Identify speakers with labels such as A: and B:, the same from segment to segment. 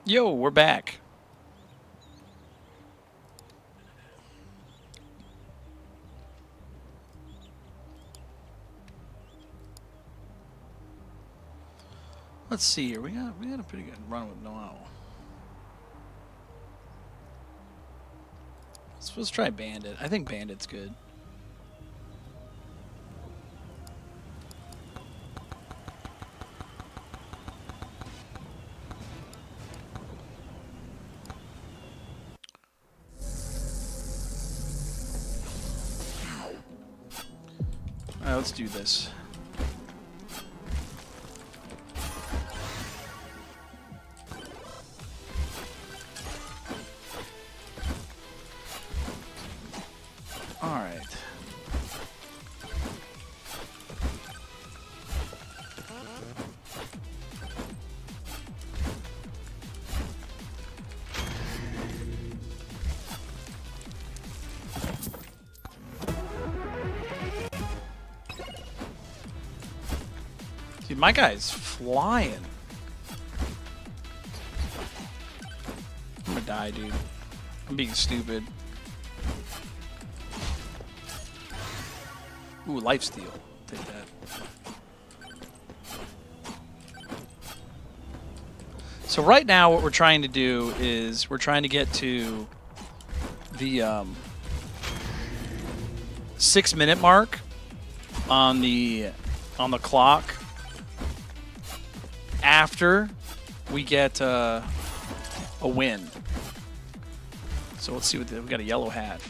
A: Yo, we're back. Let's see here. We got a pretty good run with Noel. Let's try Bandit. I think Bandit's good. Alright, let's do this. Alright. Dude, my guy's flying. I'm gonna die, dude. I'm being stupid. Ooh, lifesteal. Take that. So right now what we're trying to do is we're trying to get to the 6-minute mark on the clock after we get a win. So let's see what we got. A yellow hat.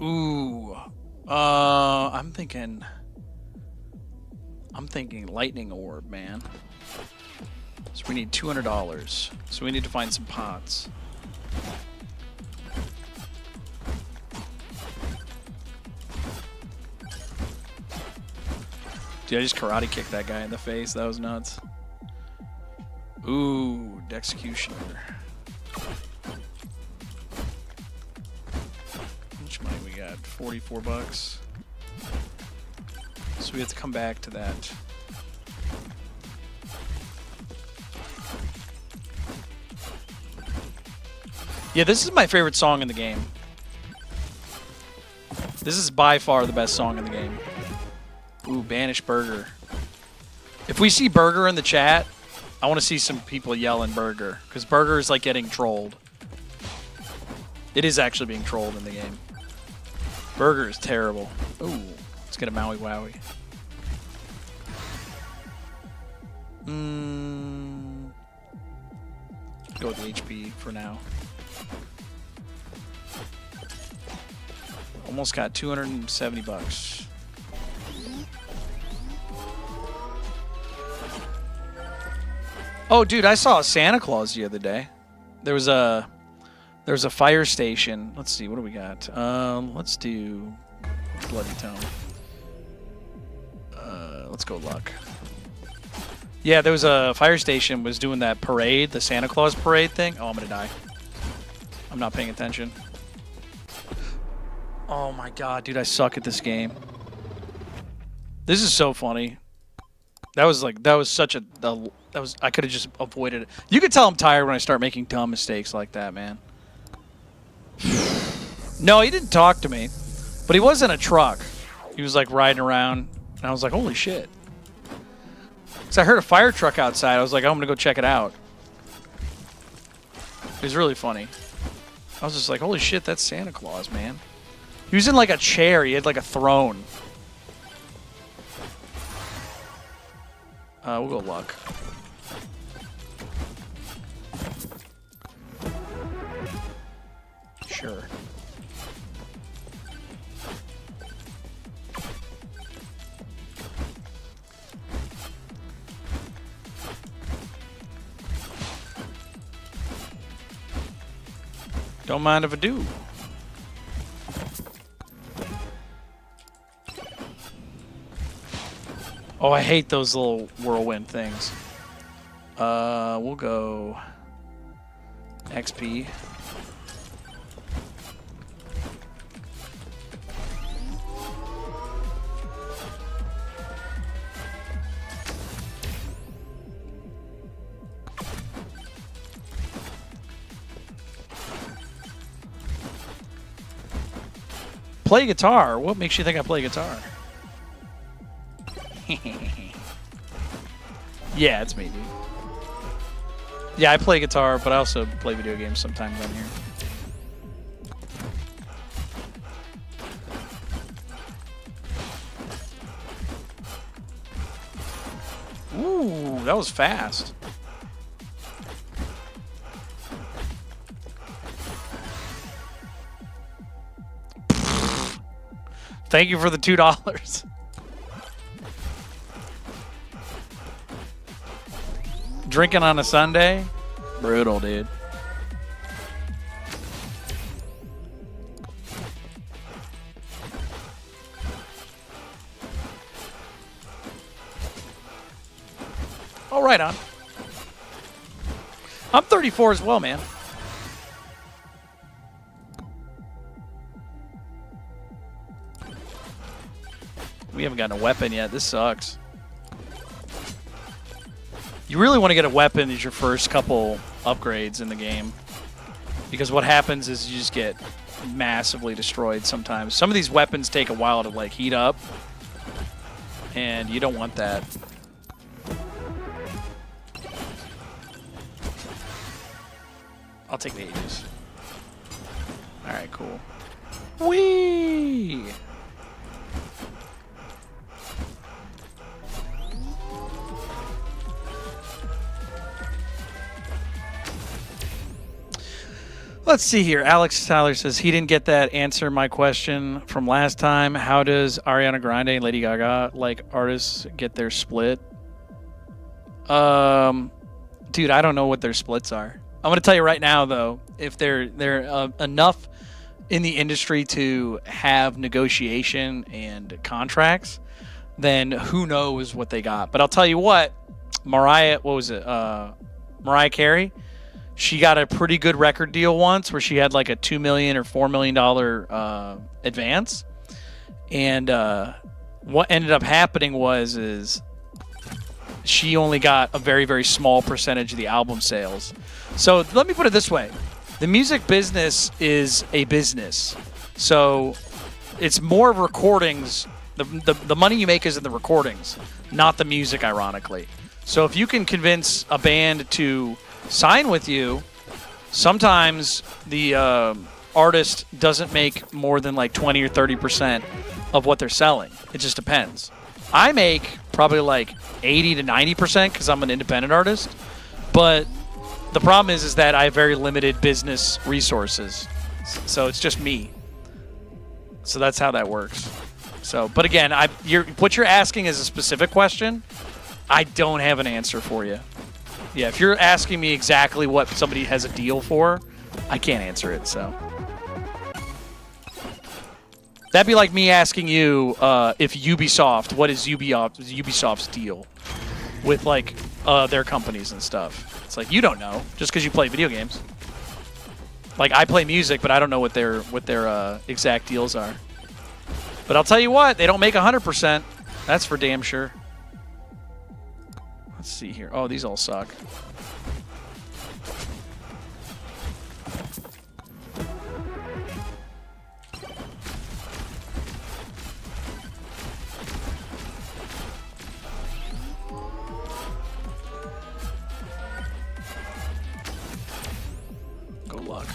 A: Ooh. I'm thinking lightning orb, man. So we need $200. So we need to find some pots. Dude, I just karate kicked that guy in the face. That was nuts. Ooh, executioner. How much money we got? 44 bucks. So we have to come back to that. Yeah, this is my favorite song in the game. This is by far the best song in the game. Ooh, banish Burger. If we see Burger in the chat, I want to see some people yelling Burger, because Burger is like getting trolled. It is actually being trolled in the game. Burger is terrible. Ooh, let's get a Maui Wowie. Go with the HP for now. Almost got 270 bucks. Oh, dude, I saw a Santa Claus the other day. There was a fire station. Let's see, what do we got? Let's do Bloody Tome. Let's go Luck. Yeah, there was a fire station was doing that parade, the Santa Claus parade thing. Oh, I'm gonna die. I'm not paying attention. Oh my god, dude, I suck at this game. This is so funny. That was such a I could have just avoided it. You could tell I'm tired when I start making dumb mistakes like that, man. No, he didn't talk to me, but he was in a truck. He was like riding around, and I was like, holy shit. Because I heard a fire truck outside. I was like, I'm going to go check it out. It was really funny. I was just like, holy shit, that's Santa Claus, man. He was in like a chair. He had like a throne. We'll go Luck. Sure. Don't mind if I do. Oh, I hate those little whirlwind things. We'll go XP. Play guitar? What makes you think I play guitar? Yeah, it's me, dude. Yeah, I play guitar, but I also play video games sometimes on here. Ooh, that was fast. Thank you for the $2. Drinking on a Sunday? Brutal, dude. Oh, right on. I'm 34 as well, man. We haven't gotten a weapon yet. This sucks. You really want to get a weapon as your first couple upgrades in the game. Because what happens is you just get massively destroyed sometimes. Some of these weapons take a while to like heat up. And you don't want that. I'll take the Aegis. Alright, cool. Whee! Let's see here. Alex Tyler says he didn't get that answer my question from last time. How does Ariana Grande and Lady Gaga like artists get their split? Dude, I don't know what their splits are. I'm going to tell you right now, though, if they're enough in the industry to have negotiation and contracts, then who knows what they got. But I'll tell you what, Mariah Carey, she got a pretty good record deal once where she had like a $2 million or $4 million advance. And what ended up happening is she only got a very, very small percentage of the album sales. So let me put it this way. The music business is a business. So it's more recordings. The money you make is in the recordings, not the music, ironically. So if you can convince a band to sign with you, sometimes the artist doesn't make more than like 20 or 30% of what they're selling. It just depends. I make probably like 80 to 90% because I'm an independent artist. But the problem is that I have very limited business resources. So it's just me. So that's how that works. So, but again, what you're asking is a specific question. I don't have an answer for you. Yeah, if you're asking me exactly what somebody has a deal for, I can't answer it, so. That'd be like me asking you if Ubisoft, what is Ubisoft's deal with like their companies and stuff. It's like, you don't know, just because you play video games. Like, I play music, but I don't know what their exact deals are. But I'll tell you what, they don't make 100%. That's for damn sure. Let's see here. Oh, these all suck. Good luck.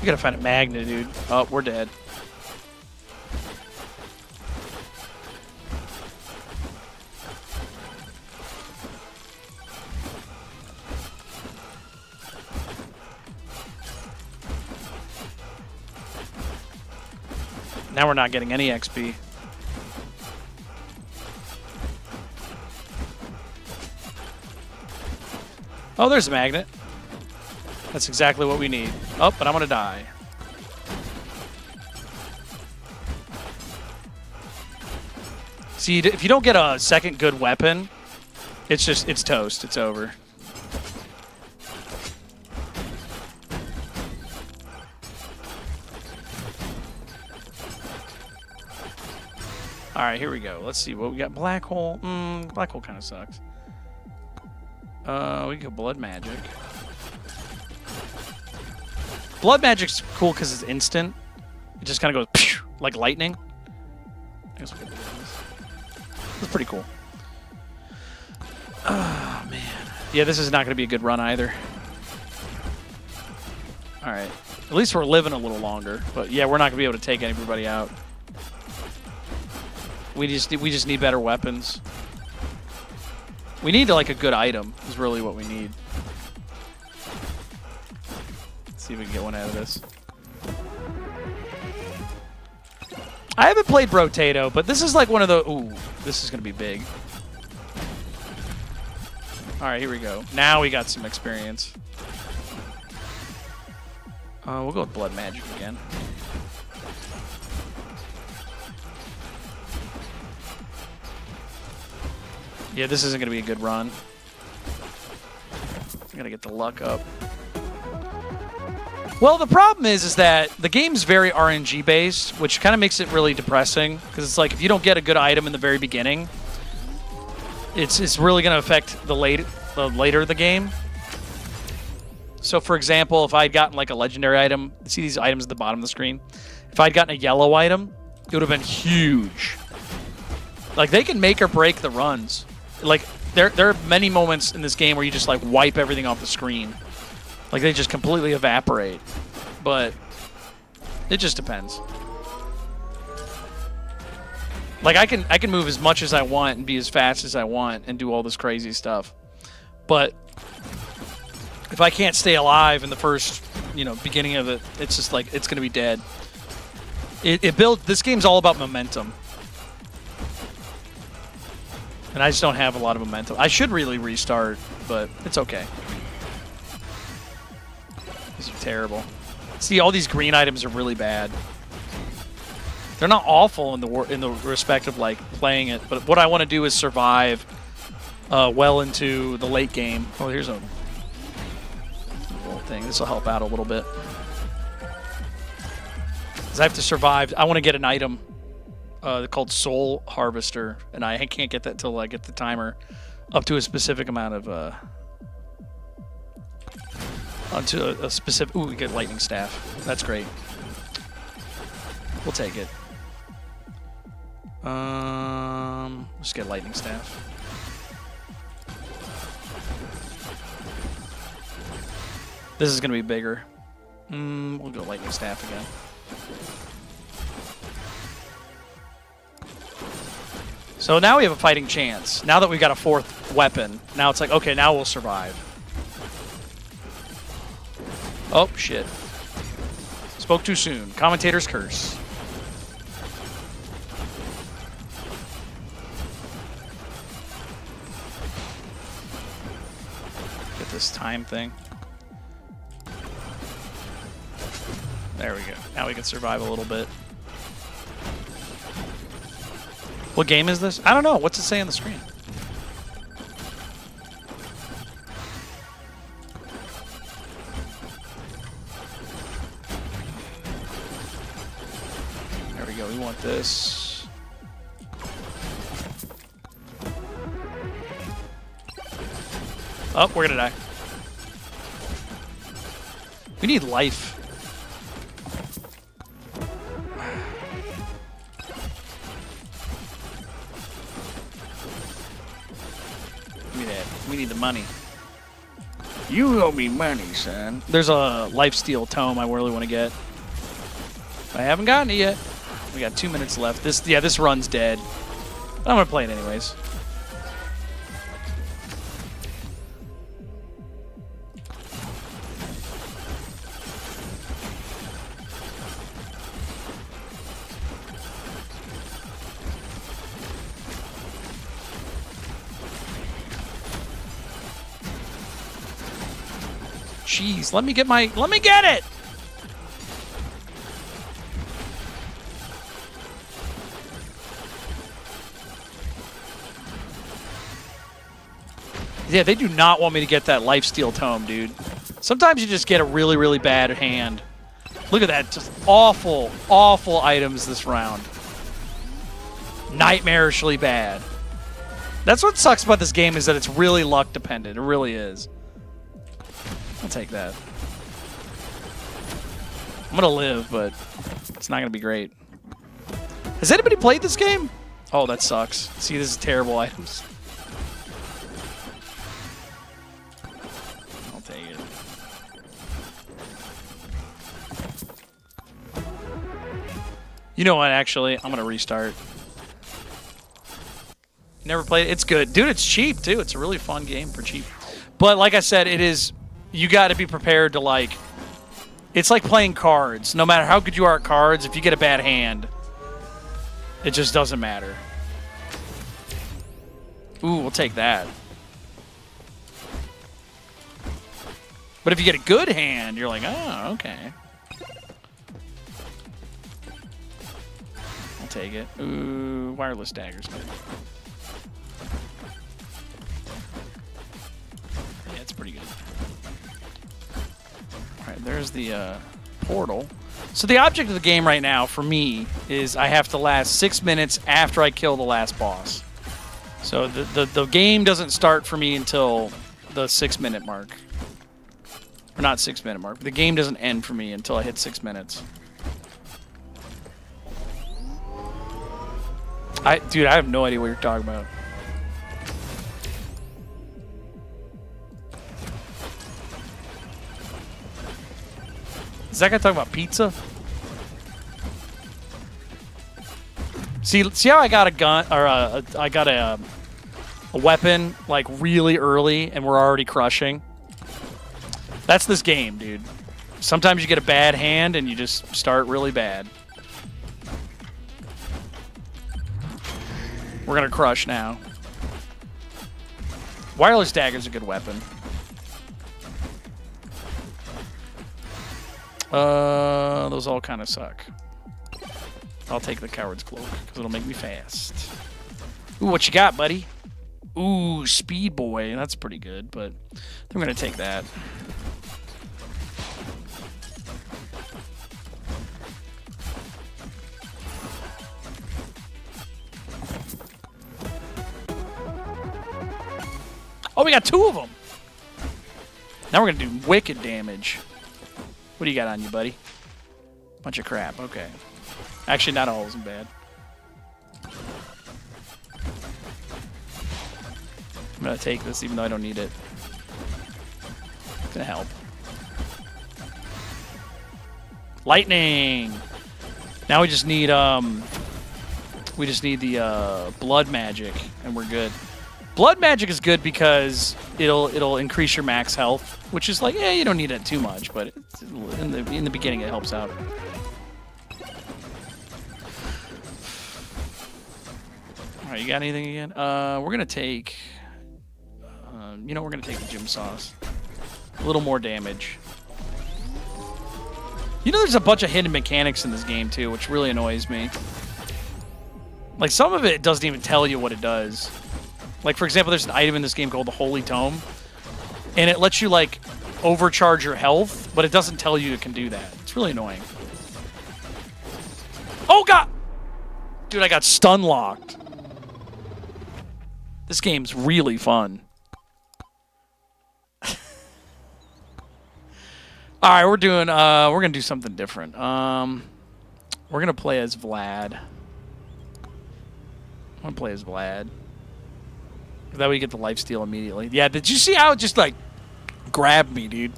A: We gotta find a magnet, dude. Oh, we're dead. Now we're not getting any XP. Oh, there's a magnet. That's exactly what we need. Oh, but I'm going to die. See, if you don't get a second good weapon, it's toast. It's over. All right, here we go. Let's see what we got. Black hole. Black hole kind of sucks. We go blood magic. Blood magic's cool because it's instant. It just kind of goes phew, like lightning. I guess we can do this. It's pretty cool. Oh man. Yeah, this is not going to be a good run either. All right. At least we're living a little longer. But yeah, we're not going to be able to take everybody out. We just need better weapons. We need like a good item is really what we need. Let's see if we can get one out of this. I haven't played Brotato, but this is like one of the... Ooh, this is going to be big. All right, here we go. Now we got some experience. We'll go with Blood Magic again. Yeah, this isn't going to be a good run. I got to get the luck up. Well, the problem is that the game's very RNG based, which kind of makes it really depressing because it's like if you don't get a good item in the very beginning, it's really going to affect the later the game. So, for example, if I'd gotten like a legendary item, see these items at the bottom of the screen? If I'd gotten a yellow item, it would have been huge. Like they can make or break the runs. Like there are many moments in this game where you just like wipe everything off the screen. Like they just completely evaporate. But it just depends. Like I can move as much as I want and be as fast as I want and do all this crazy stuff. But if I can't stay alive in the first, beginning of it, it's just like it's going to be dead. This game's all about momentum. And I just don't have a lot of momentum. I should really restart, but it's okay. These are terrible. See, all these green items are really bad. They're not awful in the respect of like playing it, but what I want to do is survive well into the late game. Oh, here's a little thing. This will help out a little bit. Because I have to survive. I want to get an item called Soul Harvester, and I can't get that until I get the timer up to a specific amount of onto a specific. Ooh, we get lightning staff. That's great. We'll take it. Let's get lightning staff. This is gonna be bigger. We'll go lightning staff again. So now we have a fighting chance. Now that we've got a fourth weapon, now it's like, okay, now we'll survive. Oh, shit. Spoke too soon. Commentator's curse. Get this time thing. There we go. Now we can survive a little bit. What game is this? I don't know. What's it say on the screen? There we go. We want this. Oh, we're gonna die. We need life. We need the money. You owe me money, son. There's a lifesteal tome I really want to get. I haven't gotten it yet. We got 2 minutes left. This run's dead. But I'm gonna play it anyways. Jeez, let me get it! Yeah, they do not want me to get that lifesteal tome, dude. Sometimes you just get a really, really bad hand. Look at that. Just awful, awful items this round. Nightmarishly bad. That's what sucks about this game is that it's really luck dependent. It really is. I'll take that. I'm going to live, but it's not going to be great. Has anybody played this game? Oh, that sucks. See, this is terrible items. I'll take it. You know what, actually? I'm going to restart. Never played it. It's good. Dude, it's cheap, too. It's a really fun game for cheap. But like I said, it is... You got to be prepared to, like... It's like playing cards. No matter how good you are at cards, if you get a bad hand, it just doesn't matter. Ooh, we'll take that. But if you get a good hand, you're like, oh, okay. I'll take it. Ooh, wireless daggers. Yeah, it's pretty good. Alright, there's the portal. So the object of the game right now, for me, is I have to last 6 minutes after I kill the last boss. So the game doesn't start for me until the 6 minute mark. Or not 6 minute mark, but the game doesn't end for me until I hit 6 minutes. Dude, I have no idea what you're talking about. Is that guy talking about pizza? See how I got a gun, or I got a weapon like really early, and we're already crushing. That's this game, dude. Sometimes you get a bad hand, and you just start really bad. We're gonna crush now. Wireless dagger's a good weapon. Those all kind of suck. I'll take the coward's cloak because it'll make me fast. Ooh, what you got, buddy? Ooh, speed boy. That's pretty good, but I'm gonna take that. Oh, we got 2 of them. Now we're gonna do wicked damage. What do you got on you, buddy? Bunch of crap. Okay. Actually, not all isn't bad. I'm gonna take this even though I don't need it. It's gonna help. Lightning. Now we just need the blood magic, and we're good. Blood magic is good because it'll increase your max health, which is like, yeah, you don't need it too much, but it's, in the beginning it helps out. All right, you got anything again? We're gonna take, we're gonna take the gym sauce. A little more damage. You know, there's a bunch of hidden mechanics in this game too, which really annoys me. Like some of it doesn't even tell you what it does. Like, for example, there's an item in this game called the Holy Tome, and it lets you, like, overcharge your health, but it doesn't tell you it can do that. It's really annoying. Oh, God! Dude, I got stun locked. This game's really fun. All right, we're gonna do something different. We're gonna play as Vlad. I'm gonna play as Vlad. That way you get the lifesteal immediately. Yeah, did you see how it just, like, grabbed me, dude?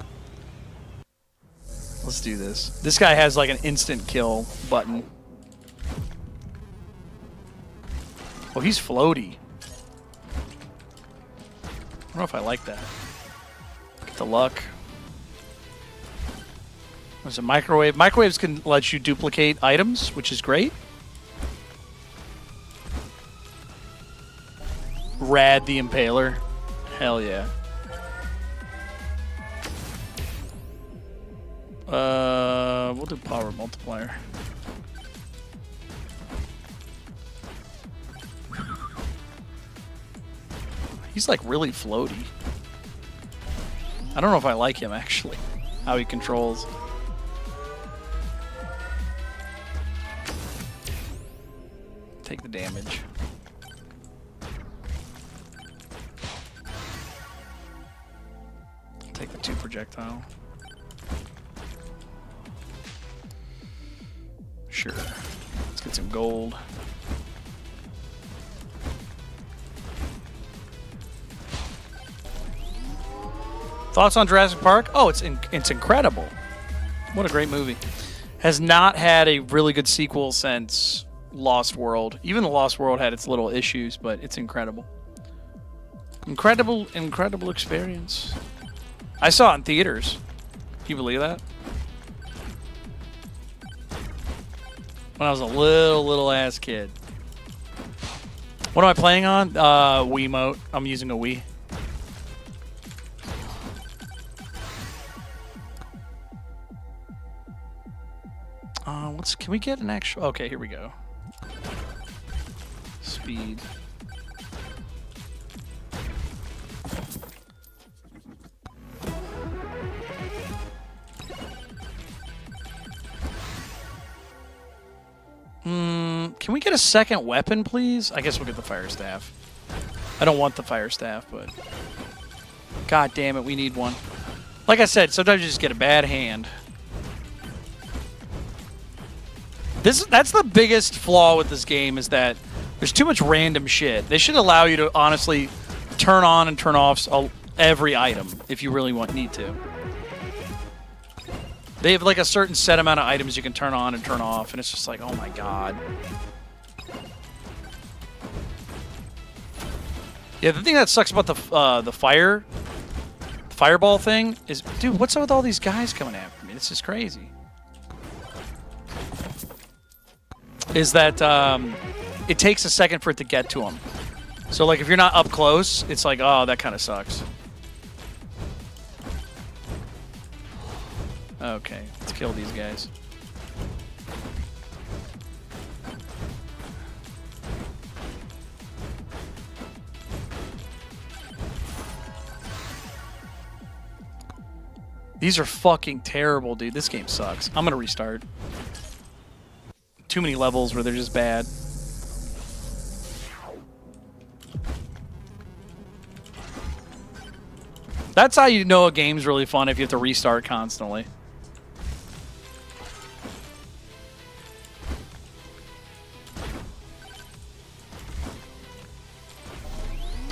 A: Let's do this. This guy has, like, an instant kill button. Oh, he's floaty. I don't know if I like that. Get the luck. There's a microwave. Microwaves can let you duplicate items, which is great. Rad the Impaler. Hell yeah. We'll do power multiplier. He's like really floaty. I don't know if I like him actually. How he controls. Take the damage. Take the 2 projectile. Sure. Let's get some gold. Thoughts on Jurassic Park? Oh, it's incredible. What a great movie. Has not had a really good sequel since Lost World. Even the Lost World had its little issues, but it's incredible. Incredible experience. I saw it in theaters. Can you believe that? When I was a little ass kid. What am I playing on? Wiimote. I'm using a Wii. Can we get an actual... Okay, here we go. Speed. Can we get a second weapon, please? I guess we'll get the fire staff. I don't want the fire staff, but... God damn it, we need one. Like I said, sometimes you just get a bad hand. That's the biggest flaw with this game, is that there's too much random shit. They should allow you to honestly turn on and turn off every item if you really need to. They have like a certain set amount of items you can turn on and turn off, and it's just like, oh my god. Yeah, the thing that sucks about the fireball thing is, dude, what's up with all these guys coming after me? This is crazy. Is that it takes a second for it to get to them. So like if you're not up close, it's like, oh, that kind of sucks. Okay, let's kill these guys. These are fucking terrible, dude. This game sucks. I'm gonna restart. Too many levels where they're just bad. That's how you know a game's really fun, if you have to restart constantly.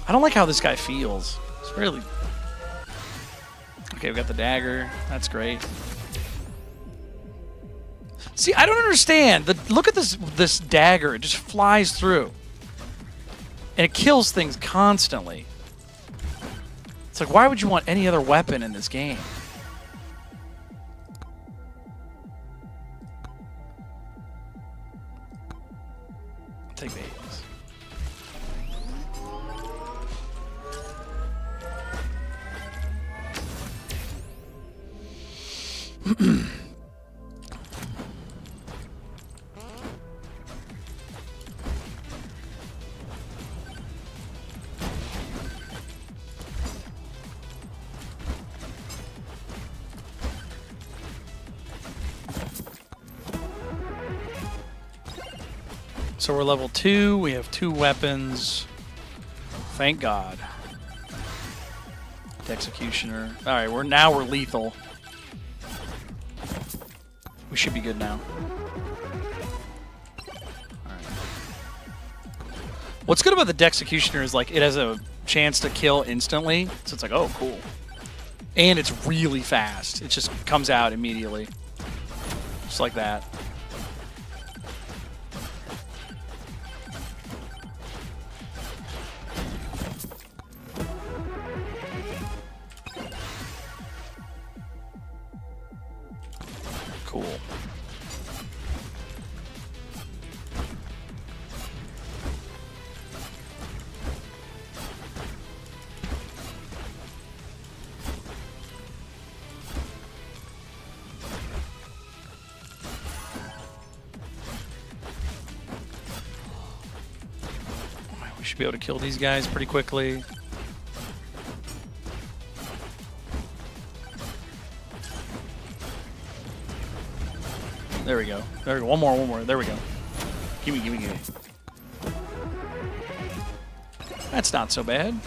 A: I don't like how this guy feels. It's really... Okay, we got the dagger. That's great. See, I don't understand. Look at this dagger. It just flies through. And it kills things constantly. It's like, why would you want any other weapon in this game? Take the A's. So we're level 2, we have 2 weapons. Thank God. The Executioner. Alright, we're lethal. We should be good now. Alright. What's good about the Executioner is like it has a chance to kill instantly. So it's like, oh cool. And it's really fast. It just comes out immediately. Just like that. Cool. We should be able to kill these guys pretty quickly. There we go. There we go. One more. There we go. Gimme. That's not so bad.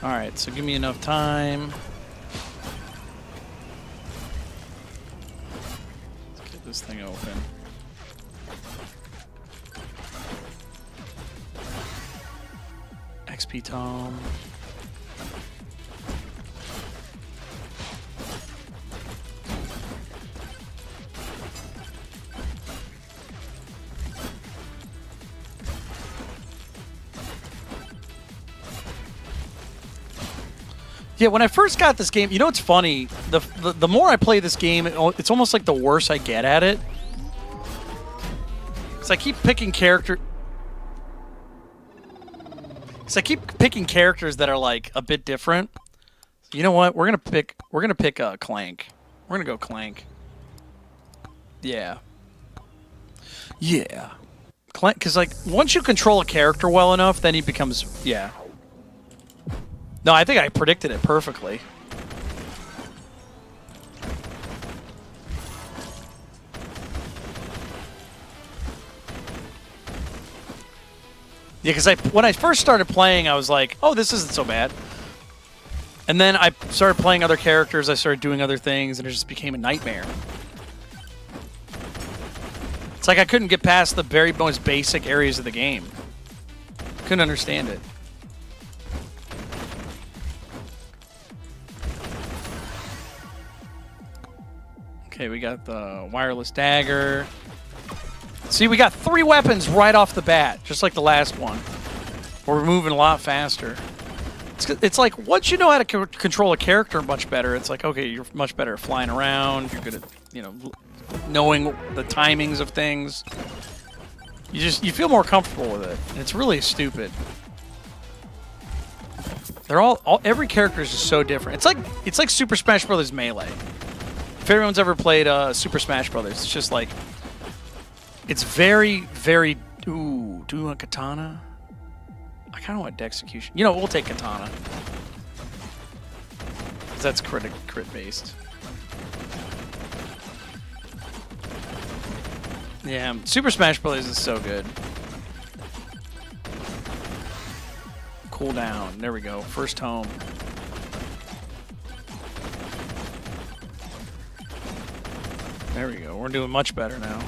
A: Alright, so give me enough time. Let's get this thing open. XP Tom. Yeah, when I first got this game, you know what's funny? The more I play this game, it's almost like the worse I get at it. Because I keep picking characters that are like a bit different. So you know what? We're gonna pick Clank. We're gonna go Clank. Yeah. Clank, because like once you control a character well enough, then he becomes No, I think I predicted it perfectly. Yeah, because when I first started playing, I was like, oh, this isn't so bad. And then I started playing other characters, I started doing other things, and it just became a nightmare. It's like I couldn't get past the very most basic areas of the game. Couldn't understand it. Okay, we got the wireless dagger. See, we got 3 weapons right off the bat, just like the last one. We're moving a lot faster. It's like, once you know how to control a character much better, it's like, okay, you're much better at flying around, you're good at, you know, knowing the timings of things. You feel more comfortable with it. And it's really stupid. They're every character is just so different. It's like Super Smash Bros. Melee. If everyone's ever played Super Smash Brothers, it's just like, it's very, very, ooh, do you want katana? I kind of want execution. You know, we'll take katana. Because that's crit based. Yeah, Super Smash Bros. Is so good. Cool down. There we go. First home. There we go. We're doing much better now.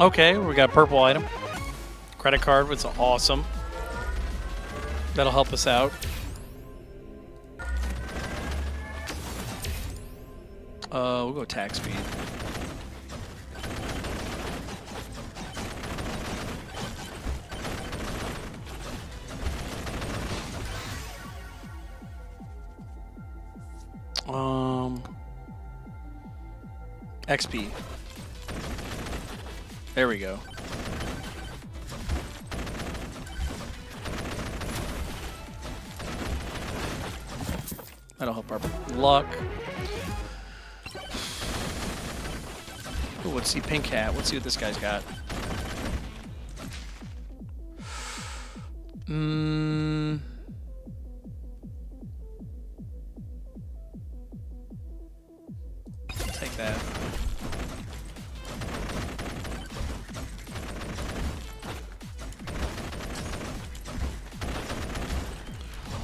A: Okay, we got a purple item. Credit card was awesome. That'll help us out. We'll go attack speed. XP. There we go. That'll help our luck. Ooh, let's see Pink Hat. Let's see what this guy's got. Take that.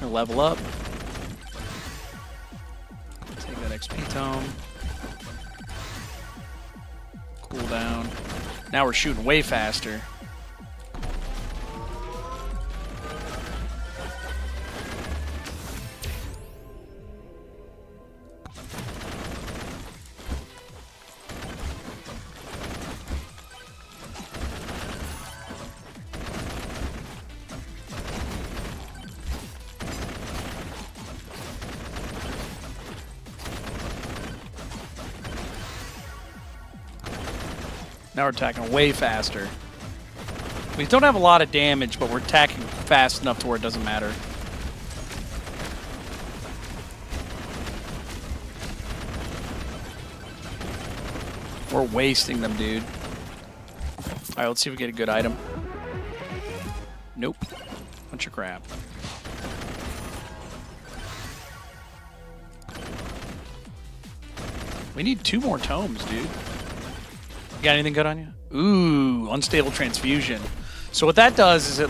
A: Level up. Take that XP tome. Cool down. Now we're shooting way faster. Now we're attacking way faster. We don't have a lot of damage, but we're attacking fast enough to where it doesn't matter. We're wasting them, dude. All right, let's see if we get a good item. Nope. Bunch of crap. We need 2 more tomes, dude. You got anything good on you? Ooh, unstable transfusion. So what that does is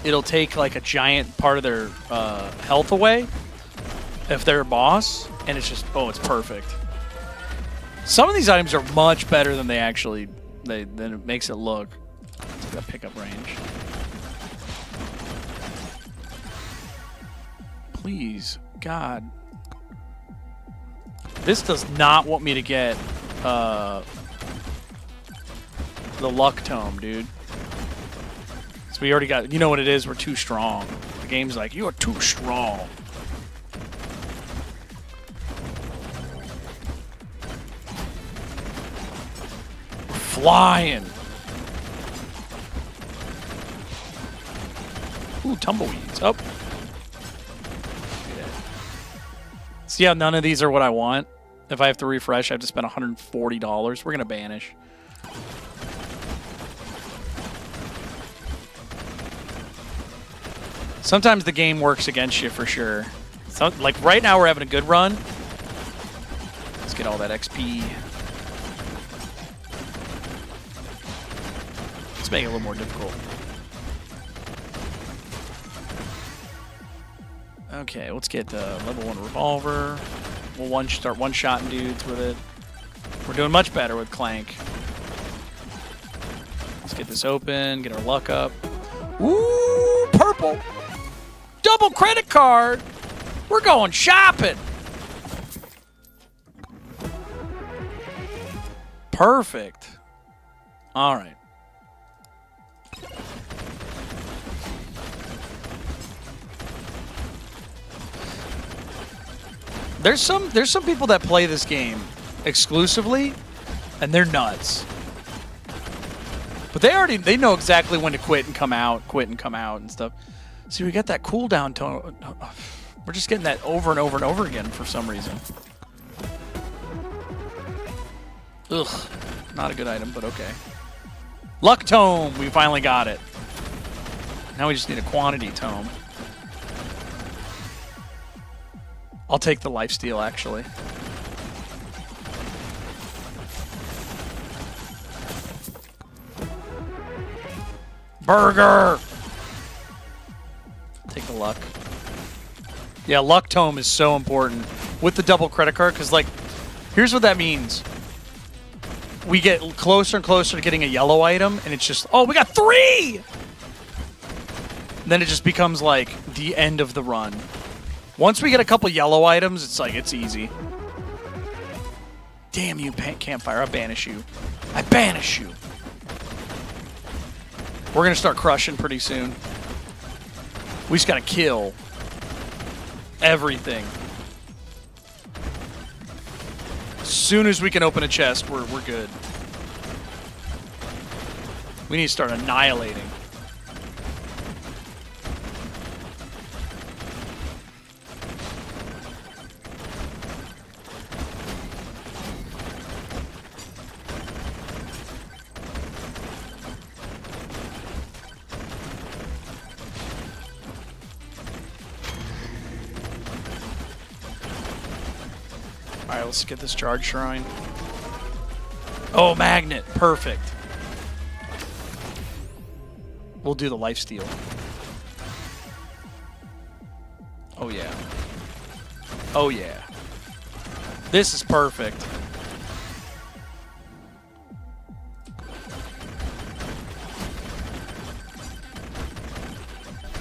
A: it'll take like a giant part of their health away if they're a boss, and it's just, oh, it's perfect. Some of these items are much better than they actually, than it makes it look. Let's get a pickup range. Please, God. This does not want me to get the luck tome, dude. So we already got, you know what it is, we're too strong. The game's like, you are too strong. We're flying. Ooh, tumbleweeds. Oh. See how none of these are what I want? If I have to refresh, I have to spend $140. We're going to banish. Sometimes the game works against you for sure. So, like right now we're having a good run. Let's get all that XP. Let's make it a little more difficult. Okay, let's get level 1 revolver. We'll start one-shotting dudes with it. We're doing much better with Clank. Let's get this open, get our luck up. Ooh, purple! Double credit card! We're going shopping! Perfect. All right. There's some people that play this game exclusively, and they're nuts. But they know exactly when to quit and come out and stuff. See, we got that cooldown tone. We're just getting that over and over and over again for some reason. Ugh, not a good item, but okay. Luck tome, we finally got it. Now we just need a quantity tome. I'll take the lifesteal, actually. Burger! Take the luck. Yeah, luck tome is so important with the double credit card, because, like, here's what that means. We get closer and closer to getting a yellow item, and it's just, oh, we got 3! Then it just becomes, like, the end of the run. Once we get a couple yellow items, it's like, it's easy. Damn you, campfire. I banish you. I banish you. We're going to start crushing pretty soon. We just got to kill everything. As soon as we can open a chest, we're good. We need to start annihilating. Alright, let's get this charge shrine. Oh, magnet. Perfect. We'll do the lifesteal. Oh, yeah. Oh, yeah. This is perfect.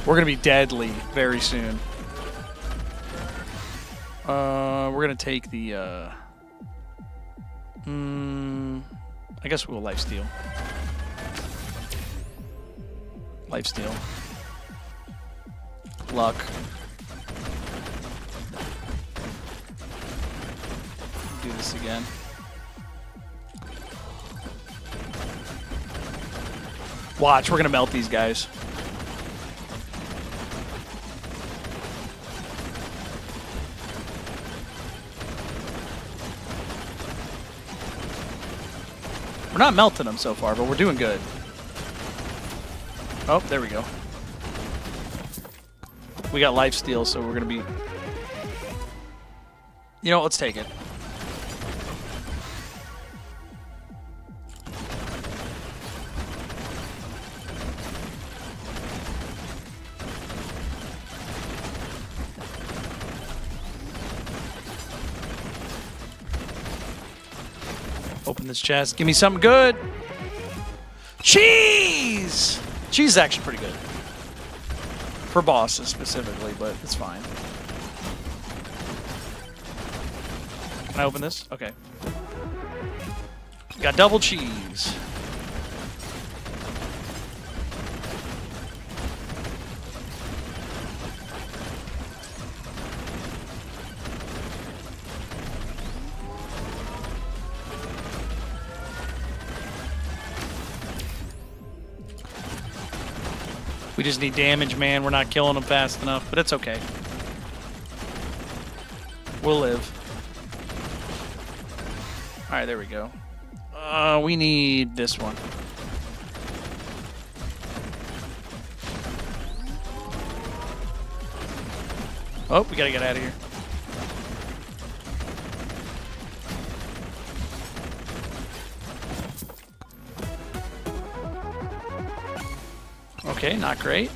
A: We're going to be deadly very soon. We're going to take the... I guess we'll lifesteal. Lifesteal. Luck. Do this again. Watch, we're going to melt these guys. We're not melting them so far, but we're doing good. Oh, there we go. We got lifesteal, so we're going to be... You know what? Let's take it. Open this chest. Give me something good. Cheese! Cheese is actually pretty good. For bosses specifically, but it's fine. Can I open this? Okay. Got double cheese. We just need damage, man. We're not killing them fast enough, but it's okay. We'll live. All right, there we go. We need this one. Oh, we gotta get out of here. Okay, not great.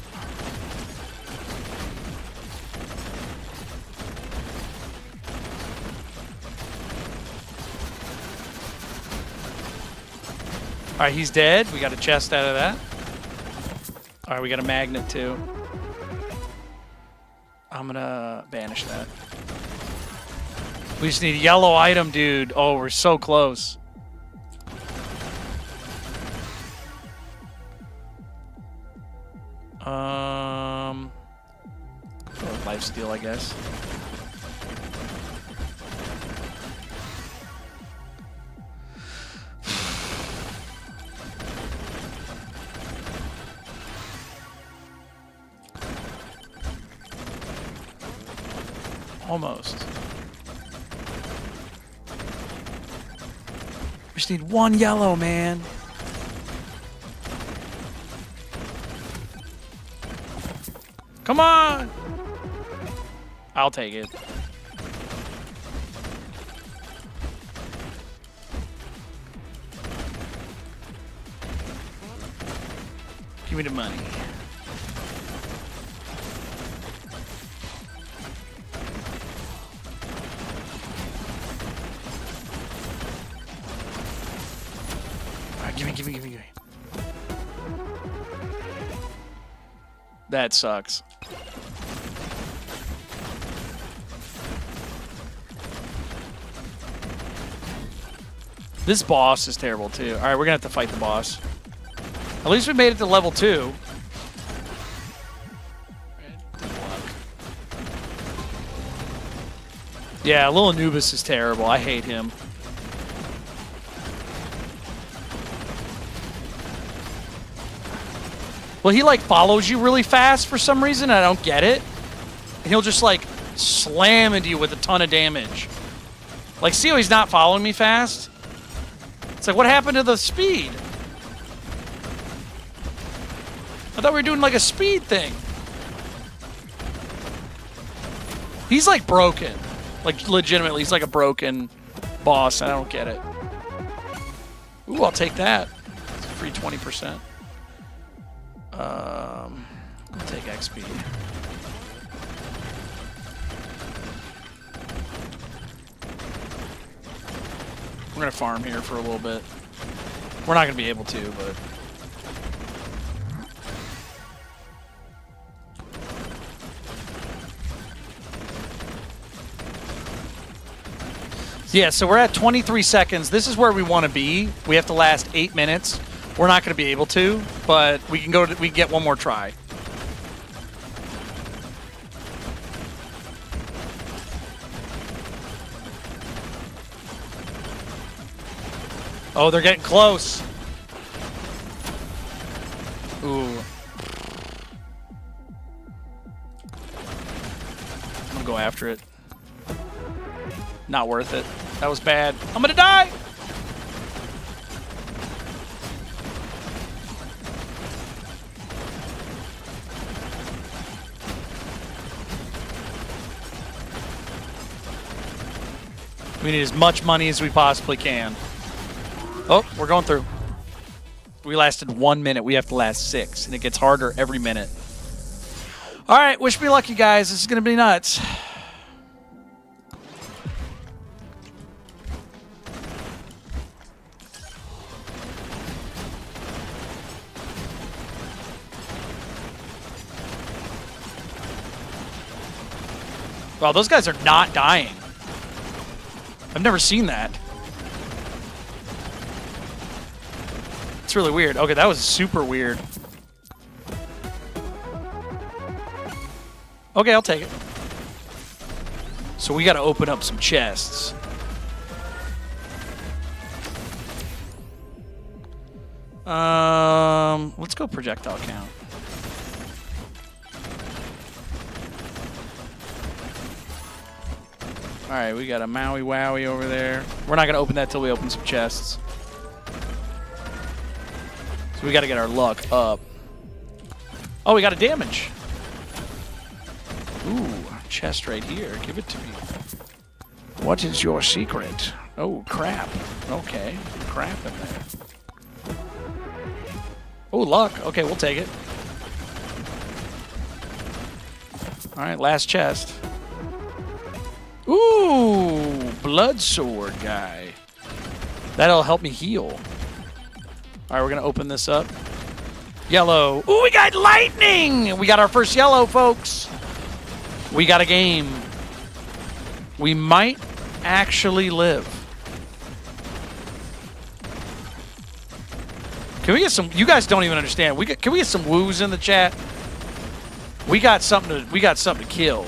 A: All right, he's dead. We got a chest out of that. All right, we got a magnet too. I'm gonna banish that. We just need a yellow item, dude. Oh, we're so close. Lifesteal, I guess. Almost. We just need one yellow, man. Come on! I'll take it. Give me the money. All right, give me. That sucks. This boss is terrible, too. All right, we're going to have to fight the boss. At least we made it to level 2. Yeah, Lil Anubis is terrible. I hate him. Well, he, like, follows you really fast for some reason. I don't get it. And he'll just, like, slam into you with a ton of damage. Like, see how he's not following me fast? It's like, what happened to the speed? I thought we were doing like a speed thing. He's like broken. Like legitimately, he's like a broken boss. I don't get it. Ooh, I'll take that. It's free 20%. I'll take XP. We're going to farm here for a little bit. We're not going to be able to, but... Yeah, so we're at 23 seconds. This is where we want to be. We have to last 8 minutes. We're not going to be able to, but we can go. We can get one more try. Oh, they're getting close. Ooh. I'm gonna go after it. Not worth it. That was bad. I'm gonna die! We need as much money as we possibly can. Oh, we're going through. We lasted 1 minute. We have to last 6, and it gets harder every minute. All right, wish me luck, you guys. This is gonna be nuts. Wow, those guys are not dying. I've never seen that. It's really weird. Okay, that was super weird. Okay, I'll take it. So we got to open up some chests. Let's go projectile count. All right, we got a Maui Wowie over there. We're not going to open that till we open some chests. So we got to get our luck up. Oh, we got a damage. Ooh, chest right here. Give it to me. What is your secret? Oh, crap. Okay, crap in there. Oh, luck. Okay, we'll take it. All right, last chest. Ooh, blood sword guy. That'll help me heal. All right, we're going to open this up. Yellow. Ooh, we got lightning. We got our first yellow, folks. We got a game. We might actually live. Can we get some? You guys don't even understand. Can we get some woos in the chat? We got something to kill.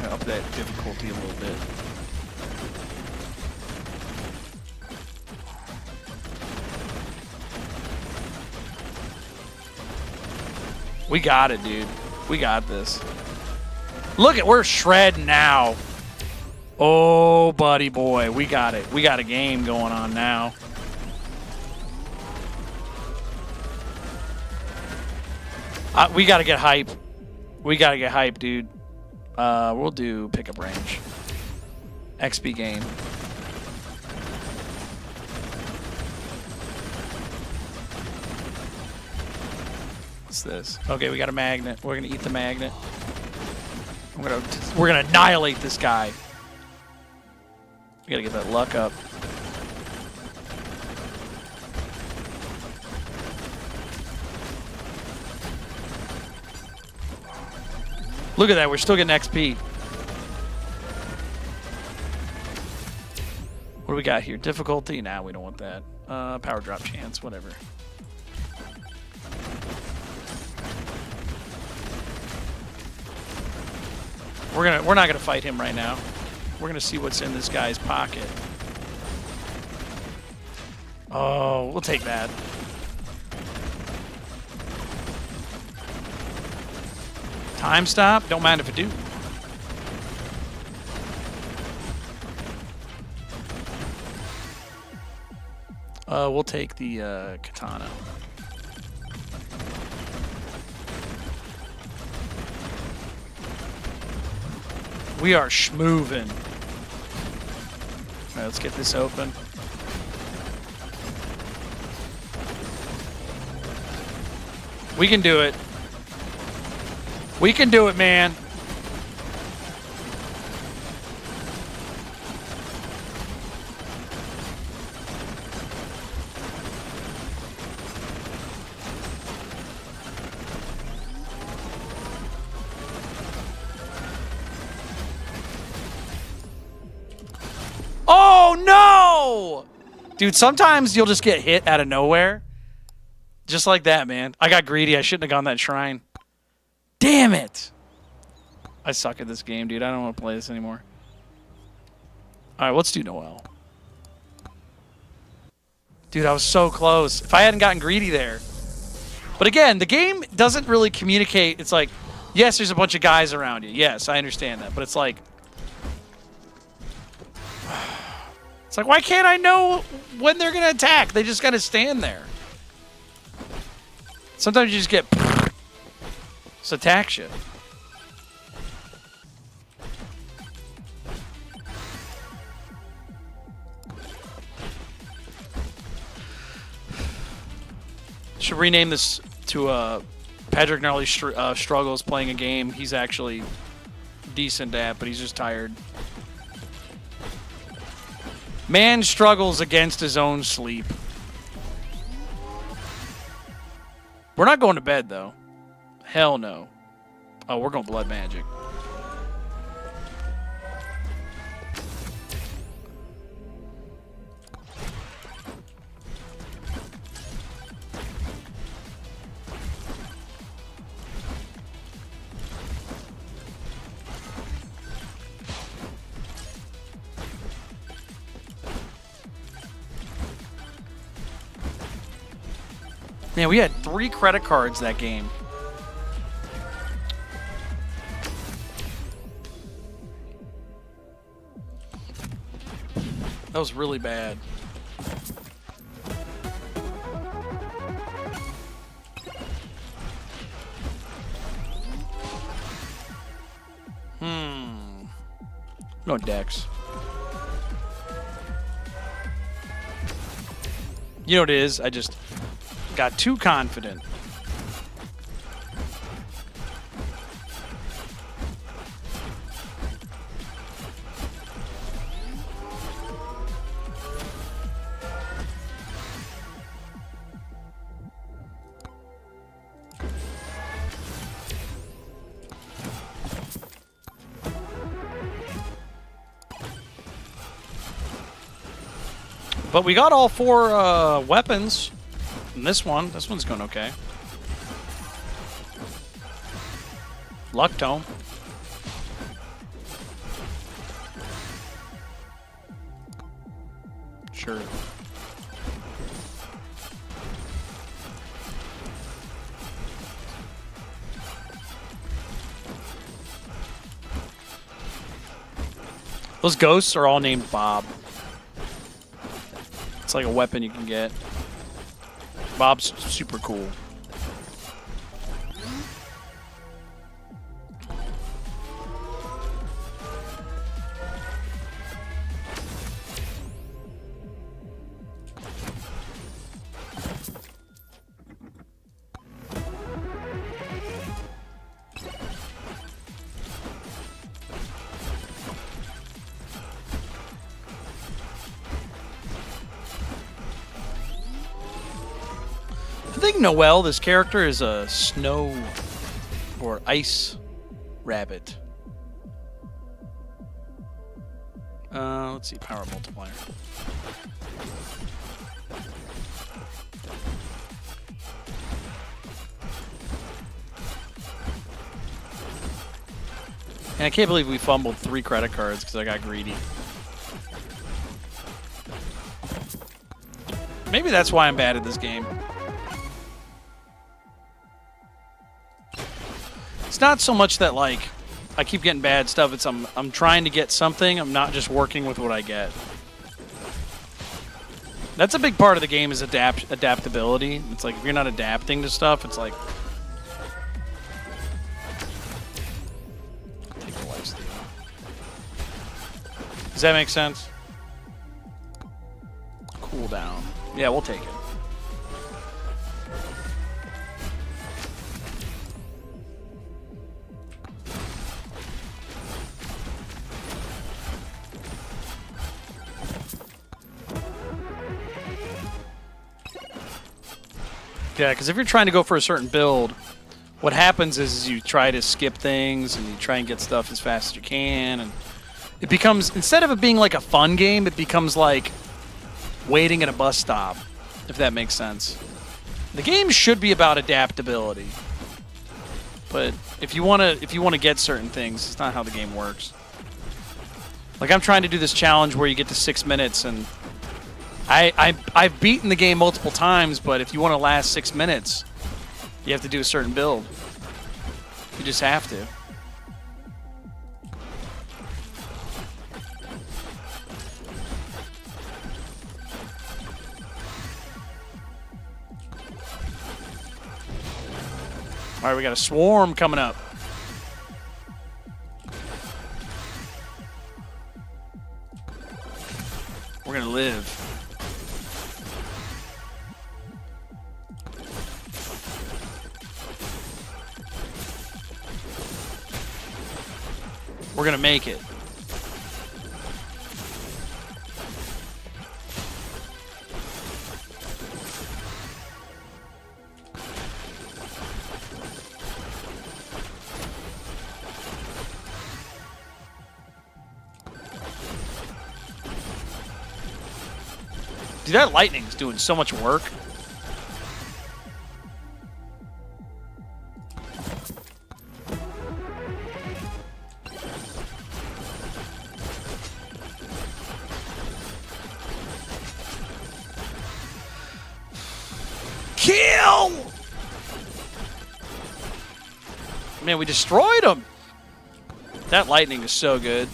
A: Up that difficulty a little bit. We got it, dude. We got this. Look at, we're shredding now. Oh, buddy boy, we got it. We got a game going on now. We got to get hype. We got to get hype, dude. We'll do pickup range. XP game. What's this? Okay, we got a magnet. We're gonna eat the magnet. We're gonna annihilate this guy. We gotta get that luck up. Look at that, we're still getting XP. What do we got here? Difficulty? Nah, we don't want that. Power drop chance, whatever. We're not gonna fight him right now. We're gonna see what's in this guy's pocket. Oh, we'll take that. Time stop? Don't mind if I do. We'll take the katana. We are schmoovin'. All right, let's get this open. We can do it. We can do it, man. Dude, sometimes you'll just get hit out of nowhere. Just like that, man. I got greedy. I shouldn't have gone that shrine. Damn it. I suck at this game, dude. I don't want to play this anymore. All right, let's do Noel. Dude, I was so close. If I hadn't gotten greedy there. But again, the game doesn't really communicate. It's like, yes, there's a bunch of guys around you. Yes, I understand that. But it's like, why can't I know when they're going to attack? They just got to stand there. Sometimes you just get this attack shit. Should rename this to Patrick Gnarly struggles playing a game he's actually decent at, but he's just tired. Man struggles against his own sleep. We're not going to bed, though. Hell no. Oh, we're going blood magic. Man, we had 3 credit cards that game. That was really bad. No Dex. You know what it is? I just got too confident. But we got all 4 weapons. And this one's going okay. Luck Tome. Sure. Those ghosts are all named Bob. It's like a weapon you can get. Bob's super cool. I think Noel, this character, is a snow or ice rabbit. Let's see, power multiplier. And I can't believe we fumbled 3 credit cards because I got greedy. Maybe that's why I'm bad at this game. It's not so much that, like, I keep getting bad stuff. It's I'm trying to get something. I'm not just working with what I get. That's a big part of the game is adaptability. It's like if you're not adapting to stuff, it's like... Take the lifesteal. Does that make sense? Cool down. Yeah, we'll take it. Yeah, because if you're trying to go for a certain build, what happens is you try to skip things and you try and get stuff as fast as you can, and it becomes, instead of it being like a fun game, it becomes like waiting at a bus stop, if that makes sense. The game should be about adaptability. But if you want to get certain things, it's not how the game works. Like I'm trying to do this challenge where you get to 6 minutes, and I've beaten the game multiple times, but if you want to last 6 minutes, you have to do a certain build. You just have to. All right, we got a swarm coming up. We're gonna live. We're gonna make it. Dude, that lightning's doing so much work. Kill! Man, we destroyed him. That lightning is so good.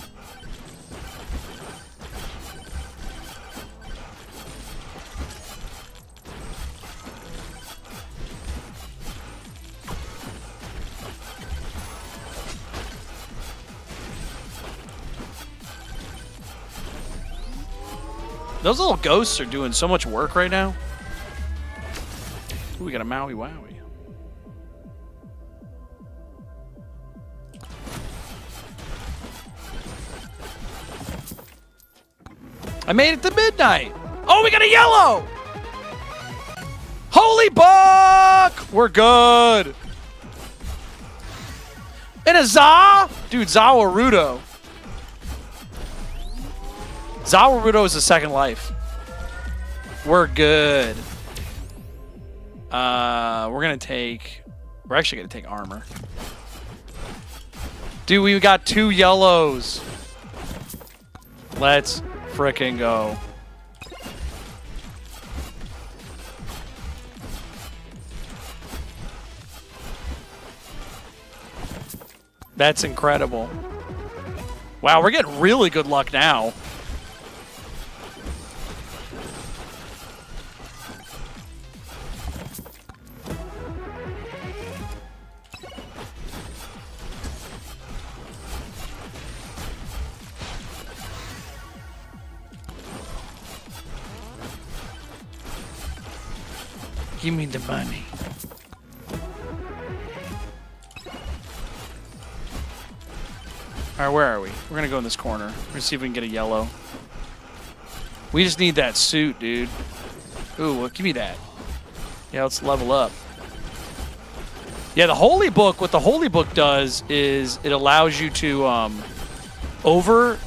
A: Those little ghosts are doing so much work right now. Ooh, we got a Maui Wowie. I made it to midnight. Oh, we got a yellow. Holy buck! We're good. And a Za? Dude, Zawarudo. Zawarudo is a second life. We're good. We're actually gonna take armor. Dude, we got 2 yellows. Let's frickin' go. That's incredible. Wow, we're getting really good luck now. Give me the money. All right, where are we? We're gonna go in this corner. We're gonna see if we can get a yellow. We just need that suit, dude. Ooh, well, give me that. Yeah, let's level up. Yeah, the Holy Book, what the Holy Book does is it allows you to overheal.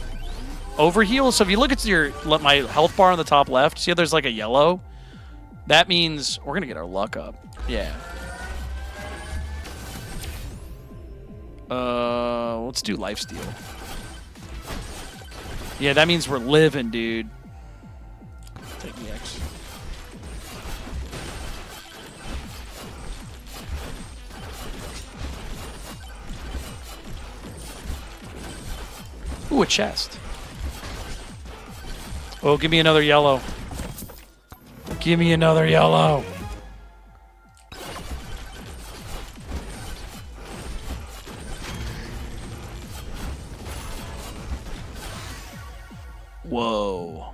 A: So if you look at my health bar on the top left, see how there's like a yellow? That means we're going to get our luck up. Yeah. Let's do lifesteal. Yeah, that means we're living, dude. Take the X. Ooh, a chest. Oh, give me another yellow. Give me another yellow. Whoa.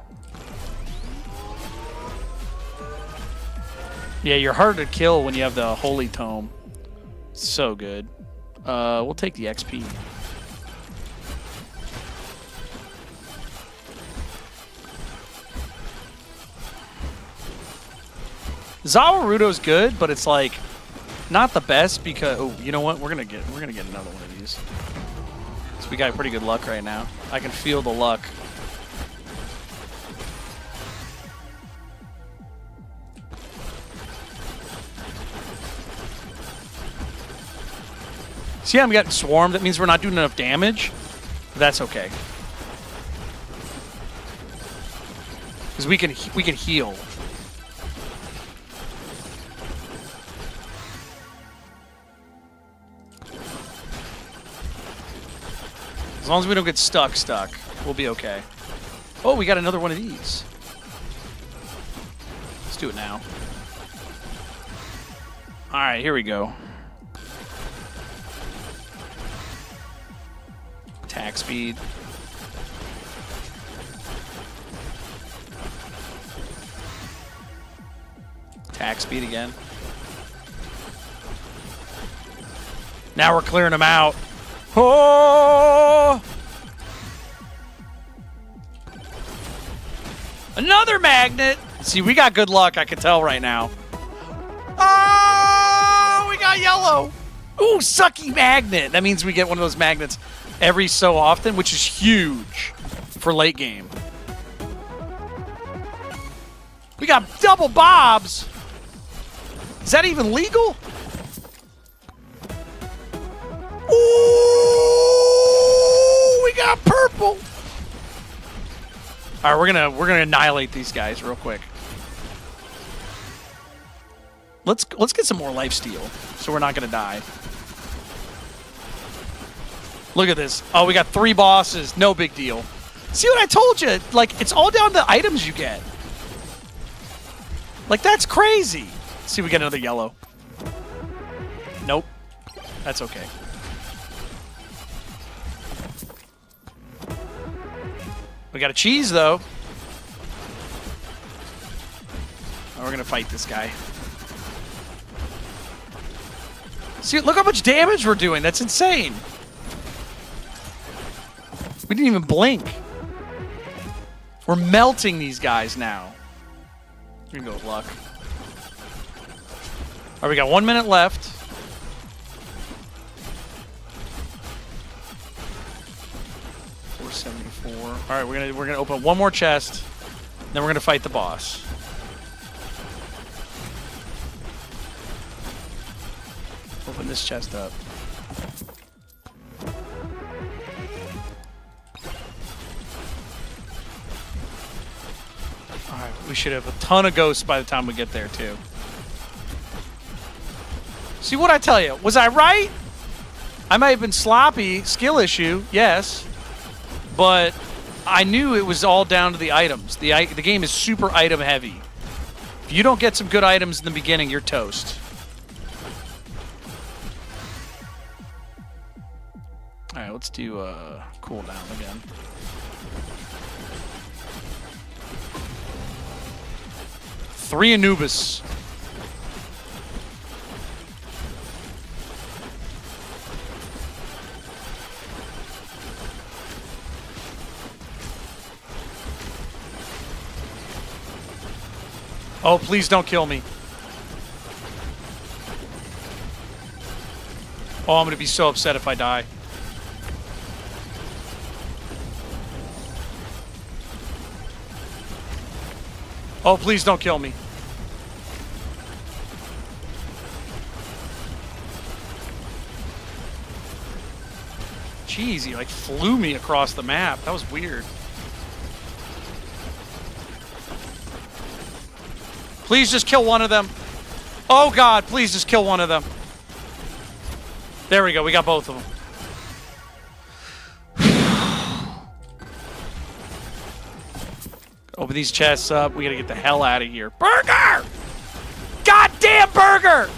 A: Yeah, you're hard to kill when you have the Holy Tome. So good. We'll take the XP. Zawarudo's good, but it's like not the best because you know what? We're gonna get another one of these. So we got pretty good luck right now. I can feel the luck. See how I'm getting swarmed? That means we're not doing enough damage. But that's okay. Because we can heal. As long as we don't get stuck, we'll be okay. Oh, we got another one of these. Let's do it now. All right, here we go. Attack speed. Attack speed again. Now we're clearing them out. Oh! Another magnet. See, we got good luck, I can tell right now. Oh, we got yellow. Ooh, sucky magnet. That means we get one of those magnets every so often, which is huge for late game. We got double bobs. Is that even legal? Ooh, we got purple. All right, we're gonna annihilate these guys real quick. Let's get some more lifesteal, so we're not gonna die. Look at this. Oh, we got 3 bosses. No big deal. See what I told you? Like, it's all down to the items you get. Like, that's crazy. Let's see if we get another yellow. Nope. That's okay. We got a cheese, though. Oh, we're going to fight this guy. See, look how much damage we're doing. That's insane. We didn't even blink. We're melting these guys now. We're going to go with luck. All right, we got 1 minute left. All right, we're gonna open one more chest, then we're gonna fight the boss. Open this chest up. All right, we should have a ton of ghosts by the time we get there too. See what I tell you? Was I right? I might have been sloppy, skill issue, yes, but I knew it was all down to the items. The game is super item heavy. If you don't get some good items in the beginning, you're toast. All right, let's do cooldown again. Three Anubis. Oh, please don't kill me. Oh, I'm going to be so upset if I die. Oh, please don't kill me. Jeez, he like flew me across the map. That was weird. Please just kill one of them. Oh God, please just kill one of them. There we go, we got both of them. Open these chests up. We gotta get the hell out of here. Burger! Goddamn burger!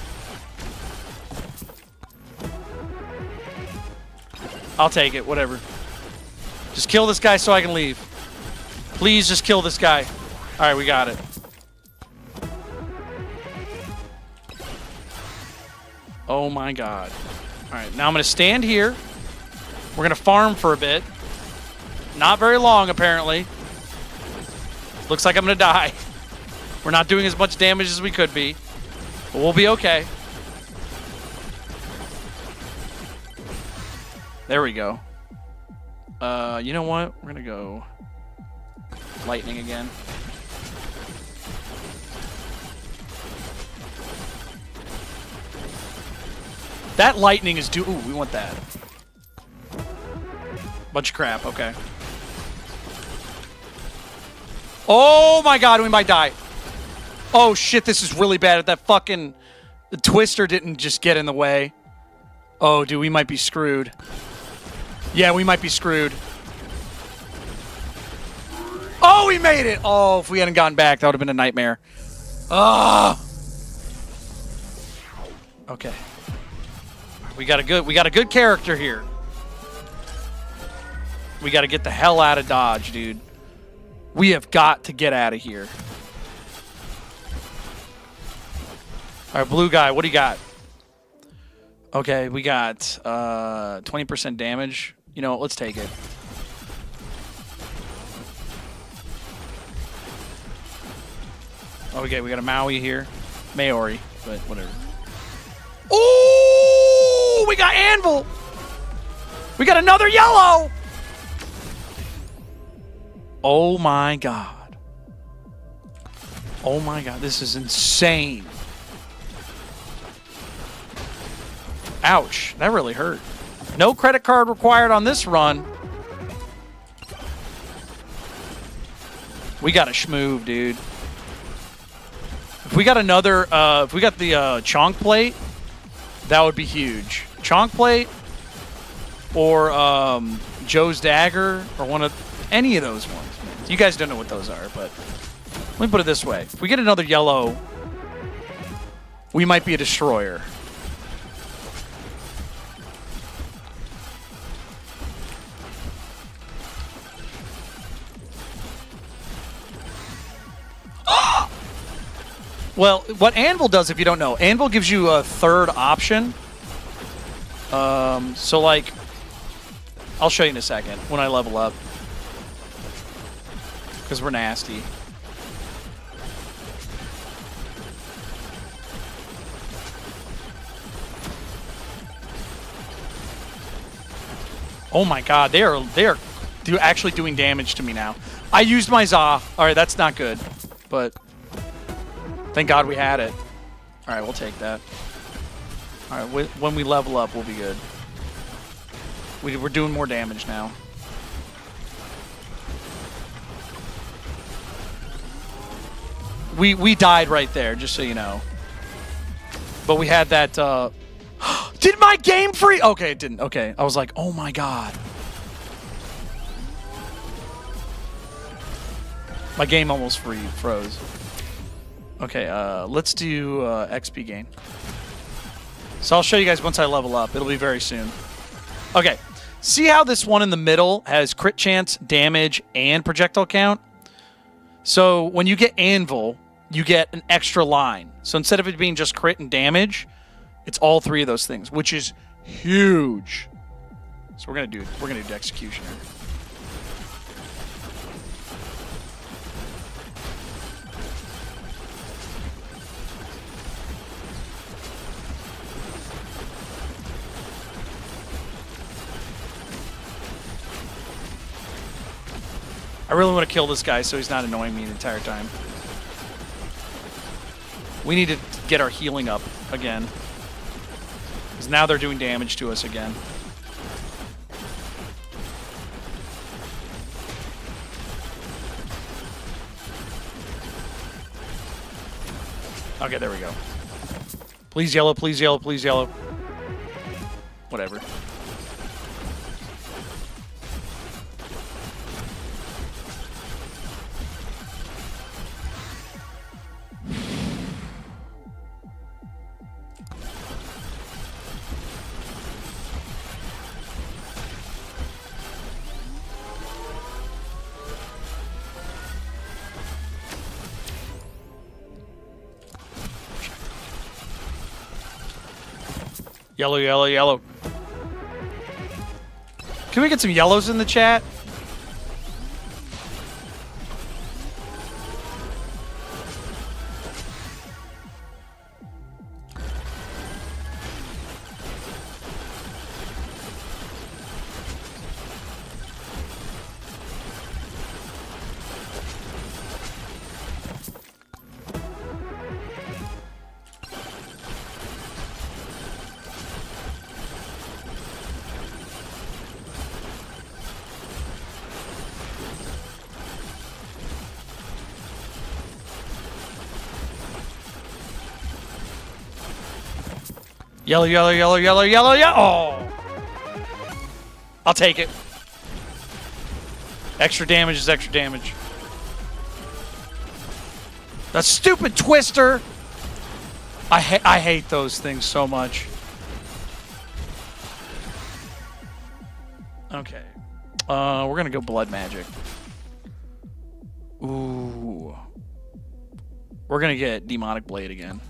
A: I'll take it, whatever. Just kill this guy so I can leave. Please just kill this guy. All right, we got it. Oh my God. All right, now I'm gonna stand here. We're gonna farm for a bit. Not very long, apparently. Looks like I'm gonna die. We're not doing as much damage as we could be, but we'll be okay. There we go. You know what? We're gonna go lightning again. That lightning is Ooh, we want that. Bunch of crap, okay. Oh my god, we might die. Oh shit, this is really bad. That fucking the twister didn't just get in the way. Oh, dude, we might be screwed. Yeah, we might be screwed. Oh, we made it! Oh, if we hadn't gotten back, that would have been a nightmare. Ah. Okay. We got a good character here. We got to get the hell out of Dodge, dude. We have got to get out of here. All right, blue guy, what do you got? Okay, we got 20% damage. You know what? Let's take it. Okay, we got a Maui here. Maori, but whatever. Oh, we got Anvil. We got another yellow. Oh my god. Oh my god, this is insane. Ouch, that really hurt. No credit card required on this run. We got a schmoove, dude. If we got another, if we got the chonk plate, that would be huge. Chonk plate or Joe's dagger or one of any of those ones. You guys don't know what those are, but let me put it this way. If we get another yellow, we might be a destroyer. Well, what Anvil does, if you don't know, Anvil gives you a third option. So, like, I'll show you in a second when I level up. Because we're nasty. Oh my god, they are actually doing damage to me now. I used my Za. Alright, that's not good. But thank god we had it. Alright, we'll take that. Alright, when we level up, we'll be good. We're doing more damage now. We died right there, just so you know. But we had that, Did my game freeze? Okay, it didn't. Okay, I was like, oh my god. My game almost froze. Okay, let's do XP gain. So I'll show you guys once I level up. It'll be very soon. Okay, see how this one in the middle has crit chance, damage, and projectile count? So when you get Anvil, you get an extra line. So instead of it being just crit and damage, it's all three of those things, which is huge. So we're gonna do Executioner. I really want to kill this guy so he's not annoying me the entire time. We need to get our healing up again. Because now they're doing damage to us again. Okay, there we go. Please yellow, please yellow, please yellow. Whatever. Yellow, yellow, yellow. Can we get some yellows in the chat? Yellow, yellow, yellow, yellow, yellow, yellow. Oh. I'll take it. Extra damage is extra damage. That stupid twister. I hate those things so much. Okay. We're going to go blood magic. Ooh. We're going to get demonic blade again.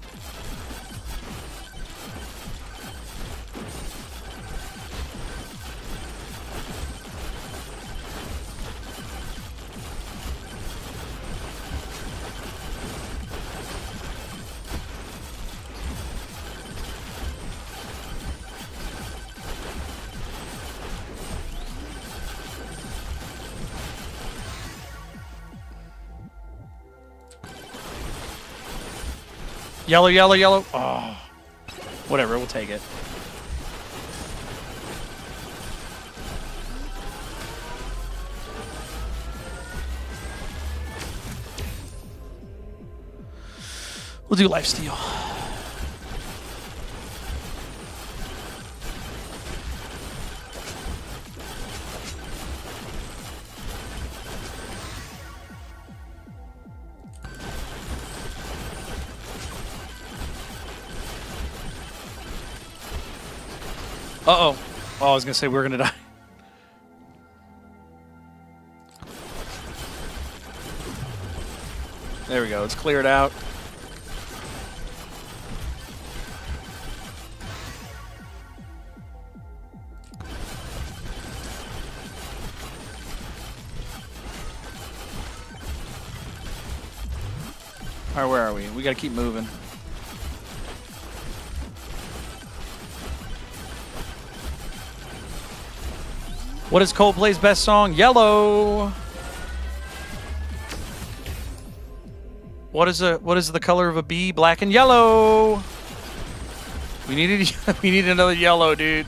A: Yellow, yellow, yellow. Oh. Whatever, we'll take it. We'll do lifesteal. Uh-oh. Oh, I was going to say we were going to die. There we go. It's cleared out. All right, where are we? We got to keep moving. What is Coldplay's best song? Yellow. What is the color of a bee? Black and yellow. We need another yellow, dude.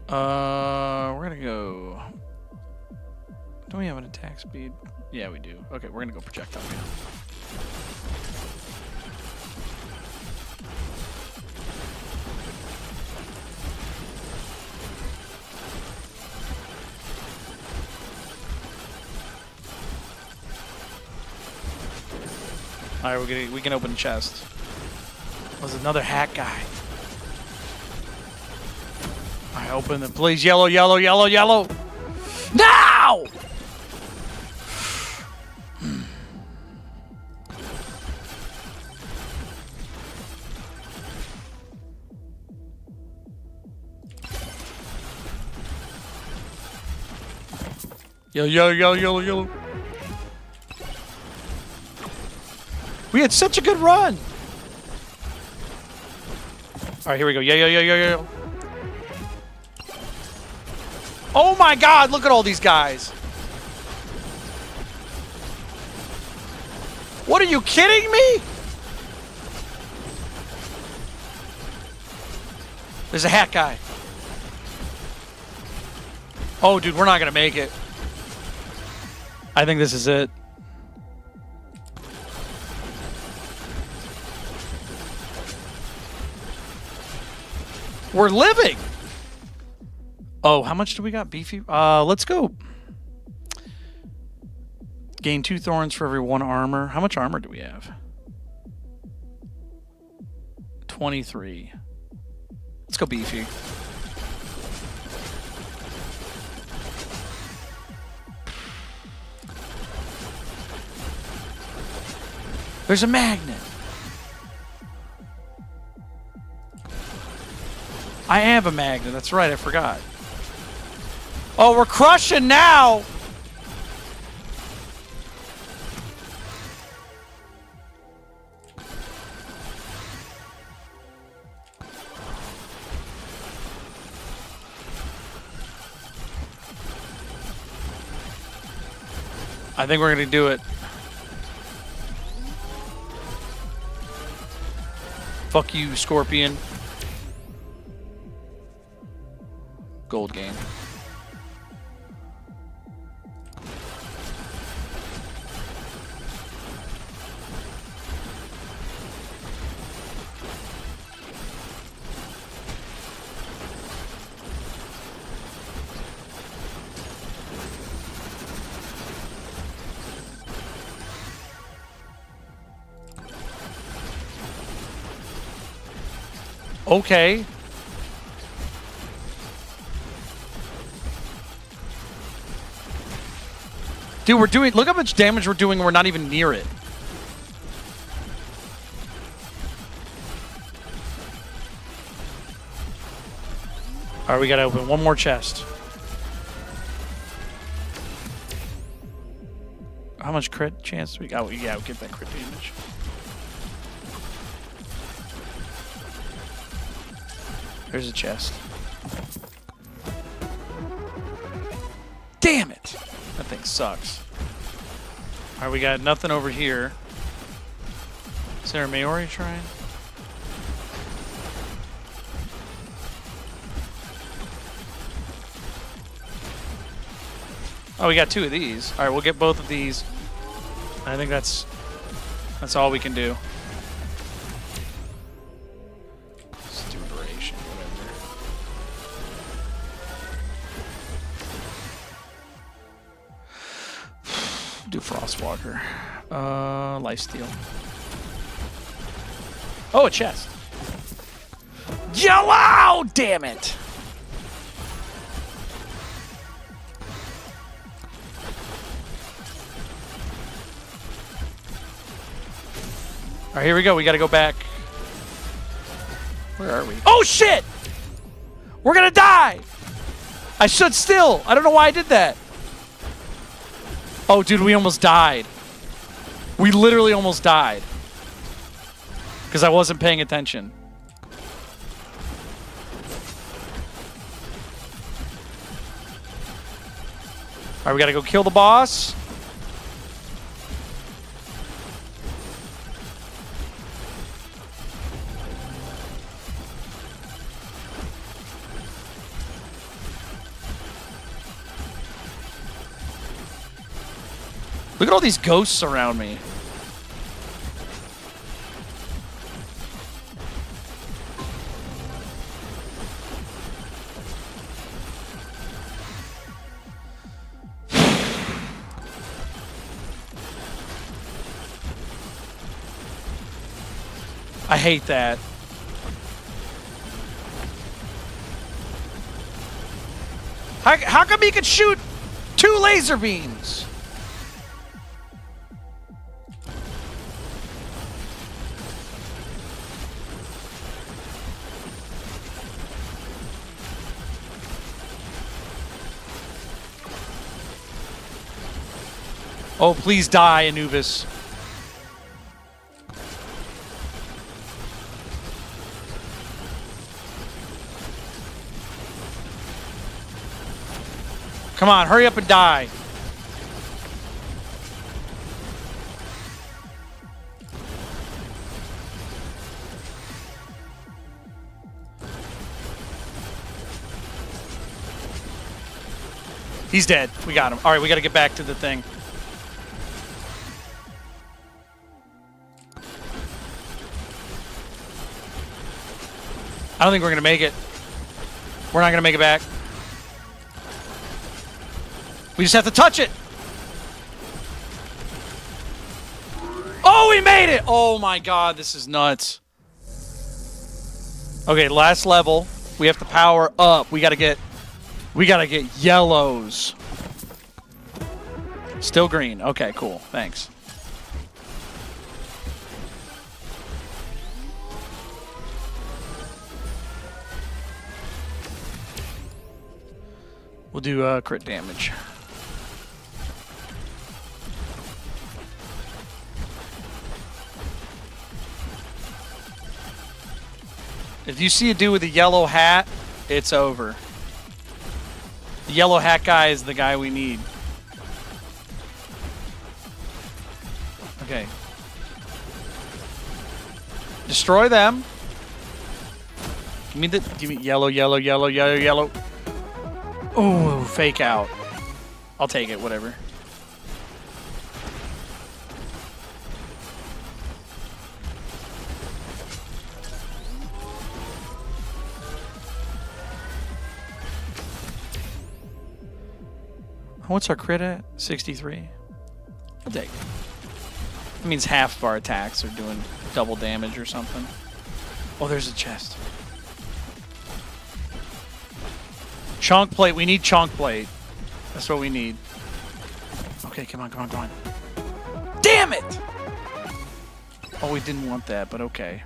A: We're gonna go. Don't we have an attack speed? Yeah, we do. Okay, we're gonna go projectile now. All right, we can open the chest. There's another hat guy. All right, open the please. Yellow, yellow, yellow, yellow. Now! Yellow, yellow, yellow, yellow, yellow. We had such a good run. All right, here we go. Yeah, yeah, yeah, yeah, yeah. Oh my God! Look at all these guys. What are you kidding me? There's a hat guy. Oh, dude, we're not gonna make it. I think this is it. We're living. Oh, how much do we got? Beefy? Let's go. Gain 2 thorns for every 1 armor. How much armor do we have? 23. Let's go beefy. There's a magnet. I am a magnet. That's right. I forgot. Oh, we're crushing now. I think we're going to do it. Fuck you, Scorpion. Gold game. Okay. Dude, we're doing... Look how much damage we're doing. We're not even near it. All right, we got to open one more chest. How much crit chance we got? Oh, yeah, we'll get that crit damage. There's a chest. Damn it! That thing sucks. Alright, we got nothing over here. Is there a Maori shrine? Oh, we got 2 of these. Alright, we'll get both of these. I think that's all we can do. Do Frostwalker. Lifesteal. Oh, a chest. Yellow! Damn it! Alright, here we go. We gotta go back. Where are we? Oh, shit! We're gonna die! I stood still. I don't know why I did that. Oh, dude, we almost died. We literally almost died. Because I wasn't paying attention. Alright, we gotta go kill the boss. Look at all these ghosts around me. I hate that. How come he could shoot 2 laser beams? Oh, please die, Anubis. Come on, hurry up and die. He's dead. We got him. All right, we got to get back to the thing. I don't think we're going to make it. We're not going to make it back. We just have to touch it. Oh, we made it. Oh my God, this is nuts. Okay, last level. We have to power up. We gotta get yellows. Still green. Okay, cool. Thanks. We'll do crit damage. If you see a dude with a yellow hat, it's over. The yellow hat guy is the guy we need. Okay. Destroy them. Give me yellow, yellow, yellow, yellow, yellow. Oh, fake out. I'll take it, whatever. What's our crit at? 63. I'll take it. That means half of our attacks are doing double damage or something. Oh, there's a chest. Chunk plate. We need chunk plate. That's what we need. Okay, come on, come on, come on. Damn it! Oh, we didn't want that, but okay.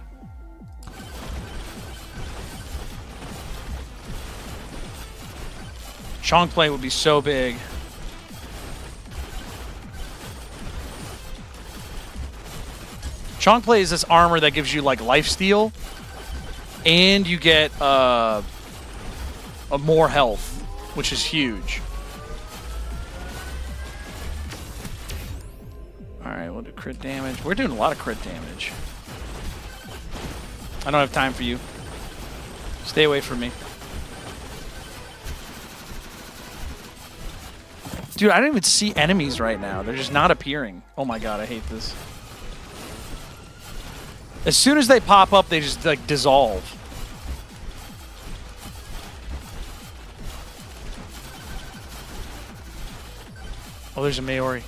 A: Chunk plate would be so big. Chunk plate is this armor that gives you like lifesteal, and you get a more health, which is huge. All right, we'll do crit damage. We're doing a lot of crit damage. I don't have time for you. Stay away from me. Dude, I don't even see enemies right now. They're just not appearing. Oh my god, I hate this. As soon as they pop up, they just like dissolve. Oh, there's a Maori.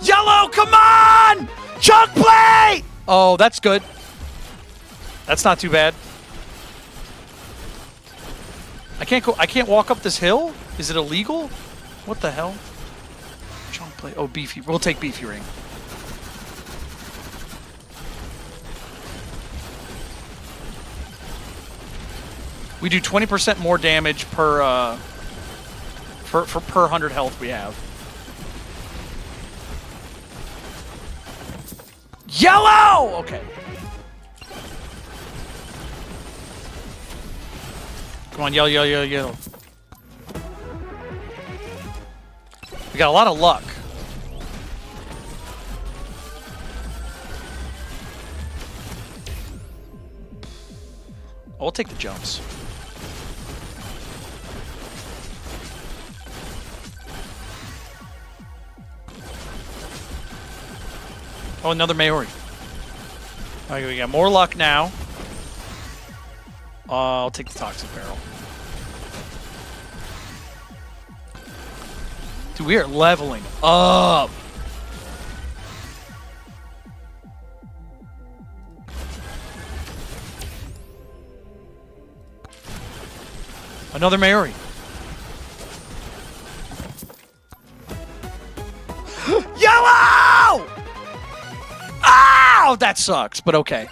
A: Yellow, come on! Chunk plate! Oh, that's good. That's not too bad. I can't go. I can't walk up this hill. Is it illegal? What the hell? Chunk plate. Oh, beefy. We'll take beefy ring. We do 20% more damage per per 100 health we have. Yellow. Okay. Come on, yellow, yellow, yellow, yellow. We got a lot of luck. Oh, we'll take the jumps. Oh, another Maori. Okay, we got more luck now. I'll take the toxic barrel. Dude, we are leveling up. Another Maori. Yellow! Ow! That sucks, but okay.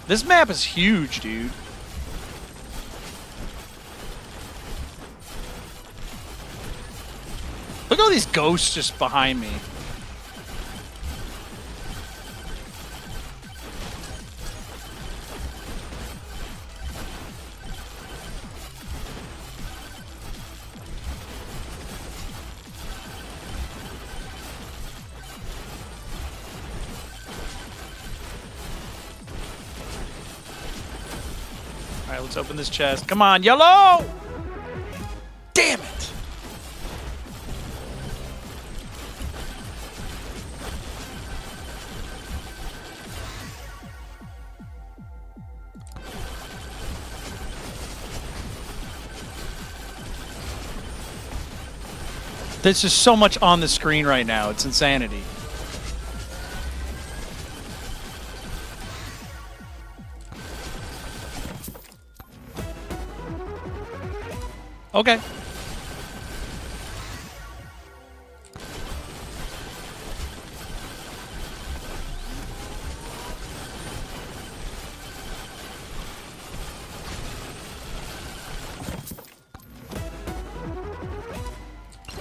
A: This map is huge, dude. Look at all these ghosts just behind me. All right, let's open this chest. Come on, yellow! Damn it! There's just so much on the screen right now. It's insanity. Okay.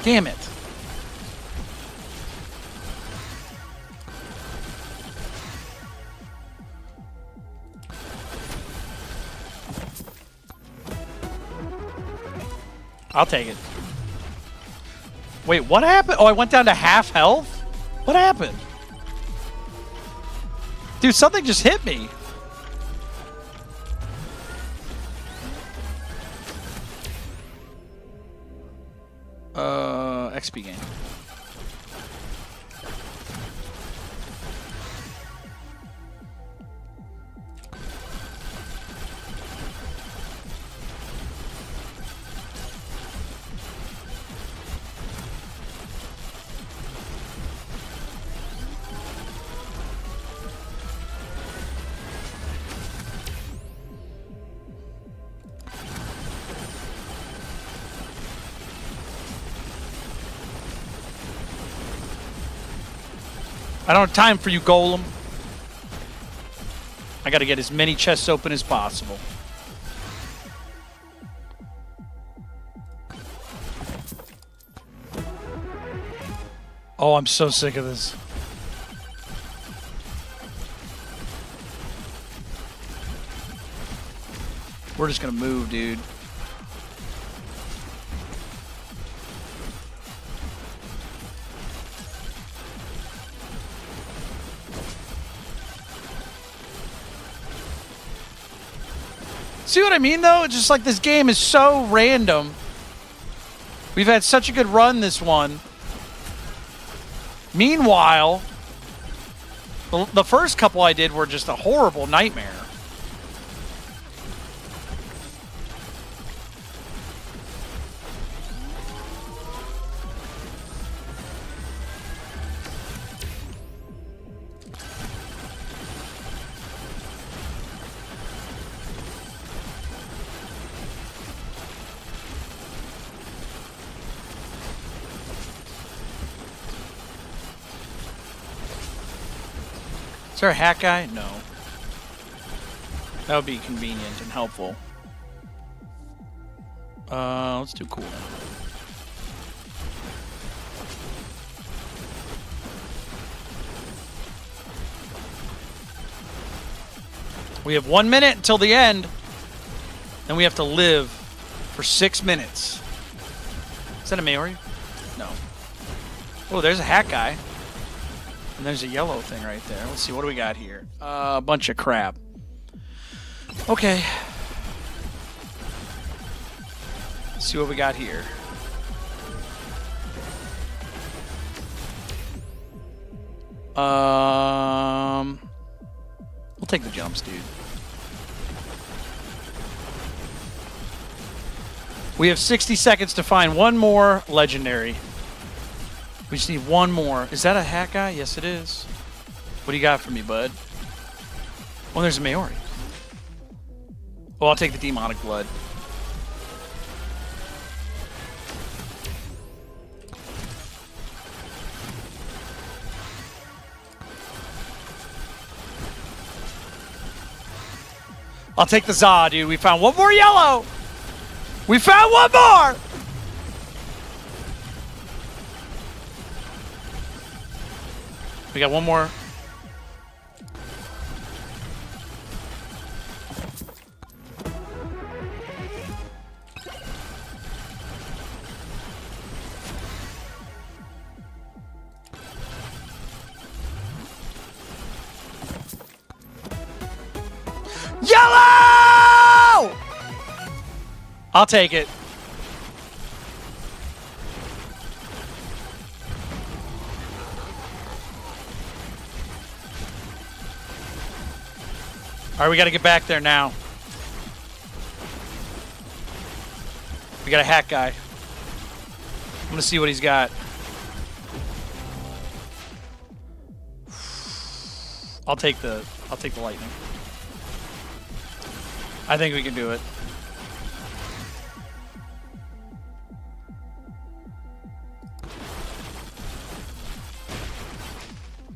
A: Damn it. I'll take it. Wait, what happened? Oh, I went down to half health? What happened? Dude, something just hit me. XP game. I don't have time for you, Golem. I gotta get as many chests open as possible. Oh, I'm so sick of this. We're just gonna move, dude. See what I mean, though? It's just like this game is so random. We've had such a good run this one. Meanwhile, the first couple I did were just a horrible nightmare. Is there a hack guy? No. That would be convenient and helpful. Let's do cool. We have 1 minute until the end. Then we have to live for 6 minutes. Is that a Maori? No. Oh, there's a hack guy. And there's a yellow thing right there. Let's see, what do we got here? A bunch of crap. Okay. Let's see what we got here. We'll take the jumps, dude. We have 60 seconds to find one more legendary. We just need one more. Is that a hack guy? Yes, it is. What do you got for me, bud? Oh, there's a Maori. Oh, I'll take the demonic blood. I'll take the Za, dude. We found one more yellow. We found one more. We got one more. Yellow! I'll take it. All right, we got to get back there now. We got a hack guy. I'm gonna see what he's got. I'll take the lightning. I think we can do it.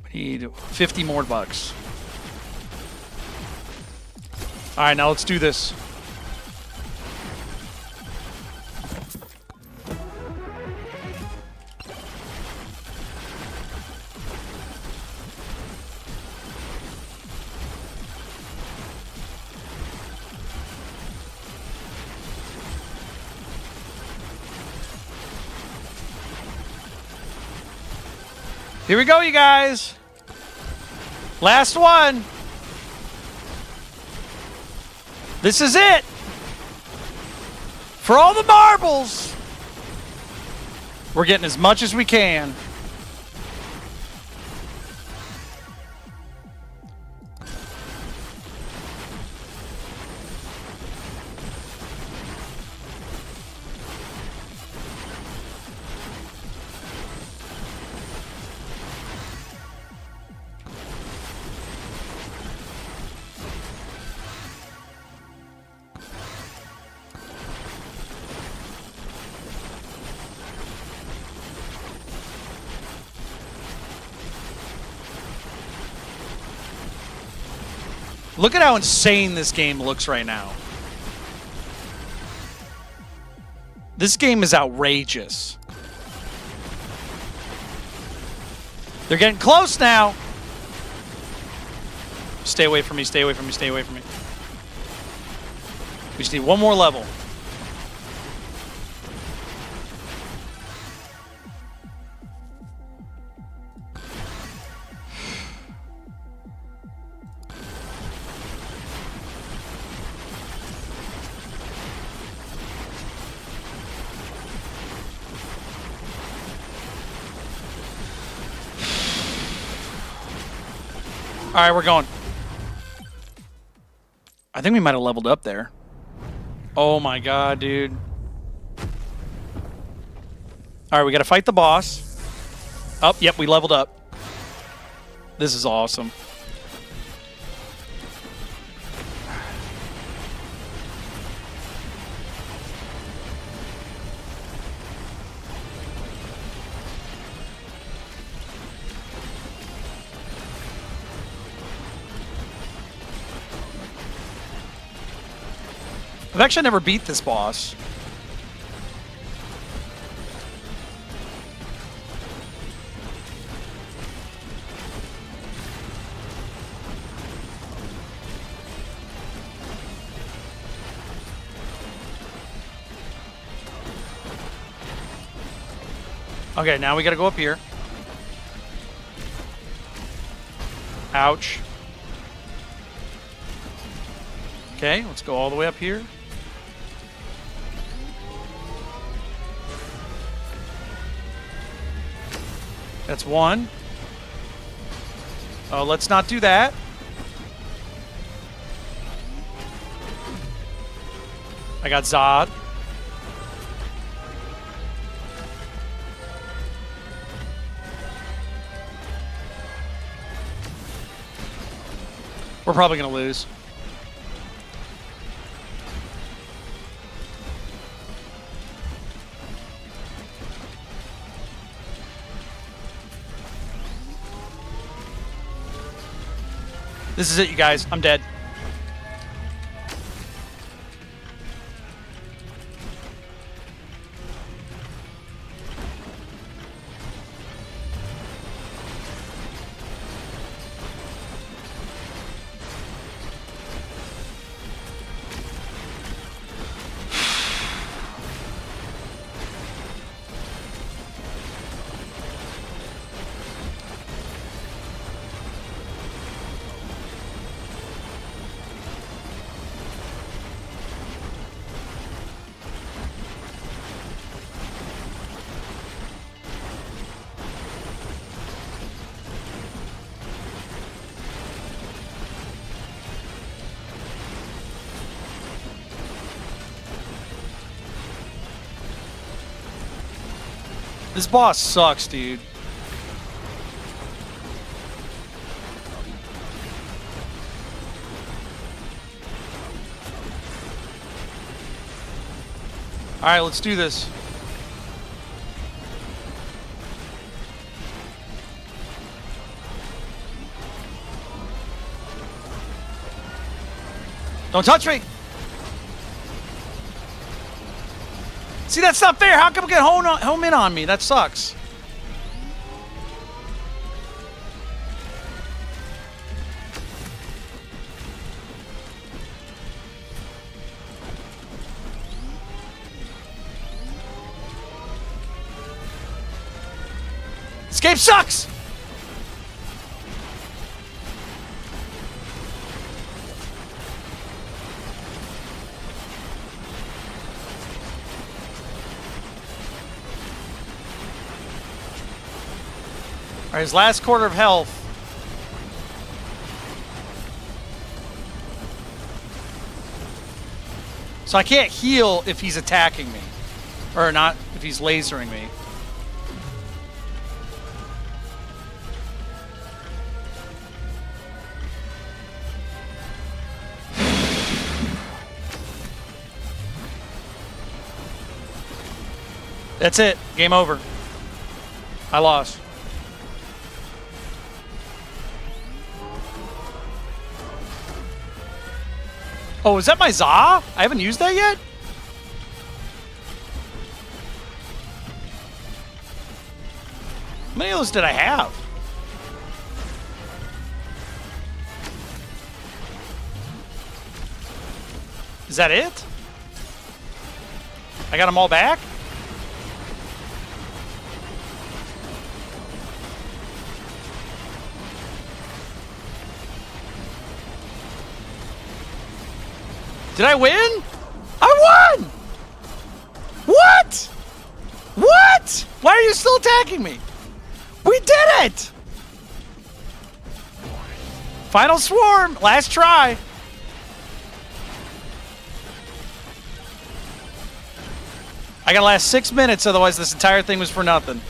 A: We need 50 more bucks. All right, now let's do this. Here we go, you guys. Last one. This is it. For all the marbles. We're getting as much as we can. Look at how insane this game looks right now. This game is outrageous. They're getting close now. Stay away from me, stay away from me, stay away from me. We just need one more level. All right, we're going. I think we might have leveled up there. Oh my god, dude. All right, we got to fight the boss. Oh, yep, we leveled up. This is awesome. I've actually never beat this boss. Okay, now we gotta go up here. Ouch. Okay, let's go all the way up here. That's one. Oh, let's not do that. I got Zod. We're probably going to lose. This is it, you guys. I'm dead. This boss sucks, dude. All right, let's do this. Don't touch me! See, that's not fair. How come it get home in on me? That sucks. This game sucks! All right, his last quarter of health. So I can't heal if he's attacking me. Or not, if he's lasering me. That's it. Game over. I lost. Oh, is that my Za? I haven't used that yet? How many of those did I have? Is that it? I got them all back? Did I win? I won! What? What? Why are you still attacking me? We did it! Final swarm, last try. I gotta last 6 minutes, otherwise this entire thing was for nothing.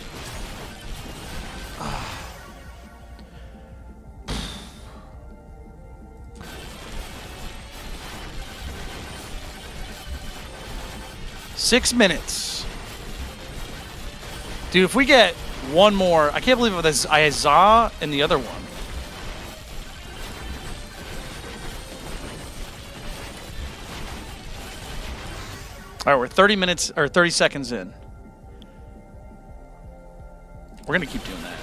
A: Six minutes. Dude, if we get one more, I can't believe this. I had Za and the other one. All right, we're 30 minutes or 30 seconds in. We're gonna keep doing that.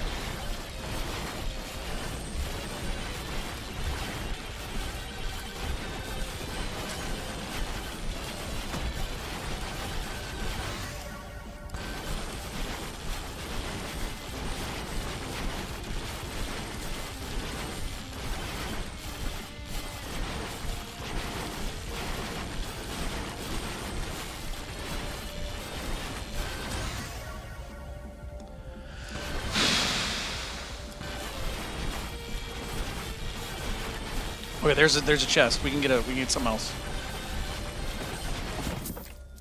A: Okay, there's a chest. We can get something else.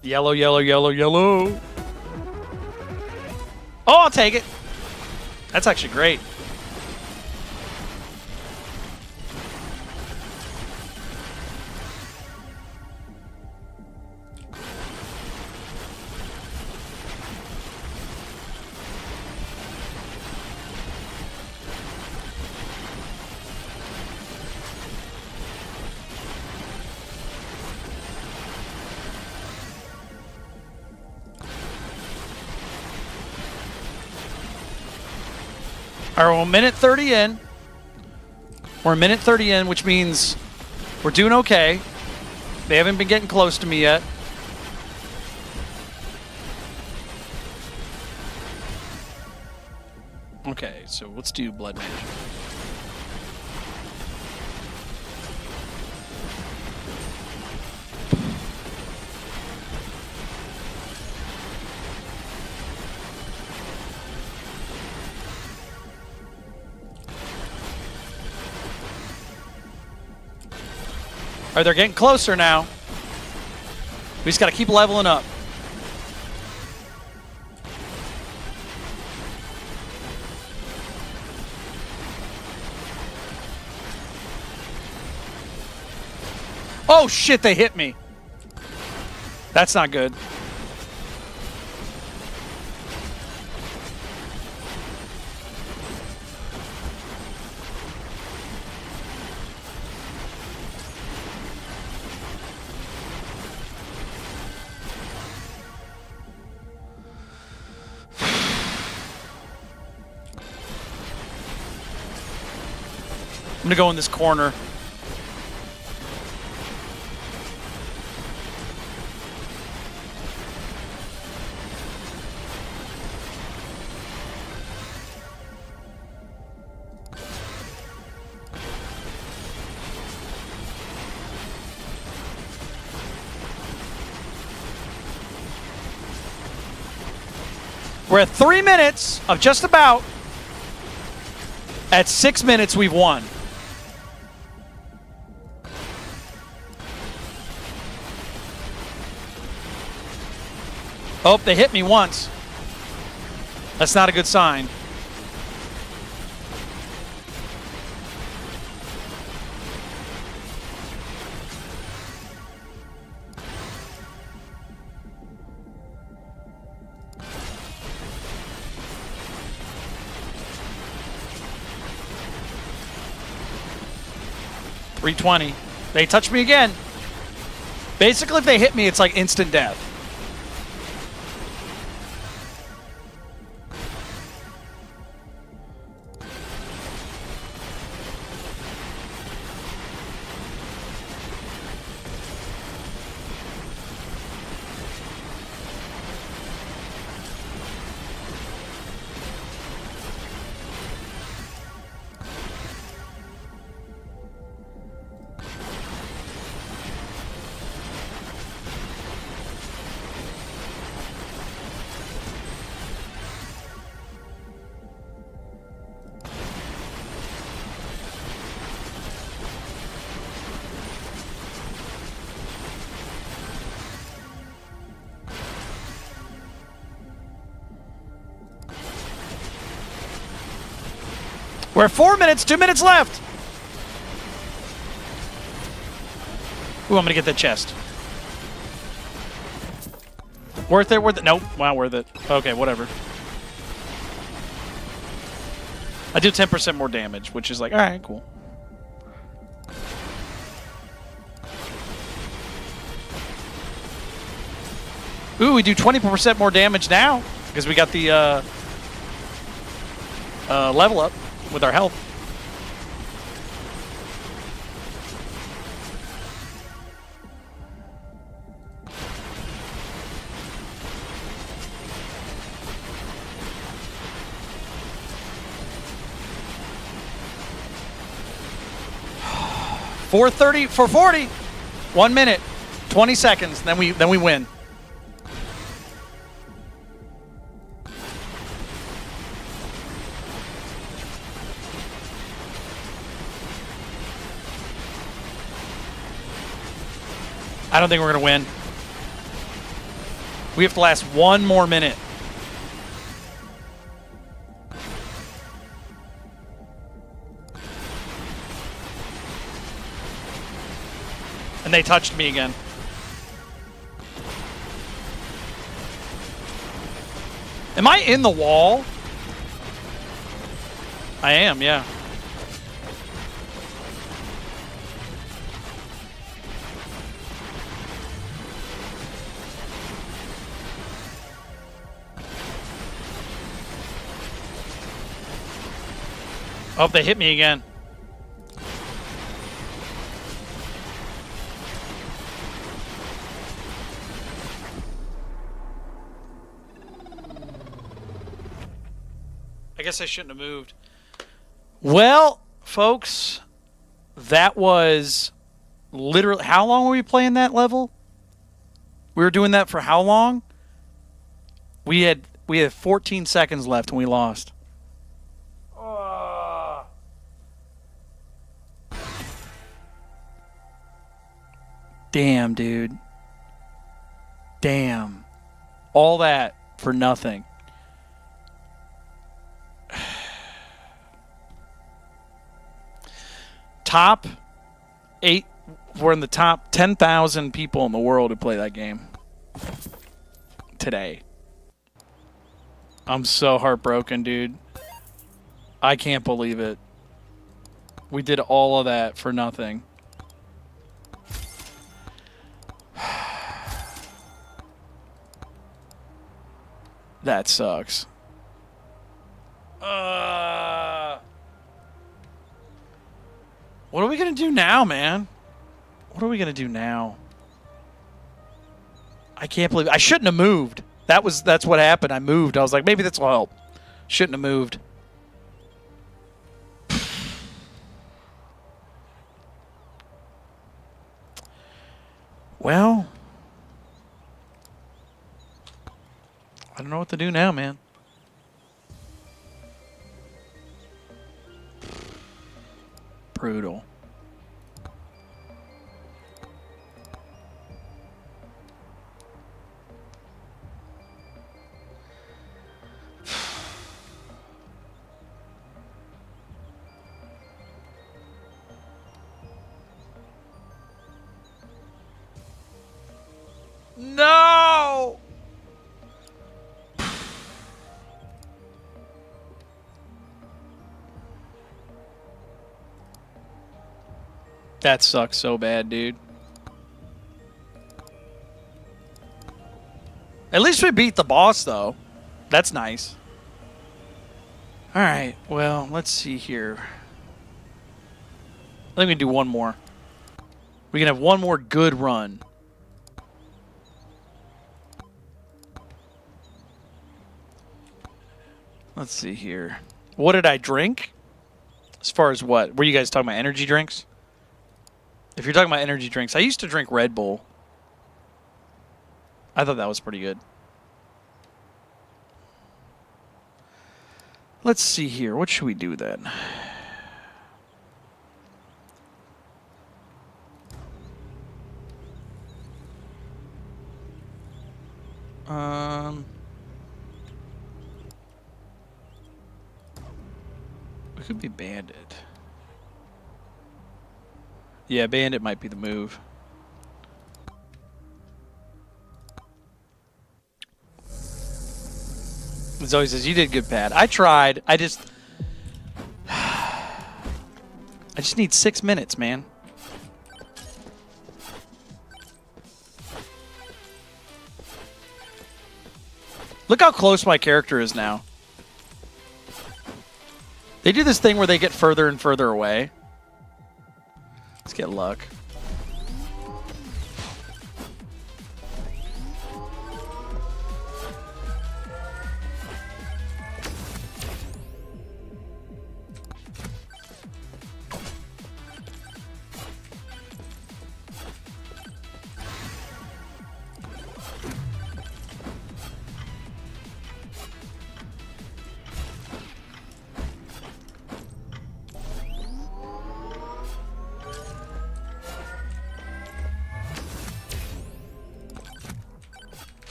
A: Yellow, yellow, yellow, yellow. Oh, I'll take it. That's actually great. All right, we're a minute 30 in. We're a minute 30 in, which means we're doing okay. They haven't been getting close to me yet. Okay, so let's do blood magic. All right, they're getting closer now. We just got to keep leveling up. Oh shit, they hit me. That's not good. I'm gonna go in this corner. We're at 3 minutes of just about. At 6 minutes, we've won. Oh, they hit me once. That's not a good sign. .320. They touch me again. Basically, if they hit me, it's like instant death. We're at 4 minutes, 2 minutes left. Ooh, I'm gonna get that chest. Worth it, worth it. Nope, wow, worth it. Okay, whatever. I do 10% more damage, which is like, all right, cool. Ooh, we do 20% more damage now because we got the level up with our health. .430 for 40. 1 minute, 20 seconds. Then we win. I don't think we're going to win. We have to last 1 more minute. And they touched me again. Am I in the wall? I am, yeah. Oh, they hit me again. I guess I shouldn't have moved. Well, folks, that was literally... How long were we playing that level? We were doing that for how long? We had 14 seconds left and we lost. Damn, dude. Damn. All that for nothing. Top 8. We're in the top 10,000 people in the world who play that game today. I'm so heartbroken, dude. I can't believe it. We did all of that for nothing. That sucks. What are we going to do now, man? What are we going to do now? I can't believe it. I shouldn't have moved. That's what happened. I moved. I was like, maybe this will help. Shouldn't have moved. Well, I don't know what to do now, man. Brutal. No! That sucks so bad, dude. At least we beat the boss, though. That's nice. All right, well, let's see here. I think we can do one more. We can have one more good run. Let's see here. What did I drink? As far as what? Were you guys talking about energy drinks? If you're talking about energy drinks, I used to drink Red Bull. I thought that was pretty good. Let's see here. What should we do then? We could be Bandit. Yeah, Bandit might be the move. Zoe says, you did good, Pat. I tried. I just need 6 minutes, man. Look how close my character is now. They do this thing where they get further and further away. Let's get luck.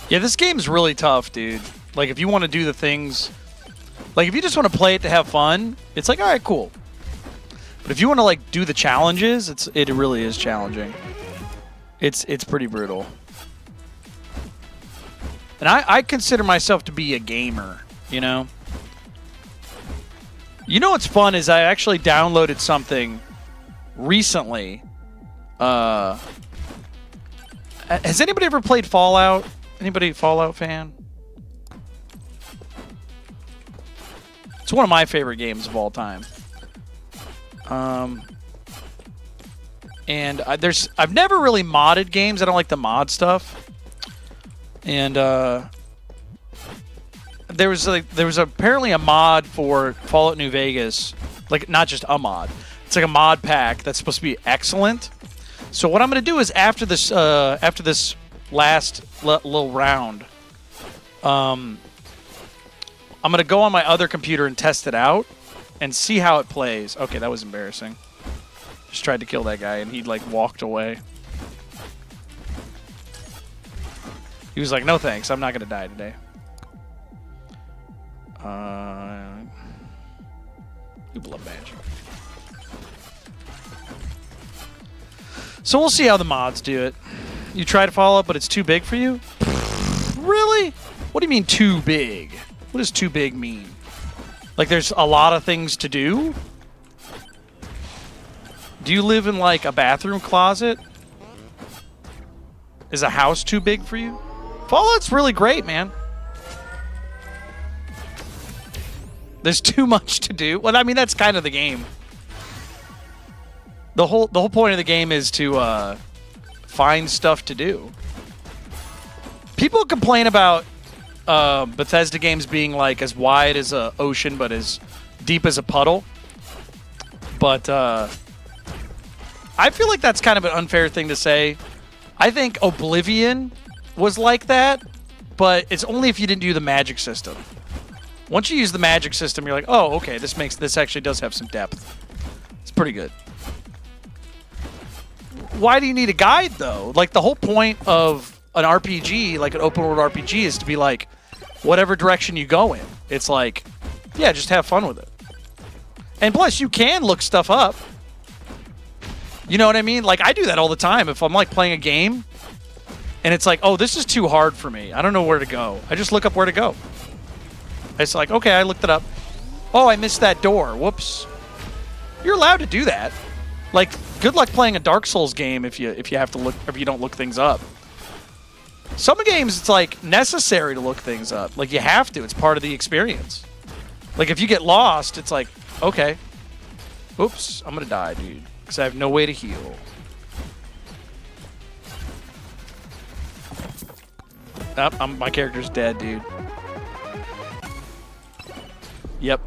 A: Yeah, this game's really tough, dude. Like, if you want to do the things... Like, if you just want to play it to have fun, it's like, all right, cool. But if you want to, like, do the challenges, it really is challenging. It's pretty brutal. And I consider myself to be a gamer, you know? You know what's fun is I actually downloaded something recently. Has anybody ever played Fallout? Anybody a Fallout fan? It's one of my favorite games of all time. And I've never really modded games. I don't like the mod stuff. And there was apparently a mod for Fallout New Vegas, like not just a mod. It's like a mod pack that's supposed to be excellent. So what I'm going to do is after this last little round, I'm going to go on my other computer and test it out and see how it plays. Okay, that was embarrassing. Just tried to kill that guy and he like walked away. He was like, no thanks, I'm not going to die today. You blood badge. So we'll see how the mods do it. You try to follow up, but it's too big for you? Really? What do you mean too big? What does too big mean? Like there's a lot of things to do? Do you live in like a bathroom closet? Is a house too big for you? Fallout's really great, man. There's too much to do. Well, I mean, that's kind of the game. The whole point of the game is to find stuff to do. People complain about Bethesda games being like as wide as an ocean but as deep as a puddle. But I feel like that's kind of an unfair thing to say. I think Oblivion was like that, but it's only if you didn't do the magic system. Once you use the magic system, you're like, oh, okay, this actually does have some depth. It's pretty good. Why do you need a guide, though? Like, the whole point of an RPG, like an open-world RPG, is to be like, whatever direction you go in. It's like, yeah, just have fun with it. And plus, you can look stuff up. You know what I mean? Like, I do that all the time. If I'm, like, playing a game, and it's like, oh, this is too hard for me. I don't know where to go. I just look up where to go. It's like, okay, I looked it up. Oh, I missed that door. Whoops. You're allowed to do that. Like, good luck playing a Dark Souls game if you have to look, if you don't look things up. Some games, it's like necessary to look things up. Like, you have to. It's part of the experience. Like, if you get lost, it's like, okay. Oops, I'm gonna die, dude, because I have no way to heal. My character's dead, dude. Yep.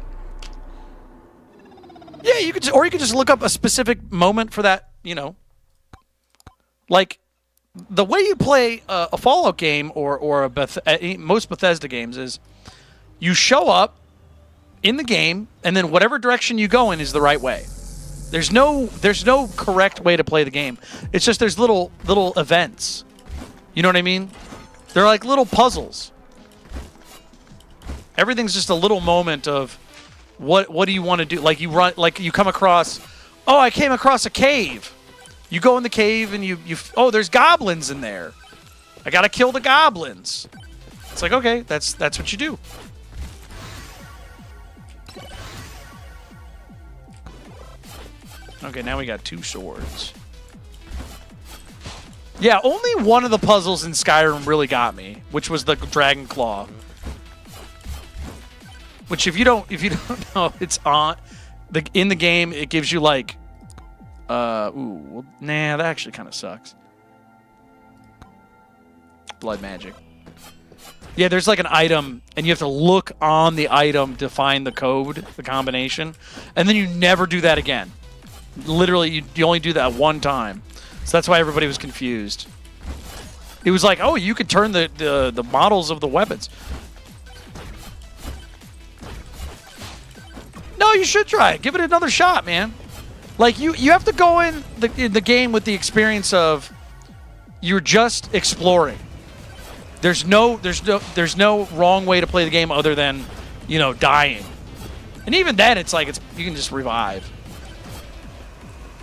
A: Yeah, you could, or you could just look up a specific moment for that. You know, like the way you play a Fallout game or most Bethesda games is you show up in the game, and then whatever direction you go in is the right way. There's no correct way to play the game. It's just there's little events. You know what I mean? They're like little puzzles. Everything's just a little moment of what do you want to do? Like you come across, oh, I came across a cave. You go in the cave and you oh, there's goblins in there. I gotta kill the goblins. It's like, okay, that's what you do. Okay, now we got 2 swords. Yeah, only one of the puzzles in Skyrim really got me, which was the Dragon Claw. Which, if you don't know, it's on in the game. It gives you like, well, nah, that actually kind of sucks. Blood magic. Yeah, there's like an item, and you have to look on the item to find the code, the combination, and then you never do that again. Literally, you only do that one time. So that's why everybody was confused. It was like, oh, you could turn the models of the weapons. No, you should try it. Give it another shot, man. Like, you have to go in the game with the experience of you're just exploring. There's no wrong way to play the game other than, you know, dying. And even then, it's like you can just revive.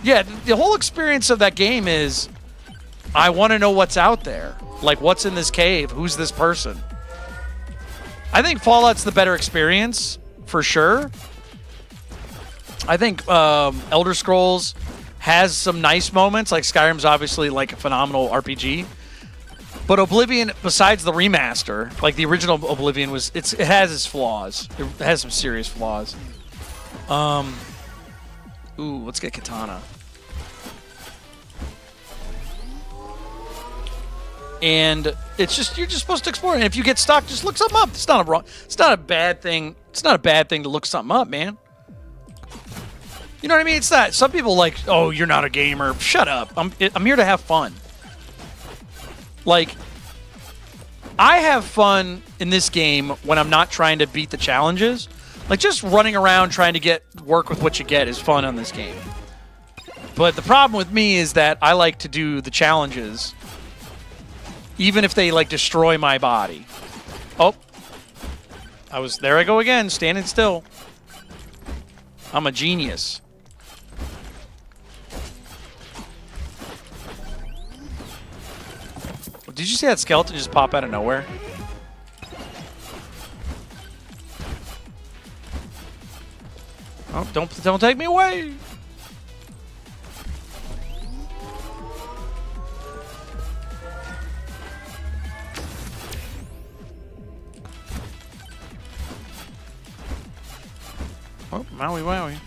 A: Yeah, the whole experience of that game is I want to know what's out there. Like, what's in this cave? Who's this person? I think Fallout's the better experience, for sure. I think Elder Scrolls has some nice moments. Like, Skyrim's obviously like a phenomenal RPG. But Oblivion, besides the remaster, like the original Oblivion it has its flaws. It has some serious flaws. Ooh, let's get Katana. And it's just, you're just supposed to explore. And if you get stuck, just look something up. It's not a bad thing. It's not a bad thing to look something up, man. You know what I mean? It's not. Some people like, oh, you're not a gamer. Shut up. I'm here to have fun. Like, I have fun in this game when I'm not trying to beat the challenges. Like, just running around trying to work with what you get is fun on this game. But the problem with me is that I like to do the challenges, even if they, like, destroy my body. Oh. There I go again, standing still. I'm a genius. Did you see that skeleton just pop out of nowhere? Oh, don't take me away. Oh, Maui Wowie.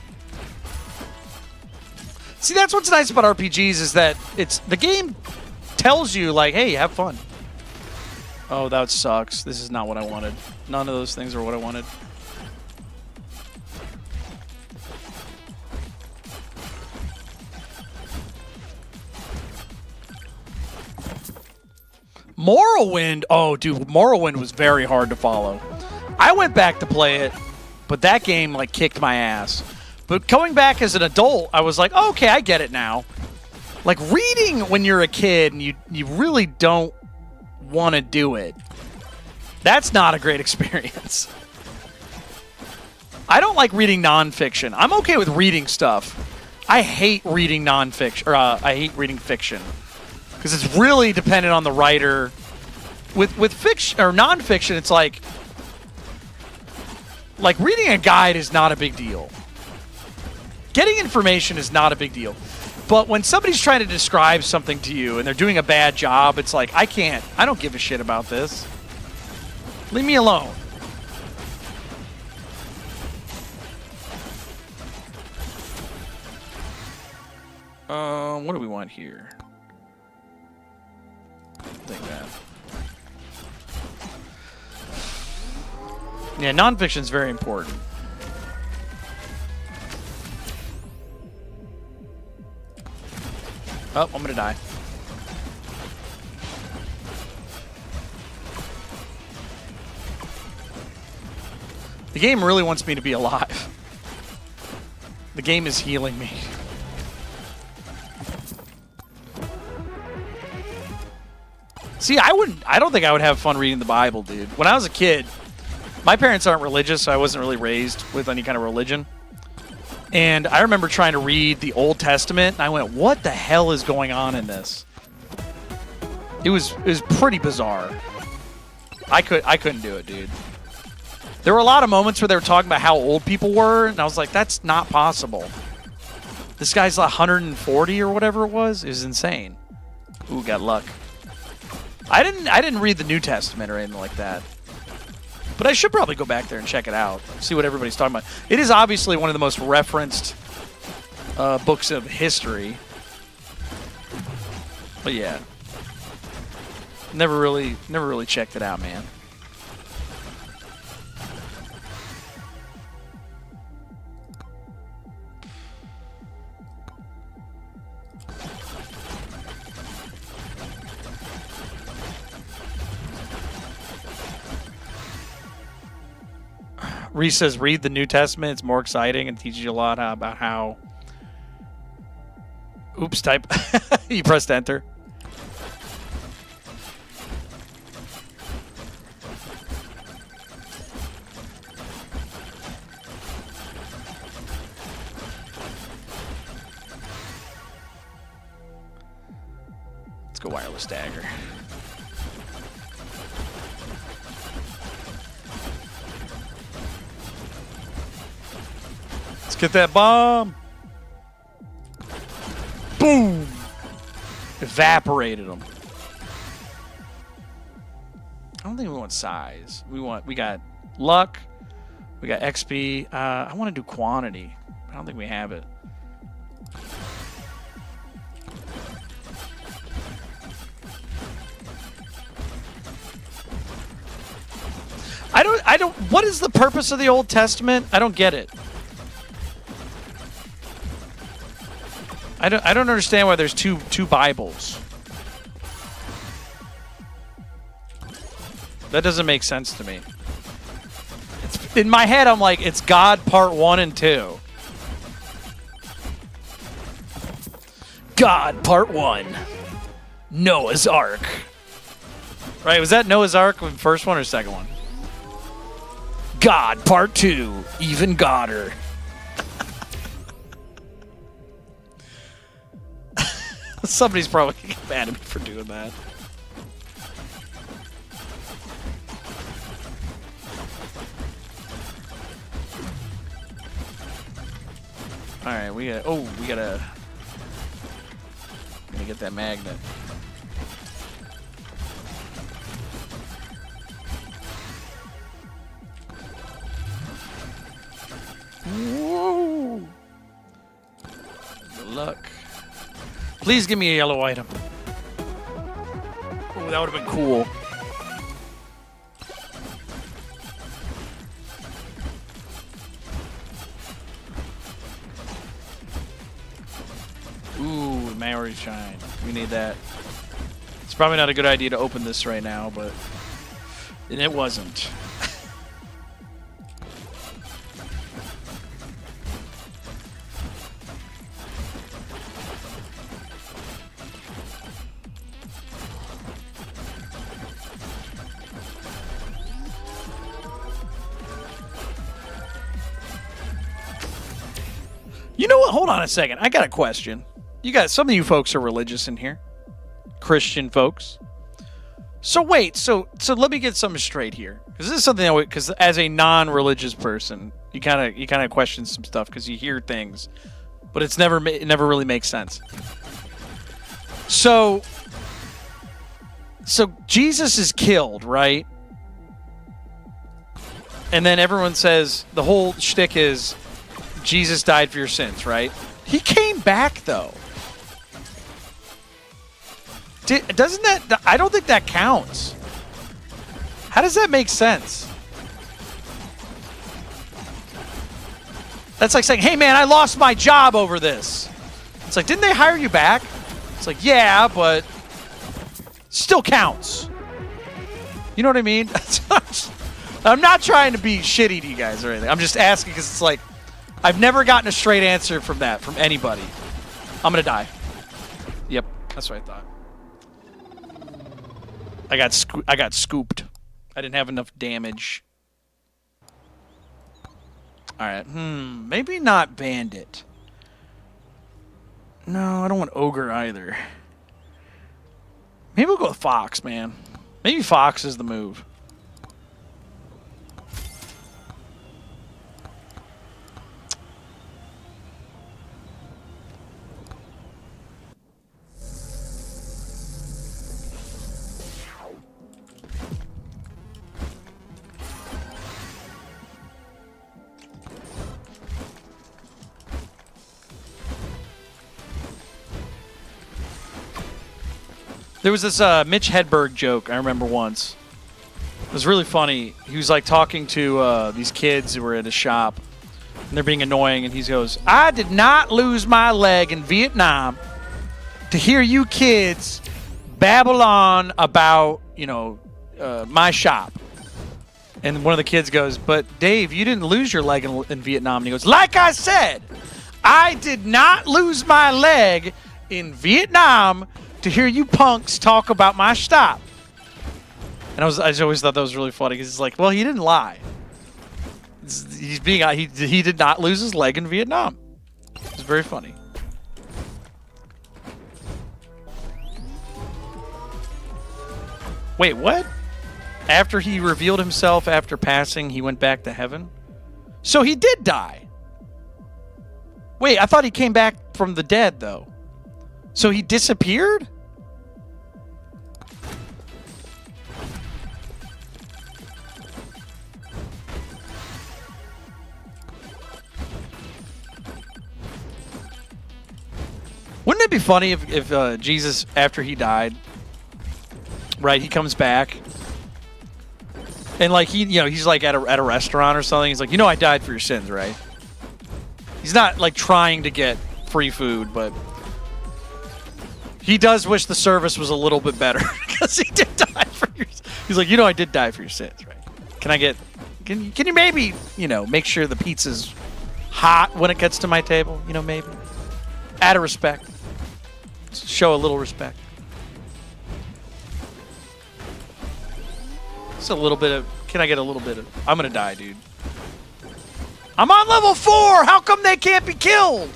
A: See, that's what's nice about RPGs is that the game tells you, like, hey, have fun. Oh, that sucks. This is not what I wanted. None of those things are what I wanted. Morrowind. Oh, dude, Morrowind was very hard to follow. I I went back to play it, but that game like kicked my ass. But coming back as an adult, I was like, oh, okay, I get it now. Like reading when you're a kid and you really don't want to do it. That's not a great experience. I don't like reading nonfiction. I'm okay with reading stuff. I hate reading nonfiction, or I hate reading fiction, because it's really dependent on the writer. With fiction or nonfiction, it's like reading a guide is not a big deal. Getting information is not a big deal. But when somebody's trying to describe something to you and they're doing a bad job, it's like, I don't give a shit about this. Leave me alone. What do we want here? Take that. Yeah, nonfiction is very important. Oh, I'm gonna die. The game really wants me to be alive. The game is healing me. See, I don't think I would have fun reading the Bible, dude. When I was a kid, my parents aren't religious, so I wasn't really raised with any kind of religion. And I remember trying to read the Old Testament, and I went, what the hell is going on in this? It was pretty bizarre. I couldn't do it, dude. There were a lot of moments where they were talking about how old people were, and I was like, that's not possible. This guy's like 140 or whatever it was. It was insane. Ooh, got luck. I didn't read the New Testament or anything like that. But I should probably go back there and check it out, see what everybody's talking about. It is obviously one of the most referenced books of history. But yeah, never really checked it out, man. Reese says, read the New Testament. It's more exciting and teaches you a lot about how... Oops, type. You pressed enter. Let's go wireless dagger. Get that bomb. Boom. Evaporated them. I don't think we want size. We got luck. We got XP. I want to do quantity. I don't think we have it. I don't what is the purpose of the Old Testament? I don't get it. I don't understand why there's two Bibles. That doesn't make sense to me. In my head, I'm like, it's God Part 1 and 2. God Part 1. Noah's Ark. Right, was that Noah's Ark the first one or second one? God Part 2. Even Godder. Somebody's probably gonna get mad at me for doing that. All right, we gotta get that magnet. Whoa! Good luck. Please give me a yellow item. Oh, that would have been cool. Ooh, Maori Shine. We need that. It's probably not a good idea to open this right now, but... And it wasn't. You know what? Hold on a second. I got a question. You got some of you folks are religious in here, Christian folks. So wait, so let me get something straight here, because this is something because as a non-religious person, you kind of question some stuff because you hear things, but it never really makes sense. So Jesus is killed, right? And then everyone says the whole shtick is Jesus died for your sins, right? He came back though. Doesn't that? I don't think that counts. How does that make sense? That's like saying, hey man, I lost my job over this. It's like, didn't they hire you back? It's like, yeah, but still counts. You know what I mean? I'm not trying to be shitty to you guys or anything. I'm just asking because it's like, I've never gotten a straight answer from that, from anybody. I'm going to die. Yep, that's what I thought. I got scooped. I didn't have enough damage. All right. Maybe not bandit. No, I don't want ogre either. Maybe we'll go with fox, man. Maybe fox is the move. There was this Mitch Hedberg joke I remember once. It was really funny. He was like talking to these kids who were at a shop, and they're being annoying, and he goes, I did not lose my leg in Vietnam to hear you kids babble on about, my shop. And one of the kids goes, but Dave, you didn't lose your leg in Vietnam. And he goes, like I said, I did not lose my leg in Vietnam to hear you punks talk about my stop. And I always thought that was really funny because it's like, well, he didn't lie. He did not lose his leg in Vietnam. It's very funny. Wait, what? After he revealed himself after passing, he went back to heaven? So he did die. Wait, I thought he came back from the dead, though. So he disappeared? Wouldn't it be funny if Jesus, after he died, right, he comes back and like he's like at a restaurant or something. He's like, I died for your sins, right? He's not like trying to get free food, but he does wish the service was a little bit better because he did die for your. He's like, I did die for your sins, right? Can you maybe make sure the pizza's hot when it gets to my table? Maybe out of respect, show a little respect. Just a little bit of. Can I get a little bit of? I'm gonna die, dude. I'm on level 4. How come they can't be killed?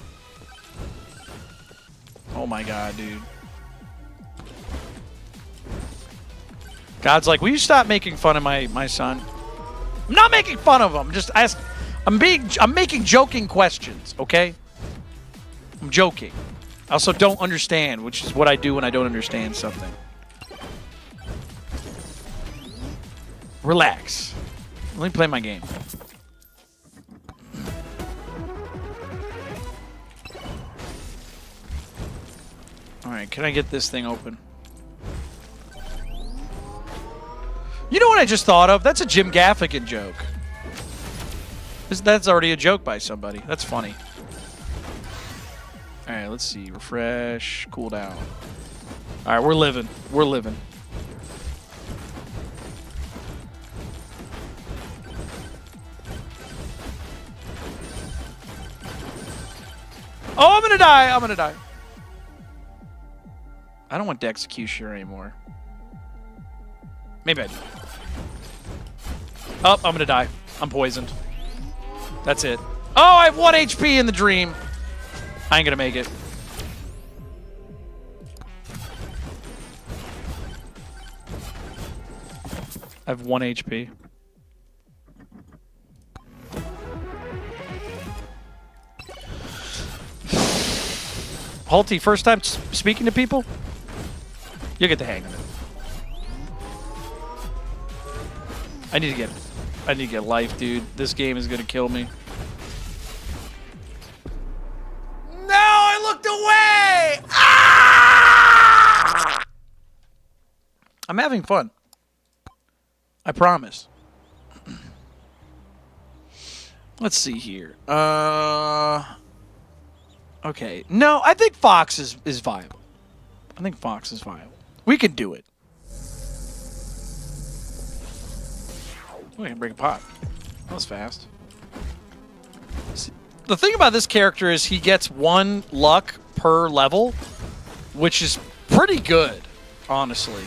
A: Oh my god, dude. God's like, will you stop making fun of my son? I'm not making fun of him. Just ask. I'm making joking questions, okay? I'm joking. I also don't understand, which is what I do when I don't understand something. Relax. Let me play my game. All right, can I get this thing open? You know what I just thought of? That's a Jim Gaffigan joke. That's already a joke by somebody. That's funny. All right, let's see. Refresh, cool down. All right, we're living. We're living. Oh, I'm going to die. I'm going to die. I don't want the executioner anymore. Maybe I do. Oh, I'm going to die. I'm poisoned. That's it. Oh, I have 1 HP in the dream. I ain't gonna make it. I have 1 HP. Halty, first time speaking to people? You'll get the hang of it. I need to get life, dude. This game is gonna kill me. No, I looked away! Ah! I'm having fun. I promise. Let's see here. Okay. No, I think Fox is viable. I think Fox is viable. We can do it. We can break a pot. That was fast. See, the thing about this character is he gets 1 luck per level, which is pretty good, honestly.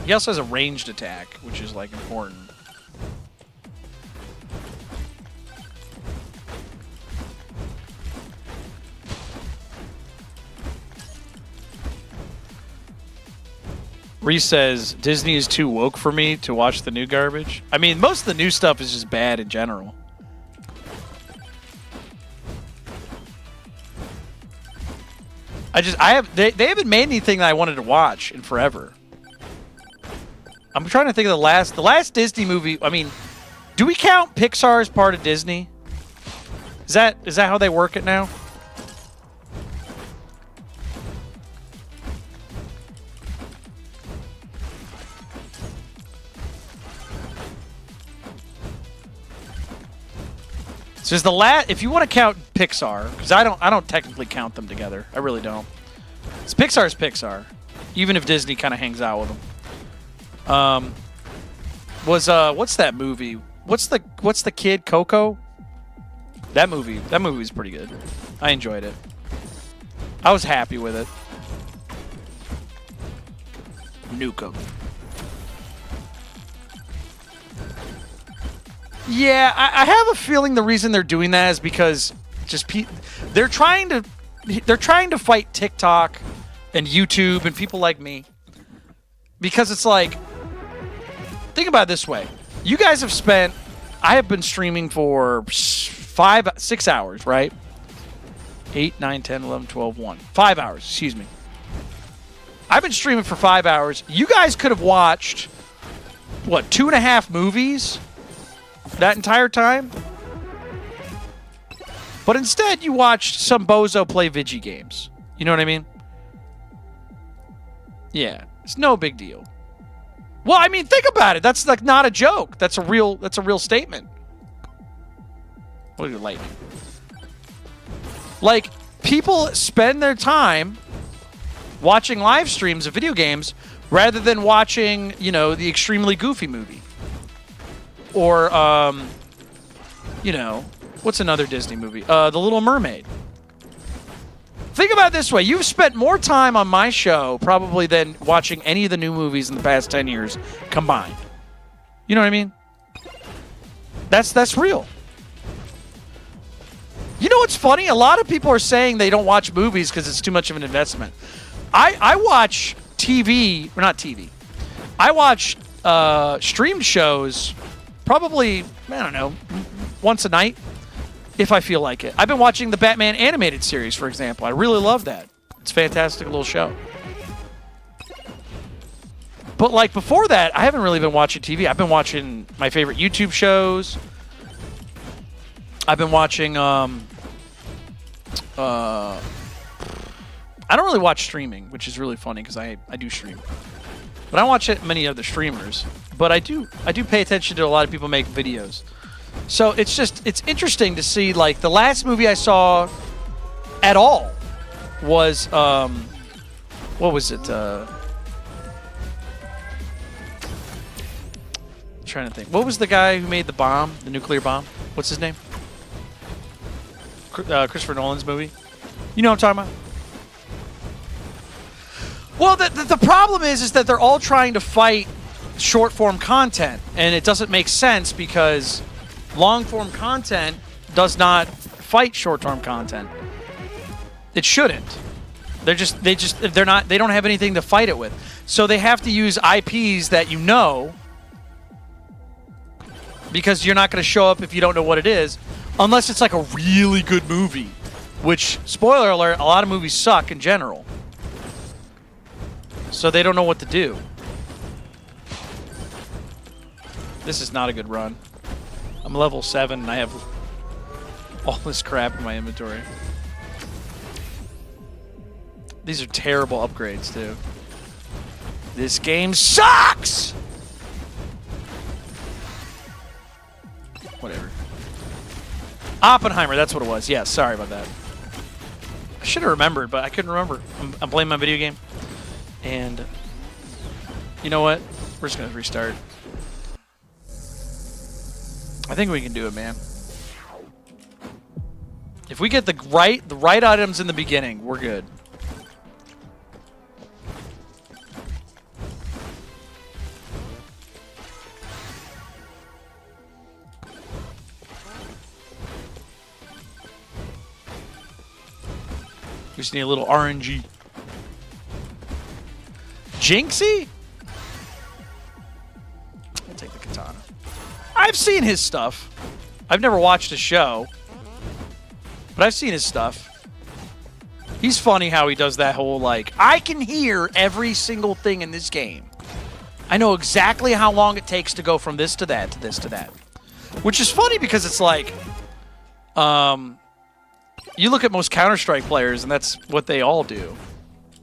A: He also has a ranged attack, which is, like, important. Reese says, Disney is too woke for me to watch the new garbage. I mean, most of the new stuff is just bad in general. They haven't made anything that I wanted to watch in forever. I'm trying to think of the last Disney movie. I mean, do we count Pixar as part of Disney? Is that how they work it now? So is the if you want to count Pixar, because I don't technically count them together. I really don't. It's Pixar's Pixar, even if Disney kind of hangs out with them. What's that movie? What's the kid Coco? That movie was pretty good. I enjoyed it. I was happy with it. Nukem. Yeah, I have a feeling the reason they're doing that is because just they're trying to fight TikTok and YouTube and people like me. Because it's like, think about it this way. You guys have I have been streaming for 6 hours, right? 8, 9, 10, 11, 12, 1. 5 hours, excuse me. I've been streaming for 5 hours. You guys could have watched, what, 2.5 movies that entire time? But instead, you watched some bozo play Vigi games. You know what I mean? Yeah, it's no big deal. Well, I mean, think about it. That's like not a joke. That's a real statement. What are you, lightning? Like, people spend their time watching live streams of video games rather than watching, you know, the extremely goofy movie. Or, you know, what's another Disney movie? The Little Mermaid. Think about it this way. You've spent more time on my show probably than watching any of the new movies in the past 10 years combined. You know what I mean? That's real. You know what's funny? A lot of people are saying they don't watch movies because it's too much of an investment. I watch TV, or not TV. I watch streamed shows probably, I don't know, once a night if I feel like it. I've been watching the Batman animated series, for example. I really love that. It's a fantastic little show. But like before that, I haven't really been watching TV. I've been watching my favorite YouTube shows. I've been watching I don't really watch streaming, which is really funny because I do stream. But I don't watch many other streamers. But I do pay attention to a lot of people make videos. So it's interesting to see, like, the last movie I saw at all was what was it? I'm trying to think. What was the guy who made the bomb, the nuclear bomb? What's his name? Christopher Nolan's movie. You know what I'm talking about? Well, the problem is that they're all trying to fight short-form content, and it doesn't make sense because long-form content does not fight short-term content. It shouldn't. They don't have anything to fight it with. So they have to use IPs that you know, because you're not going to show up if you don't know what it is, unless it's like a really good movie, which, spoiler alert, a lot of movies suck in general. So they don't know what to do. This is not a good run. I'm level 7 and I have all this crap in my inventory. These are terrible upgrades, too. This game sucks! Whatever. Oppenheimer, that's what it was. Yeah, sorry about that. I should have remembered, but I couldn't remember. I'm playing my video game. And you know what? We're just going to restart. I think we can do it, man. If we get the right items in the beginning, we're good. We just need a little RNG. Jinxie? I'll take the katana. I've seen his stuff. I've never watched his show, but I've seen his stuff. He's funny how he does that whole, like, I can hear every single thing in this game. I know exactly how long it takes to go from this to that to this to that. Which is funny because it's like, you look at most Counter-Strike players, and that's what they all do.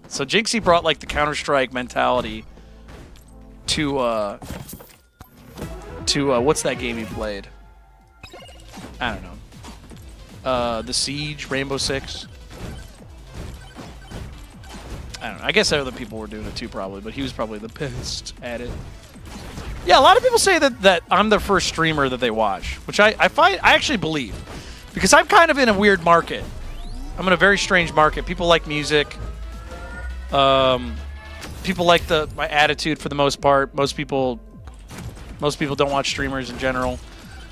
A: So Jinxie brought, like, the Counter-Strike mentality to what's that game he played? I don't know. The Siege, Rainbow Six. I don't know. I guess other people were doing it too, probably, but he was probably the best at it. Yeah, a lot of people say that I'm the first streamer that they watch, which I actually believe. Because I'm kind of in a weird market. I'm in a very strange market. People like music. People like my attitude for the most part. Most people don't watch streamers in general.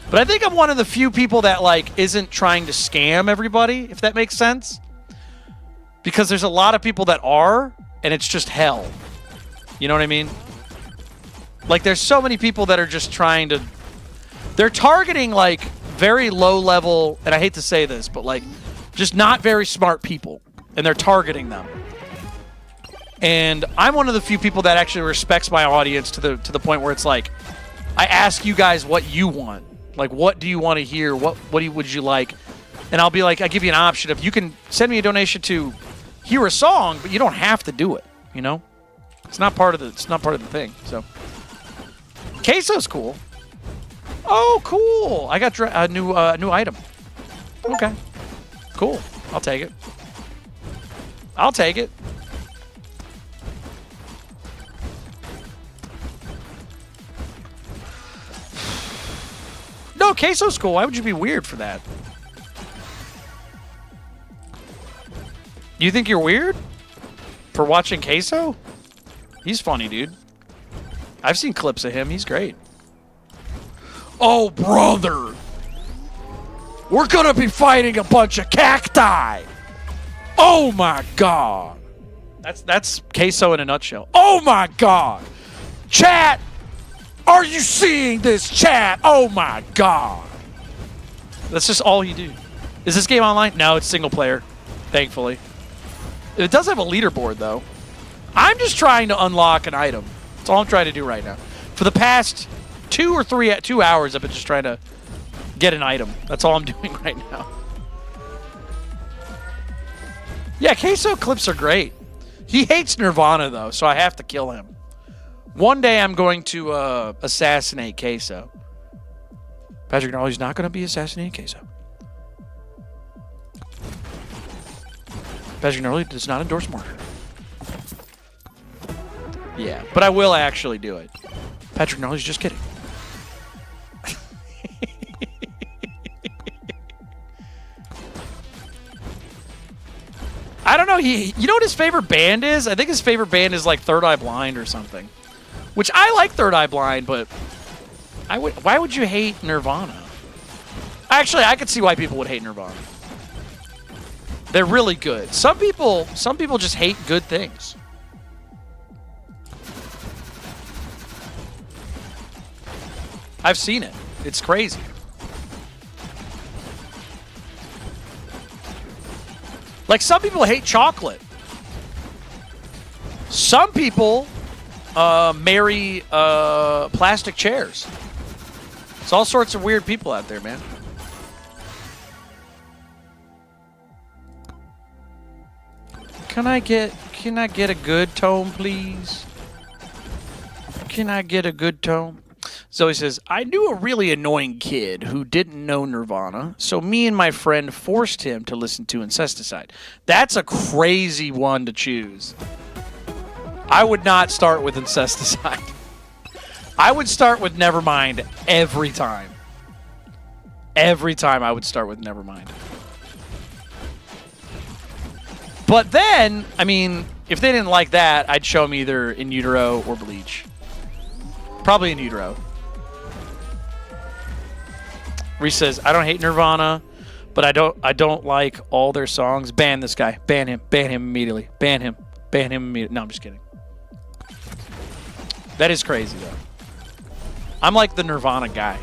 A: But I think I'm one of the few people that, like, isn't trying to scam everybody, if that makes sense. Because there's a lot of people that are, and it's just hell. You know what I mean? Like, there's so many people that are just trying to... They're targeting, like, very low level, and I hate to say this, but, like, just not very smart people. And they're targeting them. And I'm one of the few people that actually respects my audience to the point where it's like, I ask you guys what you want. Like, what do you want to hear? What would you like? And I'll be like, I give you an option of, you can send me a donation to hear a song, but you don't have to do it. You know, it's not part of the thing. So, Queso's cool. Oh, cool! I got a new item. Okay, cool. I'll take it. I'll take it. No, Queso's cool. Why would you be weird for that? You think you're weird for watching Queso? He's funny, dude. I've seen clips of him. He's great. Oh, brother. We're going to be fighting a bunch of cacti. Oh, my God. That's Queso in a nutshell. Oh, my God. Chat. Are you seeing this, chat? Oh, my God. That's just all you do. Is this game online? No, it's single player, thankfully. It does have a leaderboard, though. I'm just trying to unlock an item. That's all I'm trying to do right now. For the past 2 hours, I've been just trying to get an item. That's all I'm doing right now. Yeah, Queso clips are great. He hates Nirvana, though, so I have to kill him. One day I'm going to assassinate Queso. Patrick Gnarly's not going to be assassinating Queso. Patrick Gnarly does not endorse murder. Yeah, but I will actually do it. Patrick Gnarly's just kidding. I don't know. You know what his favorite band is? I think his favorite band is like Third Eye Blind or something. Which I like Third Eye Blind, but why would you hate Nirvana? Actually, I could see why people would hate Nirvana. They're really good. Some people just hate good things. I've seen it. It's crazy. Like, some people hate chocolate. Some people marry plastic chairs. It's all sorts of weird people out there, man. Can I get a good tone, please? Can I get a good tone? Zoe says, I knew a really annoying kid who didn't know Nirvana, so me and my friend forced him to listen to Incesticide. That's a crazy one to choose. I would not start with Incesticide. I would start with Nevermind every time. Every time I would start with Nevermind. But then, I mean, if they didn't like that, I'd show them either In Utero or Bleach. Probably In Utero. Reese says, I don't hate Nirvana, but I don't like all their songs. Ban this guy. Ban him. Ban him immediately. Ban him. Ban him immediately. No, I'm just kidding. That is crazy, though. I'm like the Nirvana guy.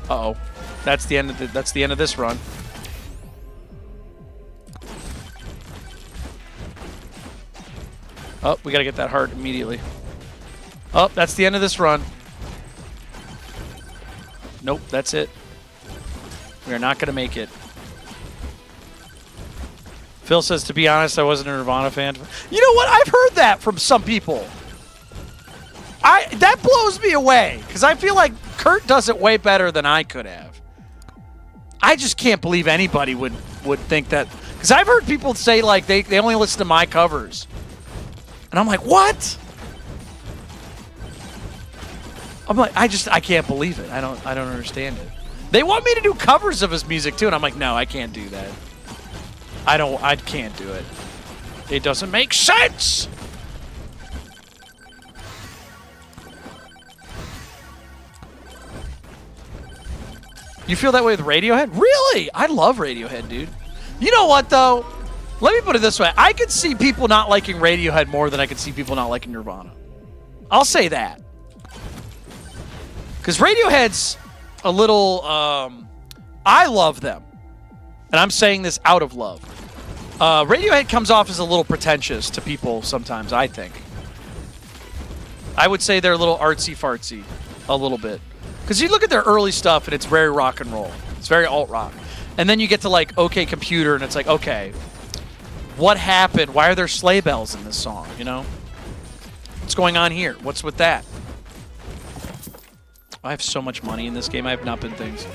A: Uh-oh. That's the end of this run. Oh, we got to get that heart immediately. Oh, that's the end of this run. Nope, that's it. We are not going to make it. Phil says, to be honest, I wasn't a Nirvana fan. You know what? I've heard that from some people. That blows me away, because I feel like Kurt does it way better than I could have. I just can't believe anybody would think that. Because I've heard people say, like, they only listen to my covers. And I'm like, what? I'm like, I can't believe it. I don't understand it. They want me to do covers of his music too, and I'm like, no, I can't do that. I can't do it. It doesn't make sense. You feel that way with Radiohead? Really? I love Radiohead, dude. You know what, though? Let me put it this way. I could see people not liking Radiohead more than I could see people not liking Nirvana. I'll say that. Because Radiohead's a little... I love them. And I'm saying this out of love. Radiohead comes off as a little pretentious to people sometimes, I think. I would say they're a little artsy-fartsy. A little bit. Because you look at their early stuff, and it's very rock and roll. It's very alt-rock. And then you get to, like, OK Computer, and it's like, okay, what happened? Why are there sleigh bells in this song, you know? What's going on here? What's with that? I have so much money in this game. I have not been things.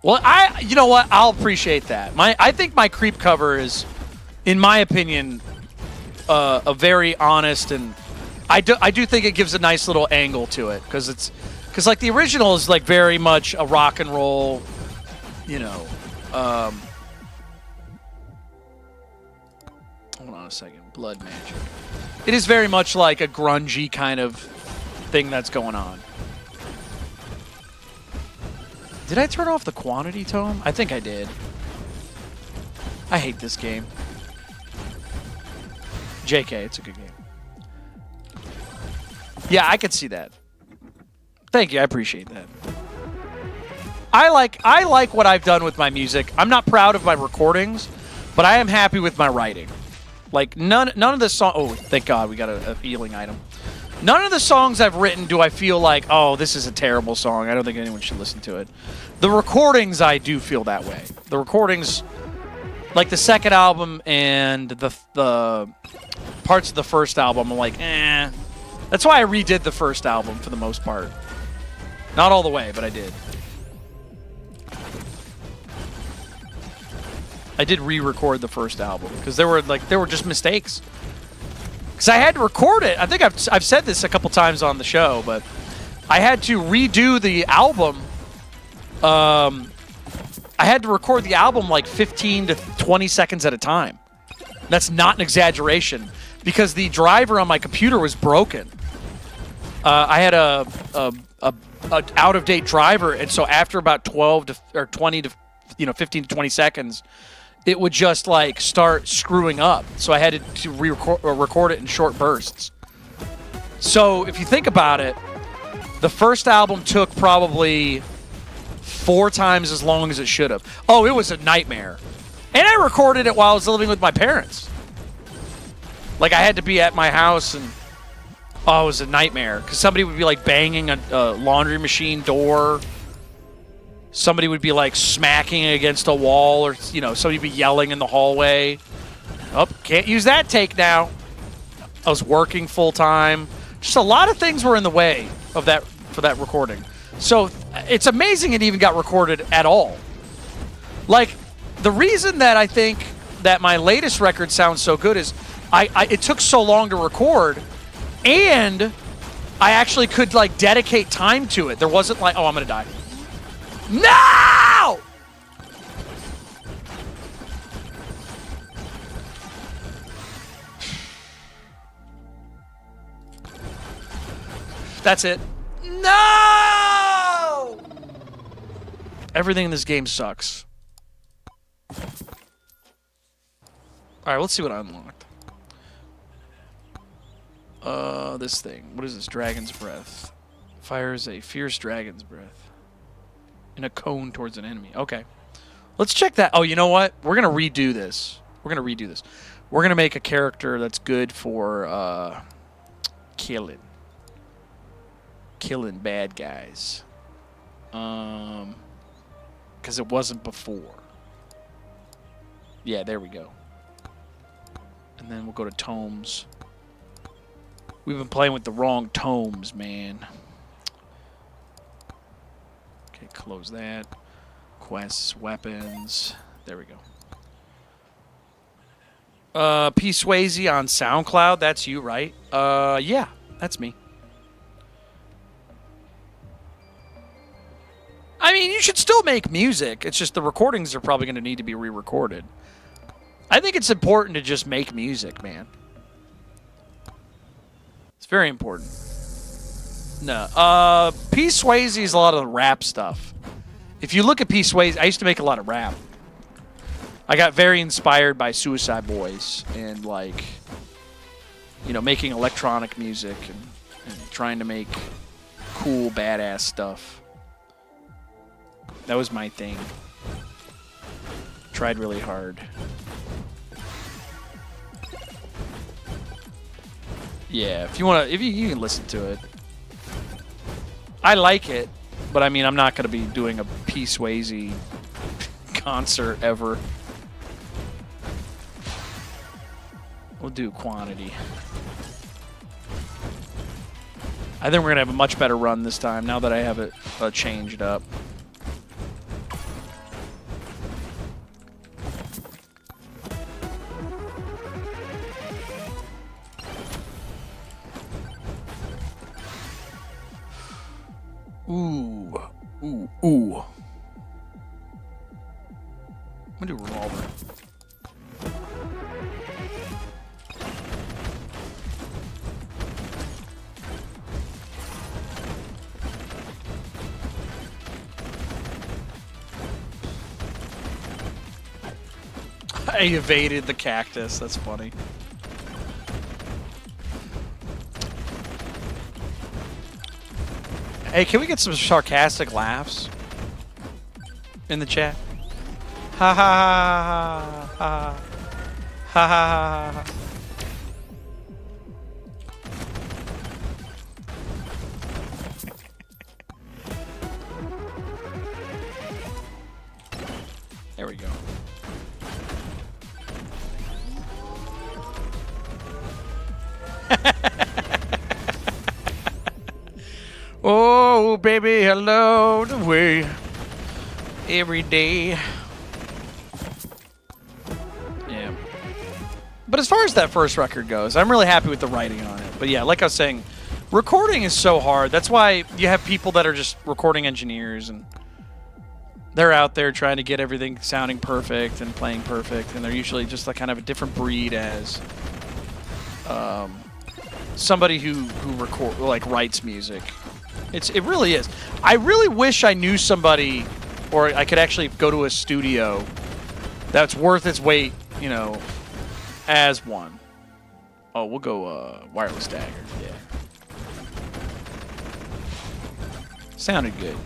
A: Well, you know what? I'll appreciate that. I think my creep cover is, in my opinion, a very honest, and I do think it gives a nice little angle to it, because like the original is like very much a rock and roll, you know. Hold on a second. Blood Magic. It is very much like a grungy kind of thing that's going on. Did I turn off the quantity tome? I think I did. I hate this game. JK, it's a good game. Yeah, I could see that. Thank you, I appreciate that. I like what I've done with my music. I'm not proud of my recordings, but I am happy with my writing. Like, none of the songs... Oh, thank God, we got a healing item. None of the songs I've written do I feel like, oh, this is a terrible song. I don't think anyone should listen to it. The recordings, I do feel that way. The recordings, like the second album and the parts of the first album, I'm like, eh. That's why I redid the first album for the most part. Not all the way, but I did. I did re-record the first album because there were just mistakes. Because I had to record it. I think I've said this a couple times on the show, but I had to redo the album. I had to record the album like 15 to 20 seconds at a time. That's not an exaggeration because the driver on my computer was broken. I had a an out-of-date driver, and so after about 12 to or 20 to 15 to 20 seconds, it would just like start screwing up. So I had to record it in short bursts. So if you think about it, the first album took probably 4 times as long as it should have. Oh, it was a nightmare. And I recorded it while I was living with my parents. Like, I had to be at my house, and oh, it was a nightmare. Because somebody would be, like, banging a laundry machine door. Somebody would be, like, smacking against a wall, or, somebody would be yelling in the hallway. Oh, can't use that take now. I was working full-time. Just a lot of things were in the way of that for that recording. So it's amazing it even got recorded at all. Like, the reason that I think that my latest record sounds so good is it took so long to record, and I actually could, like, dedicate time to it. There wasn't like, oh, I'm going to die. No! That's it. No! Everything in this game sucks. Alright, let's see what I unlocked. This thing. What is this? Dragon's Breath. Fires a fierce dragon's breath in a cone towards an enemy. Okay. Let's check that. Oh, you know what? We're going to redo this. We're going to make a character that's good for killing bad guys. Because it wasn't before. Yeah, there we go. And then we'll go to tomes. We've been playing with the wrong tomes, man. Okay, close that. Quests, weapons. There we go. P. Swayze on SoundCloud. That's you, right? Yeah, that's me. I mean, you should still make music. It's just the recordings are probably going to need to be re-recorded. I think it's important to just make music, man. It's very important. No. P. Swayze is a lot of the rap stuff. If you look at P. Swayze, I used to make a lot of rap. I got very inspired by Suicide Boys and, like, making electronic music and trying to make cool, badass stuff. That was my thing. Tried really hard. Yeah, if you can listen to it. I like it, but I mean, I'm not going to be doing a P. Swayze concert ever. We'll do quantity. I think we're going to have a much better run this time now that I have it changed up. Ooh. Ooh. Ooh. I'm going to do revolver. I evaded the cactus. That's funny. Hey, can we get some sarcastic laughs in the chat? Ha ha ha ha ha ha ha. There we go. Oh, baby, hello the way every day. Yeah. But as far as that first record goes, I'm really happy with the writing on it. But yeah, like I was saying, recording is so hard. That's why you have people that are just recording engineers, and they're out there trying to get everything sounding perfect and playing perfect, and they're usually just like kind of a different breed as somebody who writes music. It really is. I really wish I knew somebody, or I could actually go to a studio that's worth its weight, you know, as one. Oh, we'll go wireless dagger. Yeah. Sounded good.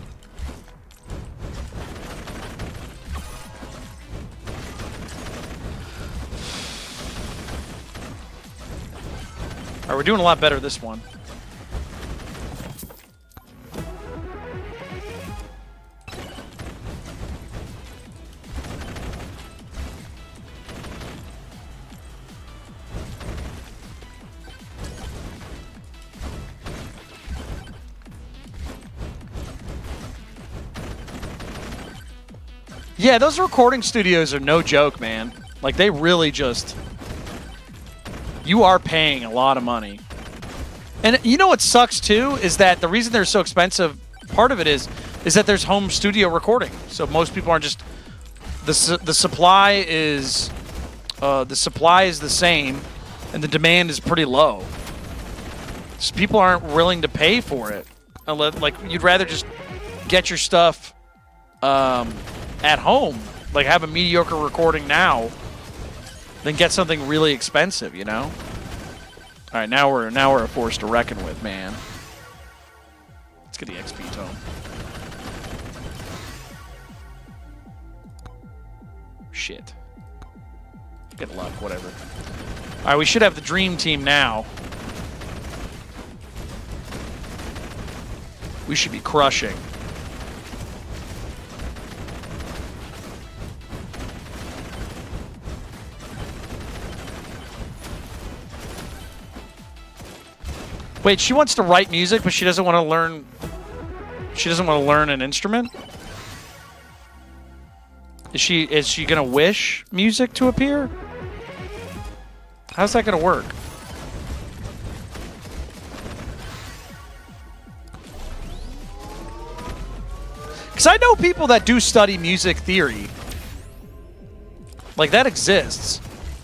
A: All right, we're doing a lot better this one. Yeah, those recording studios are no joke, man. Like, they really just... You are paying a lot of money. And you know what sucks, too, is that the reason they're so expensive, part of it is that there's home studio recording. So most people aren't just... The supply is... the supply is the same, and the demand is pretty low. So people aren't willing to pay for it. Like, you'd rather just get your stuff... at home, like have a mediocre recording now, then get something really expensive, you know? All right, now we're a force to reckon with, man. Let's get the XP tome. Shit. Get luck, whatever. All right, we should have the dream team now. We should be crushing. Wait, she wants to write music, but she doesn't want to learn... She doesn't want to learn an instrument? Is she going to wish music to appear? How's that going to work? Because I know people that do study music theory. Like, that exists.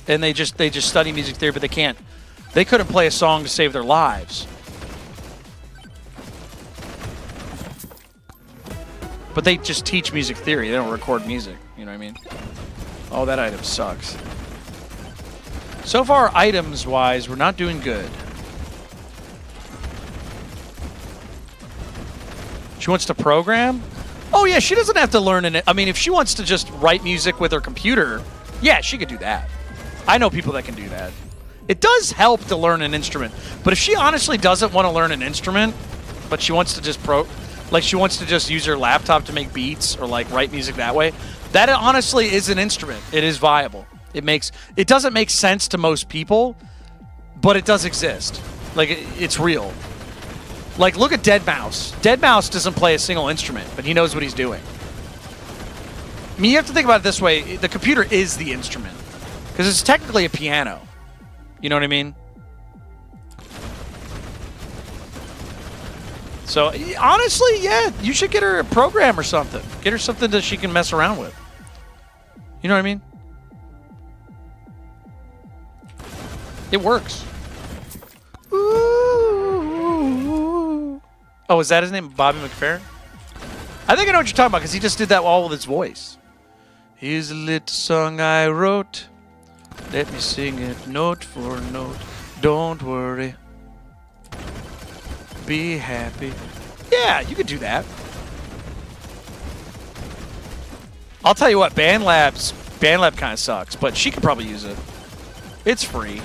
A: And they just study music theory, but they can't... They couldn't play a song to save their lives. But they just teach music theory. They don't record music. You know what I mean? Oh, that item sucks. So far, items-wise, we're not doing good. She wants to program? Oh, yeah, she doesn't have to learn it. I mean, if she wants to just write music with her computer, yeah, she could do that. I know people that can do that. It does help to learn an instrument, but if she honestly doesn't want to learn an instrument, but she wants to just she wants to just use her laptop to make beats or like write music that way, that honestly is an instrument. It is viable. It doesn't make sense to most people, but it does exist. Like it's real. Like look at deadmau5. deadmau5 doesn't play a single instrument, but he knows what he's doing. I mean, you have to think about it this way: the computer is the instrument because it's technically a piano. You know what I mean? So, honestly, yeah, you should get her a program or something. Get her something that she can mess around with. You know what I mean? It works. Ooh. Oh, is that his name? Bobby McFerrin? I think I know what you're talking about because he just did that all with his voice. Here's a little song I wrote. Let me sing it note for note. Don't worry. Be happy. Yeah, you could do that. I'll tell you what, BandLab kind of sucks, but she could probably use it. It's free.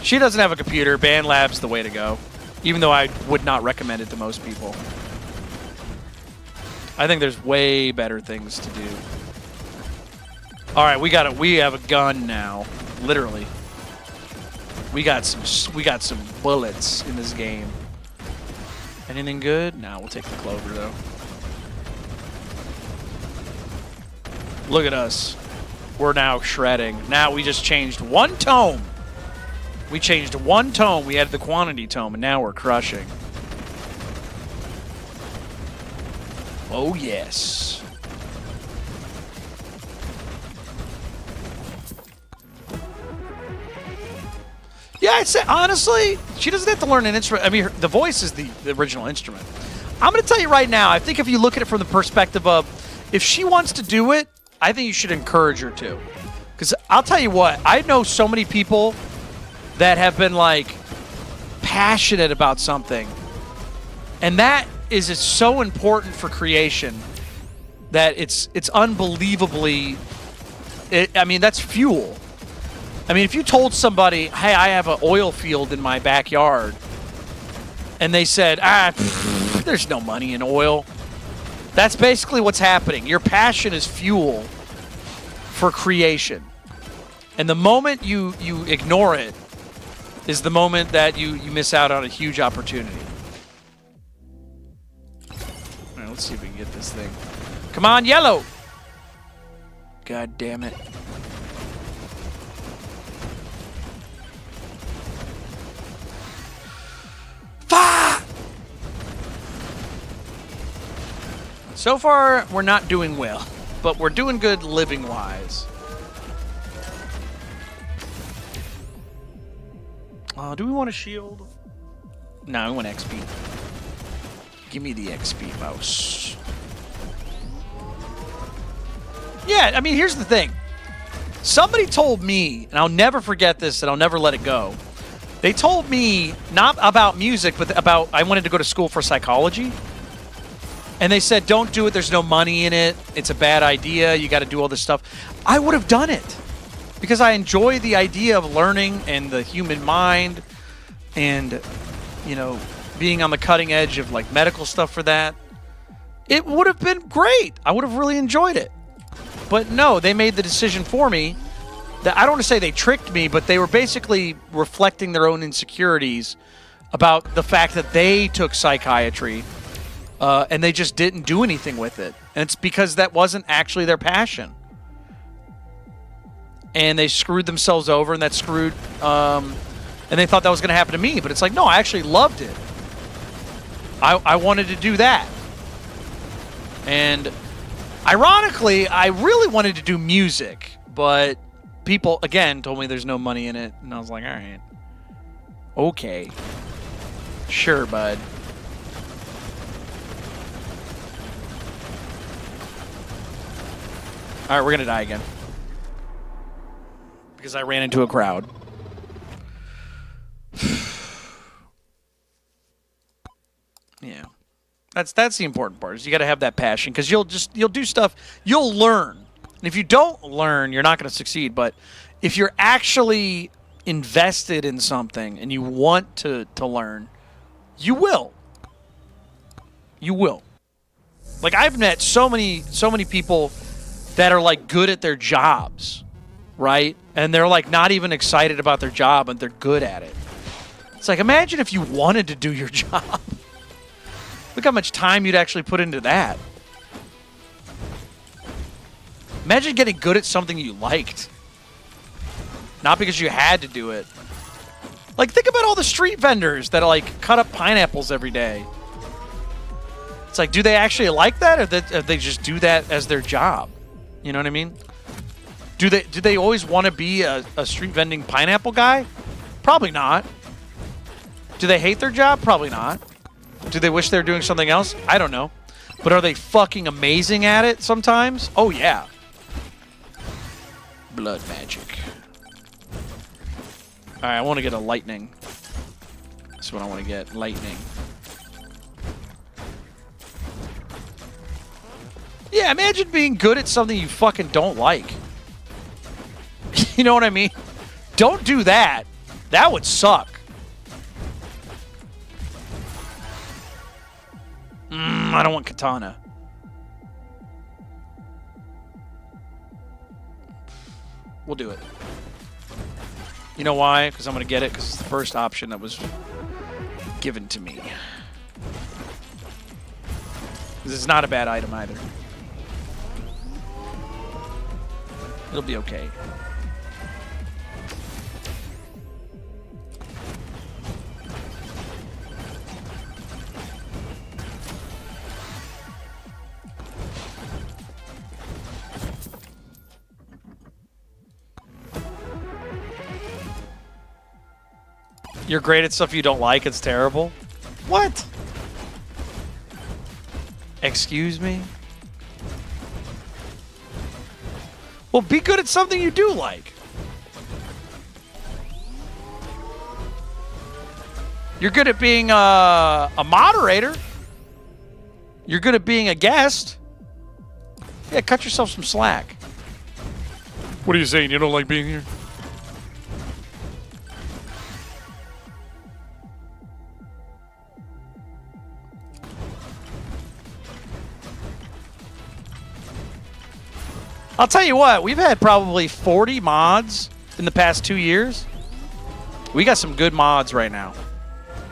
A: She doesn't have a computer. BandLab's the way to go, even though I would not recommend it to most people. I think there's way better things to do. All right, we have a gun now, literally. We got some bullets in this game. Anything good? No, we'll take the clover though. Look at us. We're now shredding. Now we just changed one tome. We changed one tome. We added the quantity tome, and now we're crushing. Oh yes. Yeah, Yeah, I'd say, honestly, she doesn't have to learn an instrument. I mean, the voice is the original instrument. I'm going to tell you right now, I think if you look at it from the perspective of, if she wants to do it, I think you should encourage her to. Because I'll tell you what, I know so many people that have been, like, passionate about something. And that is so important for creation that it's unbelievably... I mean, that's fuel. I mean, if you told somebody, hey, I have an oil field in my backyard, and they said, there's no money in oil. That's basically what's happening. Your passion is fuel for creation. And the moment you ignore it is the moment that you miss out on a huge opportunity. All right, let's see if we can get this thing. Come on, yellow! God damn it. So far, we're not doing well, but we're doing good living-wise. Do we want a shield? No, we want XP. Give me the XP, mouse. Yeah, I mean, here's the thing. Somebody told me, and I'll never forget this, and I'll never let it go. They told me, not about music, but about, I wanted to go to school for psychology. And they said, don't do it. There's no money in it. It's a bad idea. You got to do all this stuff. I would have done it because I enjoy the idea of learning and the human mind and, you know, being on the cutting edge of like medical stuff for that. It would have been great. I would have really enjoyed it. But no, they made the decision for me. That I don't want to say they tricked me, but they were basically reflecting their own insecurities about the fact that they took psychiatry. And they just didn't do anything with it. And it's because that wasn't actually their passion. And they screwed themselves over, and that screwed... and they thought that was going to happen to me. But it's like, no, I actually loved it. I wanted to do that. And ironically, I really wanted to do music. But people, again, told me there's no money in it. And I was like, all right. Okay. Sure, bud. All right, we're going to die again. Because I ran into a crowd. Yeah. That's the important part. Is you got to have that passion because you'll do stuff, you'll learn. And if you don't learn, you're not going to succeed, but if you're actually invested in something and you want to learn, you will. You will. Like I've met so many people that are like good at their jobs, right? And they're like not even excited about their job and they're good at it. It's like, imagine if you wanted to do your job. Look how much time you'd actually put into that. Imagine getting good at something you liked. Not because you had to do it. Like, think about all the street vendors that like cut up pineapples every day. It's like, do they actually like that, or they just do that as their job? You know what I mean? Do they always want to be a street vending pineapple guy? Probably not. Do they hate their job? Probably not. Do they wish they were doing something else? I don't know. But are they fucking amazing at it sometimes? Oh, yeah. Blood magic. All right, I want to get a lightning. That's what I want to get. Lightning. Yeah, imagine being good at something you fucking don't like. You know what I mean? Don't do that. That would suck. I don't want katana. We'll do it. You know why? Because I'm going to get it because it's the first option that was given to me. This is not a bad item either. It'll be okay. You're great at stuff you don't like. It's terrible. What? Excuse me? Well, be good at something you do like. You're good at being a moderator. You're good at being a guest. Yeah, cut yourself some slack. What are you saying? You don't like being here? I'll tell you what, we've had probably 40 mods in the past 2 years. We got some good mods right now.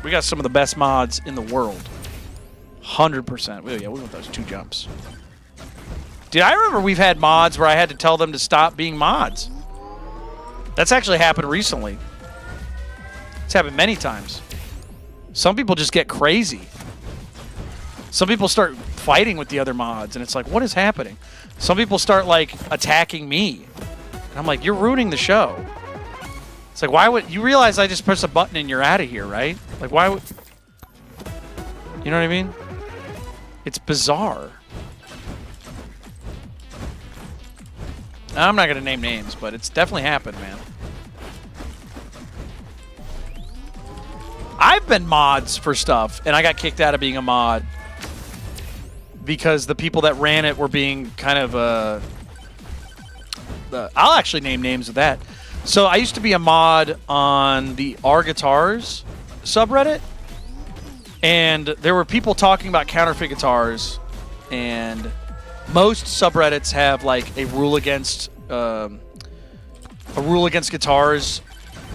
A: We got some of the best mods in the world. 100%. Oh, yeah, we want those 2 jumps. Dude, I remember we've had mods where I had to tell them to stop being mods. That's actually happened recently. It's happened many times. Some people just get crazy. Some people start fighting with the other mods, and it's like, what is happening? Some people start, like, attacking me. And I'm like, you're ruining the show. It's like, why would... You realize I just press a button and you're out of here, right? Like, why would... You know what I mean? It's bizarre. I'm not going to name names, but it's definitely happened, man. I've been mods for stuff, and I got kicked out of being a mod because the people that ran it were being kind of I'll actually name names of that. So I used to be a mod on the R Guitars subreddit, and there were people talking about counterfeit guitars, and most subreddits have like a rule against guitars,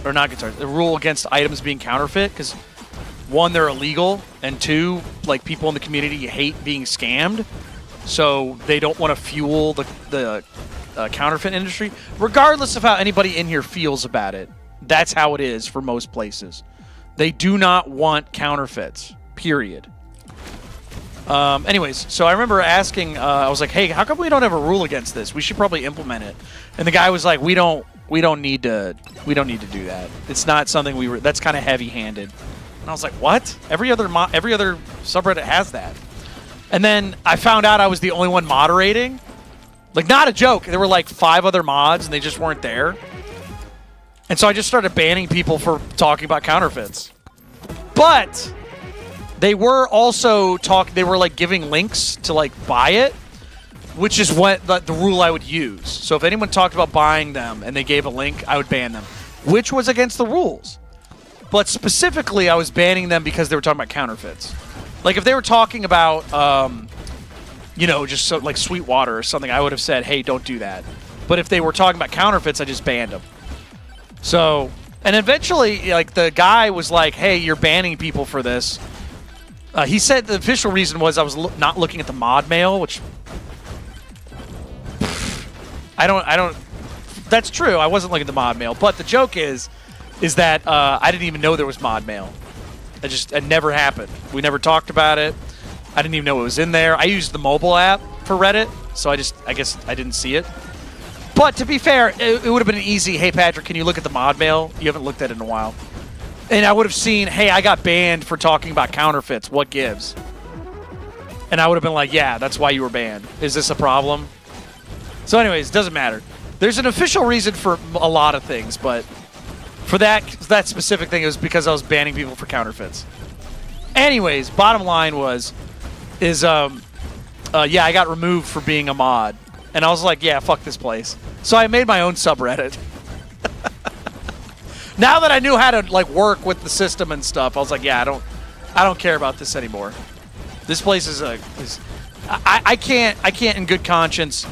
A: or not guitars, a rule against items being counterfeit, because one, they're illegal, and two, like, people in the community hate being scammed, so they don't want to fuel the counterfeit industry. Regardless of how anybody in here feels about it, that's how it is for most places. They do not want counterfeits, period. Anyways, so I remember asking, I was like, hey, how come we don't have a rule against this? We should probably implement it. And the guy was like, we don't need to do that. It's not something that's kind of heavy-handed. And I was like, what? Every other subreddit has that. And then I found out I was the only one moderating. Like, not a joke. There were like 5 other mods, and they just weren't there. And so I just started banning people for talking about counterfeits. But they were also they were like giving links to like buy it, which is what the rule I would use. So if anyone talked about buying them and they gave a link, I would ban them, which was against the rules. But specifically, I was banning them because they were talking about counterfeits. Like, if they were talking about, you know, just so, like Sweetwater or something, I would have said, hey, don't do that. But if they were talking about counterfeits, I just banned them. So, and eventually, like, the guy was like, hey, you're banning people for this. He said the official reason was I was not looking at the mod mail, which... I don't... That's true, I wasn't looking at the mod mail. But the joke is that I didn't even know there was mod mail. It never happened. We never talked about it. I didn't even know it was in there. I used the mobile app for Reddit, so I guess I didn't see it. But to be fair, it would have been an easy, hey, Patrick, can you look at the mod mail? You haven't looked at it in a while. And I would have seen, hey, I got banned for talking about counterfeits. What gives? And I would have been like, yeah, that's why you were banned. Is this a problem? So anyways, it doesn't matter. There's an official reason for a lot of things, but for that specific thing, it was because I was banning people for counterfeits. Anyways, bottom line is yeah, I got removed for being a mod. And I was like, yeah, fuck this place. So I made my own subreddit. Now that I knew how to like work with the system and stuff, I was like, yeah, I don't care about this anymore. This place I can't in good conscience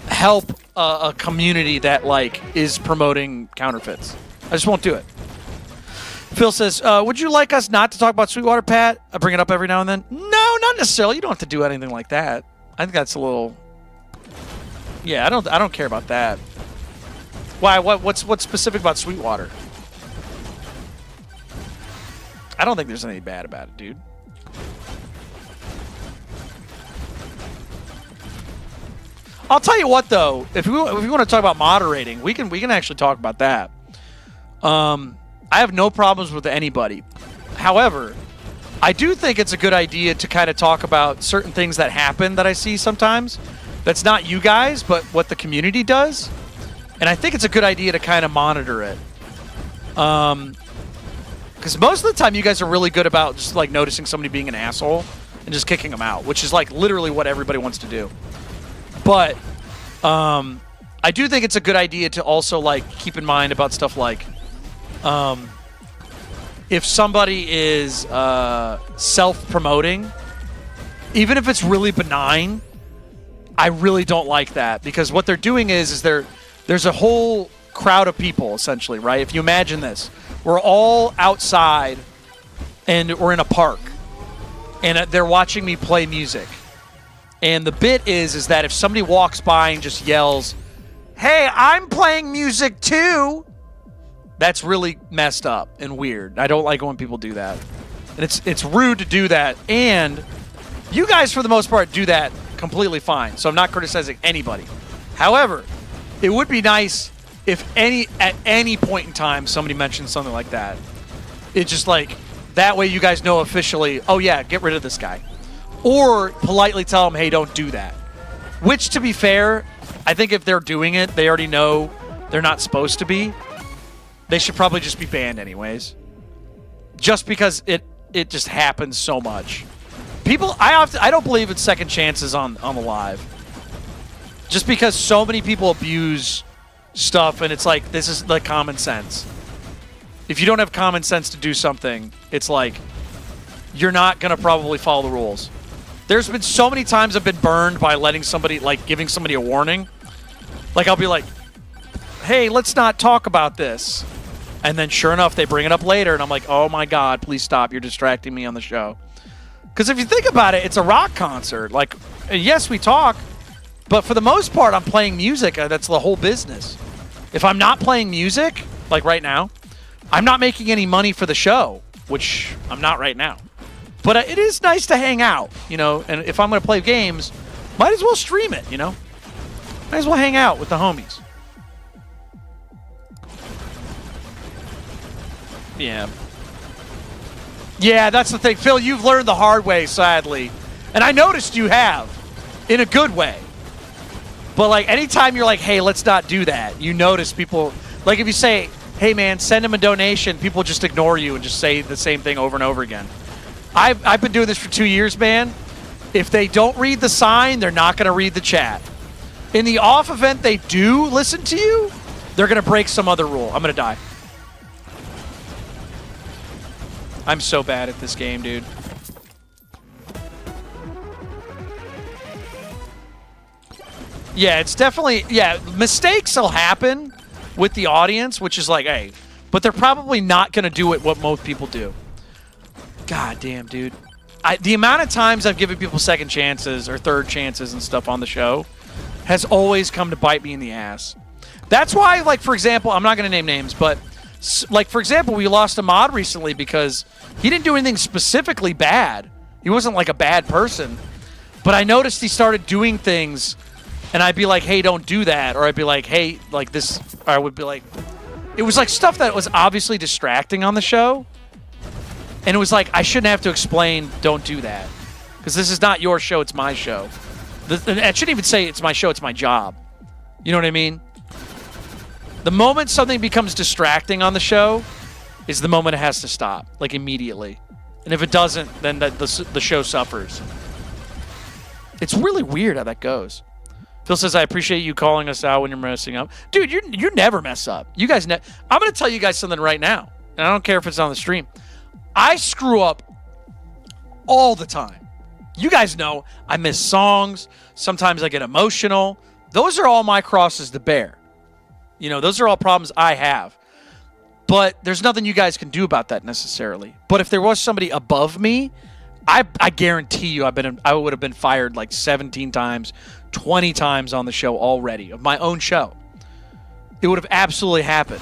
A: help a community that like is promoting counterfeits. I just won't do it. Phil says, would you like us not to talk about Sweetwater, Pat? I bring it up every now and then. No, not necessarily. You don't have to do anything like that. I think that's a little... Yeah, I don't care about that. Why? What's specific about Sweetwater? I don't think there's anything bad about it, dude. I'll tell you what, though. If we want to talk about moderating, we can actually talk about that. I I have no problems with anybody. However, I do think it's a good idea to kind of talk about certain things that happen that I see sometimes. That's not you guys, but what the community does. And I think it's a good idea to kind of monitor it. Because most of the time you guys are really good about just like noticing somebody being an asshole and just kicking them out, which is like literally what everybody wants to do. But I do think it's a good idea to also like keep in mind about stuff like if somebody is self-promoting, even if it's really benign, I really don't like that, because what they're doing is there's a whole crowd of people, essentially, right? If you imagine this, we're all outside and we're in a park and they're watching me play music. And the bit is that if somebody walks by and just yells, "Hey, I'm playing music too," that's really messed up and weird. I don't like it when people do that. And it's rude to do that. And you guys, for the most part, do that completely fine. So I'm not criticizing anybody. However, it would be nice if at any point in time somebody mentions something like that. It's just like, that way you guys know officially, oh yeah, get rid of this guy. Or politely tell them, hey, don't do that. Which, to be fair, I think if they're doing it, they already know they're not supposed to be. They should probably just be banned anyways. Just because it just happens so much. People, I don't believe in second chances on the live. Just because so many people abuse stuff, and it's like, this is like common sense. If you don't have common sense to do something, it's like, you're not going to probably follow the rules. There's been so many times I've been burned by letting somebody, like giving somebody a warning. Like I'll be like, hey, let's not talk about this. And then sure enough, they bring it up later, and I'm like, oh my God, please stop. You're distracting me on the show. Because if you think about it, it's a rock concert. Like, yes, we talk, but for the most part, I'm playing music. That's the whole business. If I'm not playing music, like right now, I'm not making any money for the show, which I'm not right now. But it is nice to hang out, you know, and if I'm going to play games, might as well stream it, you know? Might as well hang out with the homies. Yeah. Yeah, that's the thing. Phil, you've learned the hard way, sadly. And I noticed you have, in a good way. But, like, anytime you're like, hey, let's not do that, you notice people, like if you say, hey, man, send them a donation, people just ignore you and just say the same thing over and over again. I've been doing this for 2 years, man. If they don't read the sign, they're not going to read the chat. In the off event they do listen to you, they're going to break some other rule. I'm going to die. I'm so bad at this game, dude. Yeah, it's definitely, yeah, mistakes will happen with the audience, which is like, hey, but they're probably not going to do it what most people do. God damn, dude. The amount of times I've given people second chances or third chances and stuff on the show has always come to bite me in the ass. That's why, like, for example, I'm not going to name names, but, like, for example, we lost a mod recently because he didn't do anything specifically bad. He wasn't, like, a bad person. But I noticed he started doing things, and I'd be like, hey, don't do that. Or I'd be like, hey, like this. Or I would be like, it was like stuff that was obviously distracting on the show. And it was like, I shouldn't have to explain, don't do that. Because this is not your show, it's my show. I shouldn't even say it's my show, it's my job. You know what I mean? The moment something becomes distracting on the show is the moment it has to stop, like immediately. And if it doesn't, then the show suffers. It's really weird how that goes. Phil says, I appreciate you calling us out when you're messing up. Dude, you never mess up. You guys, I'm going to tell you guys something right now. And I don't care if it's on the stream. I screw up all the time. You guys know I miss songs. Sometimes I get emotional. Those are all my crosses to bear. You know, those are all problems I have. But there's nothing you guys can do about that necessarily. But if there was somebody above me, I guarantee you I would have been fired like 17 times, 20 times on the show already, of my own show. It would have absolutely happened.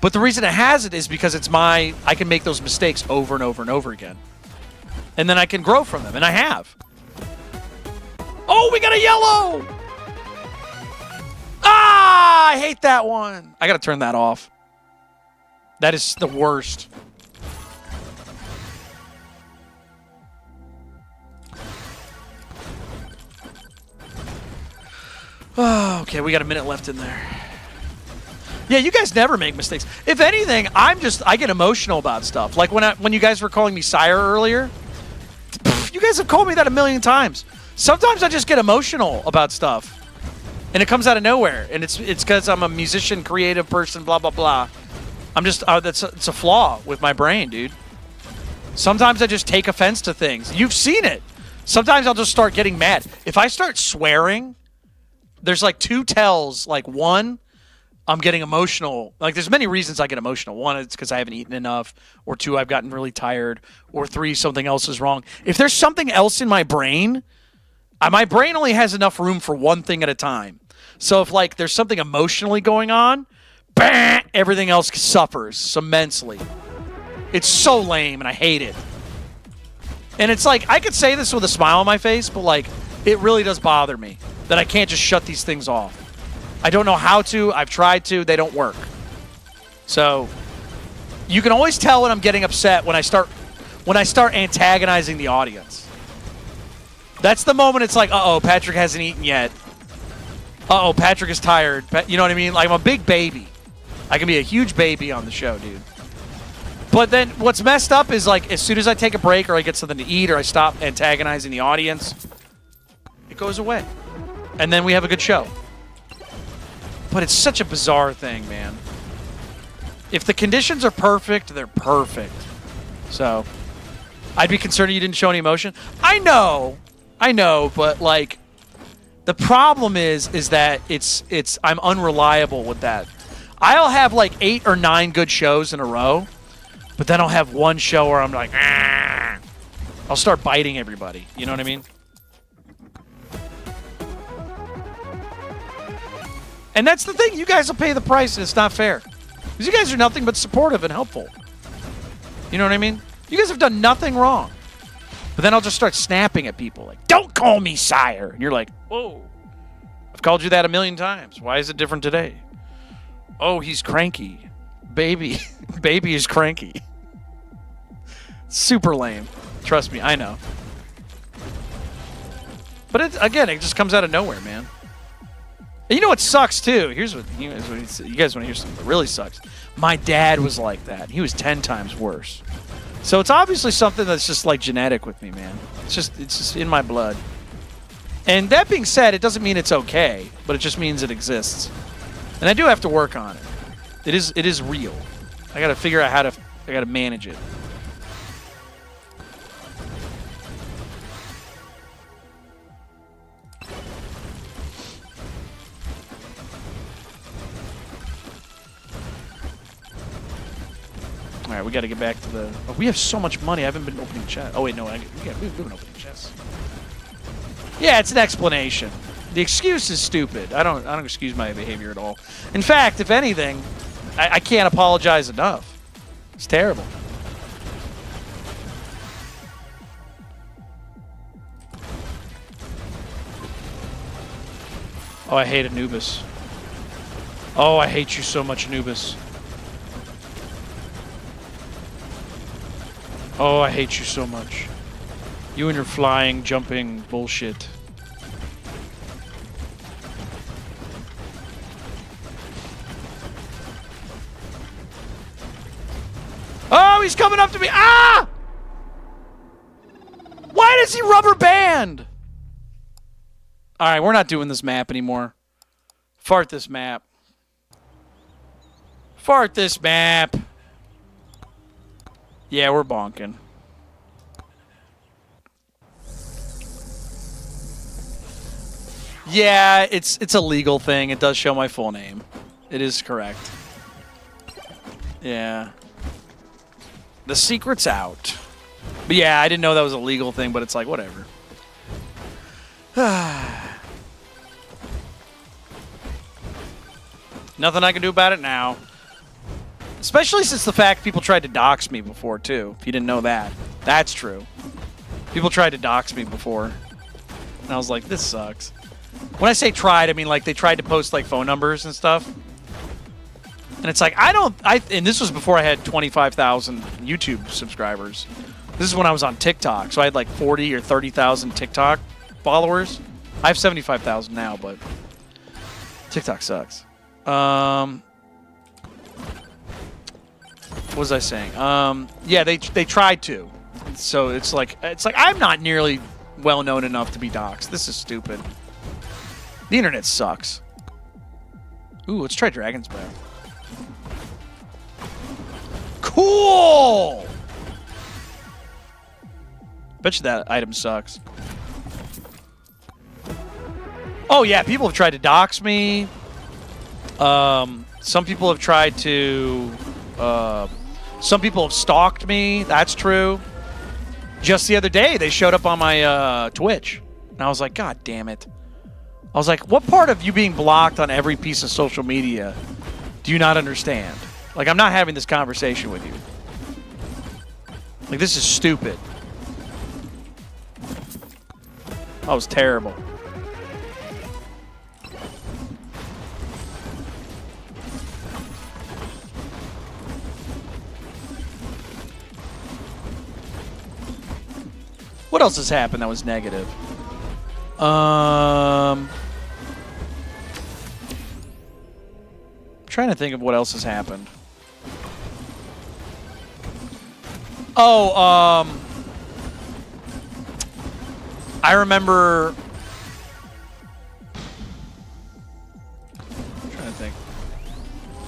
A: But the reason it hasn't is because I can make those mistakes over and over and over again. And then I can grow from them, and I have. Oh, we got a yellow! Ah, I hate that one. I got to turn that off. That is the worst. Oh, okay, we got a minute left in there. Yeah, you guys never make mistakes. If anything, I get emotional about stuff. Like when you guys were calling me sire earlier, you guys have called me that a million times. Sometimes I just get emotional about stuff. And it comes out of nowhere. And it's because I'm a musician, creative person, blah, blah, blah. I'm just, it's a flaw with my brain, dude. Sometimes I just take offense to things. You've seen it. Sometimes I'll just start getting mad. If I start swearing, there's like two tells. Like one, I'm getting emotional. Like there's many reasons I get emotional. One, it's because I haven't eaten enough. Or two, I've gotten really tired. Or three, something else is wrong. If there's something else in my brain only has enough room for one thing at a time. So if like there's something emotionally going on, bah, everything else suffers immensely. It's so lame and I hate it. And it's like, I could say this with a smile on my face, but like, it really does bother me that I can't just shut these things off. I don't know how to. I've tried to. They don't work. So you can always tell when I'm getting upset when I start antagonizing the audience. That's the moment it's like, uh-oh, Patrick hasn't eaten yet. Uh-oh, Patrick is tired. You know what I mean? Like, I'm a big baby. I can be a huge baby on the show, dude. But then what's messed up is, like, as soon as I take a break or I get something to eat or I stop antagonizing the audience, it goes away. And then we have a good show. But it's such a bizarre thing, man. If the conditions are perfect, they're perfect. So, I'd be concerned you didn't show any emotion. I know, but, like, the problem is that I'm unreliable with that. I'll have like 8 or 9 good shows in a row, but then I'll have one show where I'm like, ah! I'll start biting everybody. You know what I mean? And that's the thing. You guys will pay the price, and it's not fair. Because you guys are nothing but supportive and helpful. You know what I mean? You guys have done nothing wrong. But then I'll just start snapping at people like, don't call me sire. And you're like, whoa, I've called you that a million times. Why is it different today? Oh, he's cranky. Baby is cranky. Super lame. Trust me, I know. But it just comes out of nowhere, man. And you know what sucks, too? Here's what you guys want to hear something that really sucks. My dad was like that. He was 10 times worse. So it's obviously something that's just like genetic with me, man. It's just in my blood. And that being said, it doesn't mean it's okay, but it just means it exists. And I do have to work on it. It is real. I got to figure out I got to manage it. All right, we got to get back to the... Oh, we have so much money. I haven't been opening chests. Oh, wait, no. We've been opening chests. Yeah, it's an explanation. The excuse is stupid. I don't excuse my behavior at all. In fact, if anything, I can't apologize enough. It's terrible. Oh, I hate Anubis. Oh, I hate you so much, Anubis. Oh, I hate you so much. You and your flying, jumping bullshit. Oh, he's coming up to me. Ah! Why does he rubber band? All right, we're not doing this map anymore. Fart this map. Fart this map. Yeah, we're bonking. Yeah, it's a legal thing. It does show my full name. It is correct. Yeah. The secret's out. But yeah, I didn't know that was a legal thing, but it's like, whatever. Nothing I can do about it now. Especially since the fact people tried to dox me before, too. If you didn't know that. That's true. People tried to dox me before. And I was like, this sucks. When I say tried, I mean like they tried to post like phone numbers and stuff. And it's like, and this was before I had 25,000 YouTube subscribers. This is when I was on TikTok. So I had like 40 or 30,000 TikTok followers. I have 75,000 now, but TikTok sucks. What was I saying? Yeah, they tried to. So it's like I'm not nearly well known enough to be doxxed. This is stupid. The internet sucks. Ooh, let's try Dragon's Breath. Cool! Bet you that item sucks. Oh yeah, people have tried to dox me. Some people have tried to... some people have stalked me. That's true. Just the other day, they showed up on my Twitch. And I was like, God damn it. I was like, what part of you being blocked on every piece of social media do you not understand? Like, I'm not having this conversation with you. Like, this is stupid. That was terrible. What else has happened that was negative? Trying to think of what else has happened. Oh, I remember. I'm trying to think.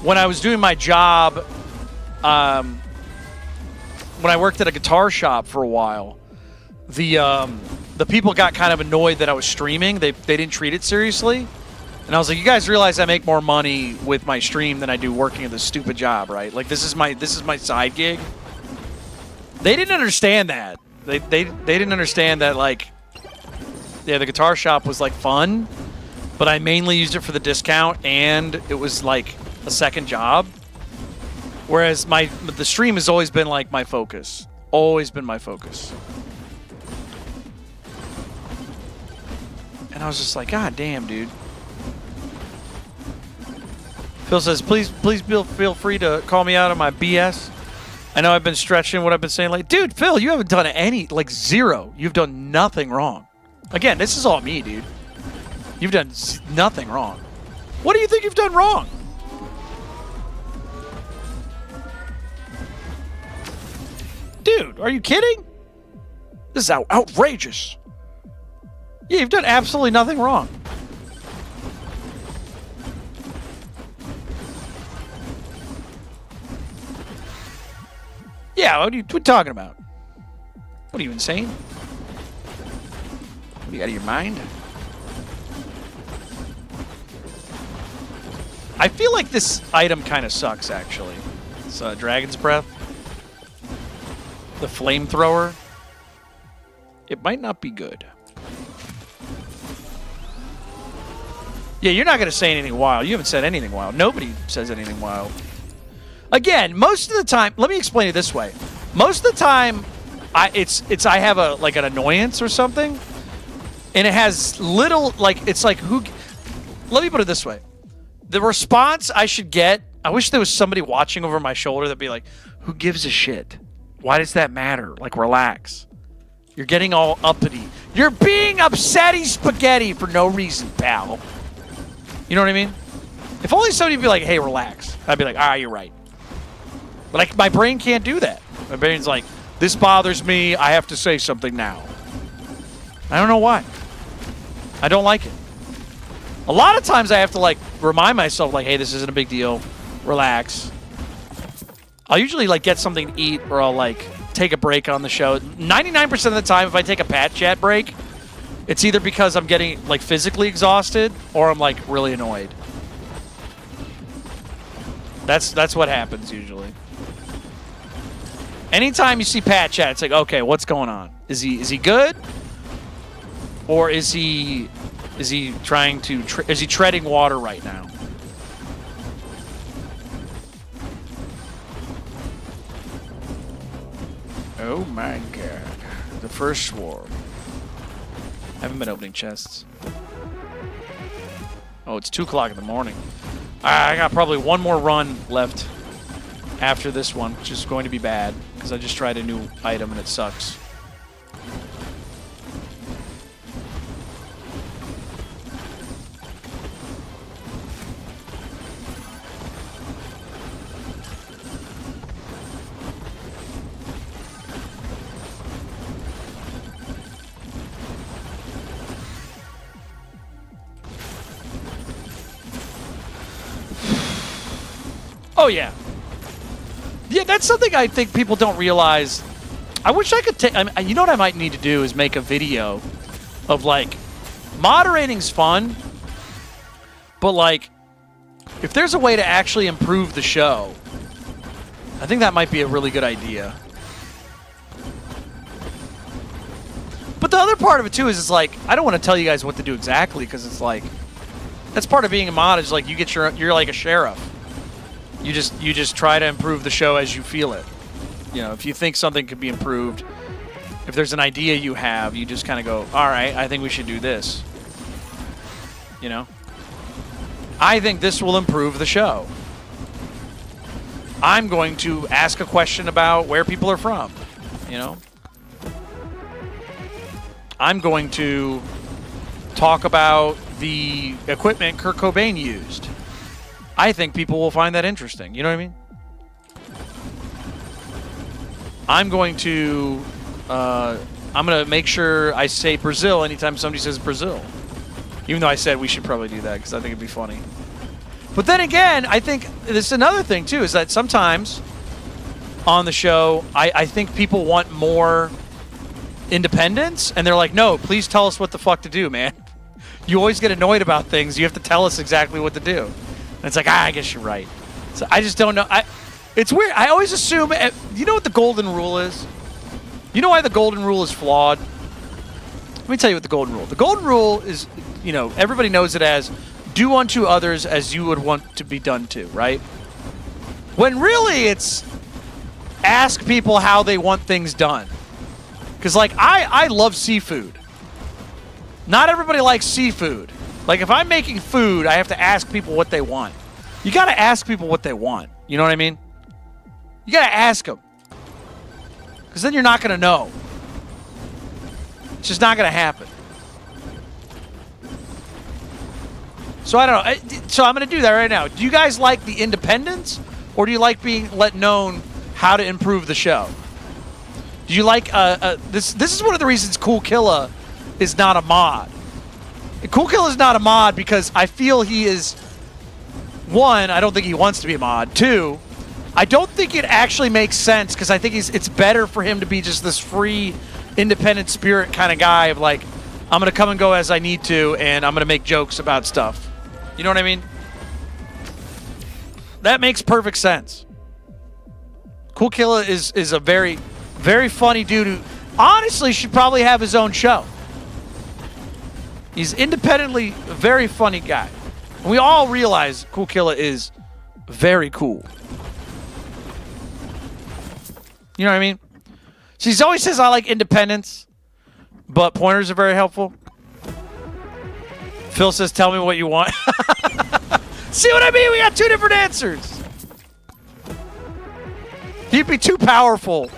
A: When I was doing my job, when I worked at a guitar shop for a while, the people got kind of annoyed that I was streaming. They didn't treat it seriously. And I was like, you guys realize I make more money with my stream than I do working at this stupid job, right? Like, this is my side gig. They didn't understand that. They didn't understand that, like, yeah, the guitar shop was like fun, but I mainly used it for the discount and it was like a second job. Whereas the stream has always been like my focus. Always been my focus. And I was just like, God damn, dude. Phil says, please feel free to call me out on my BS. I know I've been stretching what I've been saying. Like, dude, Phil, you haven't done any, like, zero. You've done nothing wrong. Again, this is all me, dude. You've done nothing wrong. What do you think you've done wrong? Dude, are you kidding? This is outrageous. Yeah, you've done absolutely nothing wrong. Yeah, what are you talking about? What are you, insane? What, are you out of your mind? I feel like this item kind of sucks, actually. It's Dragon's Breath. The flamethrower. It might not be good. Yeah, you're not going to say anything wild. You haven't said anything wild. Nobody says anything wild. Again, most of the time, let me explain it this way. Most of the time, I have an annoyance or something, and it has little, like, it's like, who? Let me put it this way. The response I should get, I wish there was somebody watching over my shoulder that'd be like, who gives a shit? Why does that matter? Like, relax. You're getting all uppity. You're being upsetty spaghetti for no reason, pal. You know what I mean? If only somebody would be like, hey, relax. I'd be like, you're right. But like, my brain can't do that. My brain's like, this bothers me. I have to say something now. I don't know why. I don't like it. A lot of times I have to, like, remind myself, like, hey, this isn't a big deal. Relax. I'll usually, like, get something to eat, or I'll, like, take a break on the show. 99% of the time, if I take a Pat Chat break, it's either because I'm getting, like, physically exhausted, or I'm, like, really annoyed. That's what happens usually. Anytime you see Pat Chat, it's like, okay, what's going on? Is he good? Or is he trying to is he treading water right now? Oh my god. The first swarm. I haven't been opening chests. Oh, it's 2 o'clock in the morning. I got probably one more run left after this one, which is going to be bad because I just tried a new item and it sucks. Oh, yeah. Yeah, that's something I think people don't realize. I wish I could take... you know what I might need to do is make a video of, like, moderating's fun, but, like, if there's a way to actually improve the show, I think that might be a really good idea. But the other part of it, too, is it's like, I don't want to tell you guys what to do exactly, because it's like, that's part of being a mod is, like, you're like a sheriff. You just try to improve the show as you feel it. You know, if you think something could be improved, if there's an idea you have, you just kind of go, all right, I think we should do this. You know? I think this will improve the show. I'm going to ask a question about where people are from. You know? I'm going to talk about the equipment Kurt Cobain used. I think people will find that interesting. You know what I mean? I'm going to make sure I say Brazil anytime somebody says Brazil. Even though I said we should probably do that because I think it'd be funny. But then again, I think this is another thing too, is that sometimes on the show, I think people want more independence, and they're like, no, please tell us what the fuck to do, man. You always get annoyed about things. You have to tell us exactly what to do. And it's like, I guess you're right. So I just don't know. It's weird. I always assume... You know what the golden rule is? You know why the golden rule is flawed? Let me tell you what the golden rule... The golden rule is, you know, everybody knows it as do unto others as you would want to be done to, right? When really it's ask people how they want things done. Because, like, I love seafood. Not everybody likes seafood. Like, if I'm making food, I have to ask people what they want. You got to ask people what they want. You know what I mean? You got to ask them. Because then you're not going to know. It's just not going to happen. So, I don't know. So, I'm going to do that right now. Do you guys like the independence? Or do you like being let known how to improve the show? Do you like... This is one of the reasons Cool Killa is not a mod. Cool Killa is not a mod because I feel he is... One, I don't think he wants to be a mod. Two, I don't think it actually makes sense because I think it's better for him to be just this free, independent spirit kind of guy of like, I'm going to come and go as I need to, and I'm going to make jokes about stuff. You know what I mean? That makes perfect sense. Cool Killa is a very, very funny dude who honestly should probably have his own show. He's independently a very funny guy. And we all realize Cool Killa is very cool. You know what I mean? So he always says, I like independence, but pointers are very helpful. Phil says, tell me what you want. See what I mean? We got two different answers. He'd be too powerful,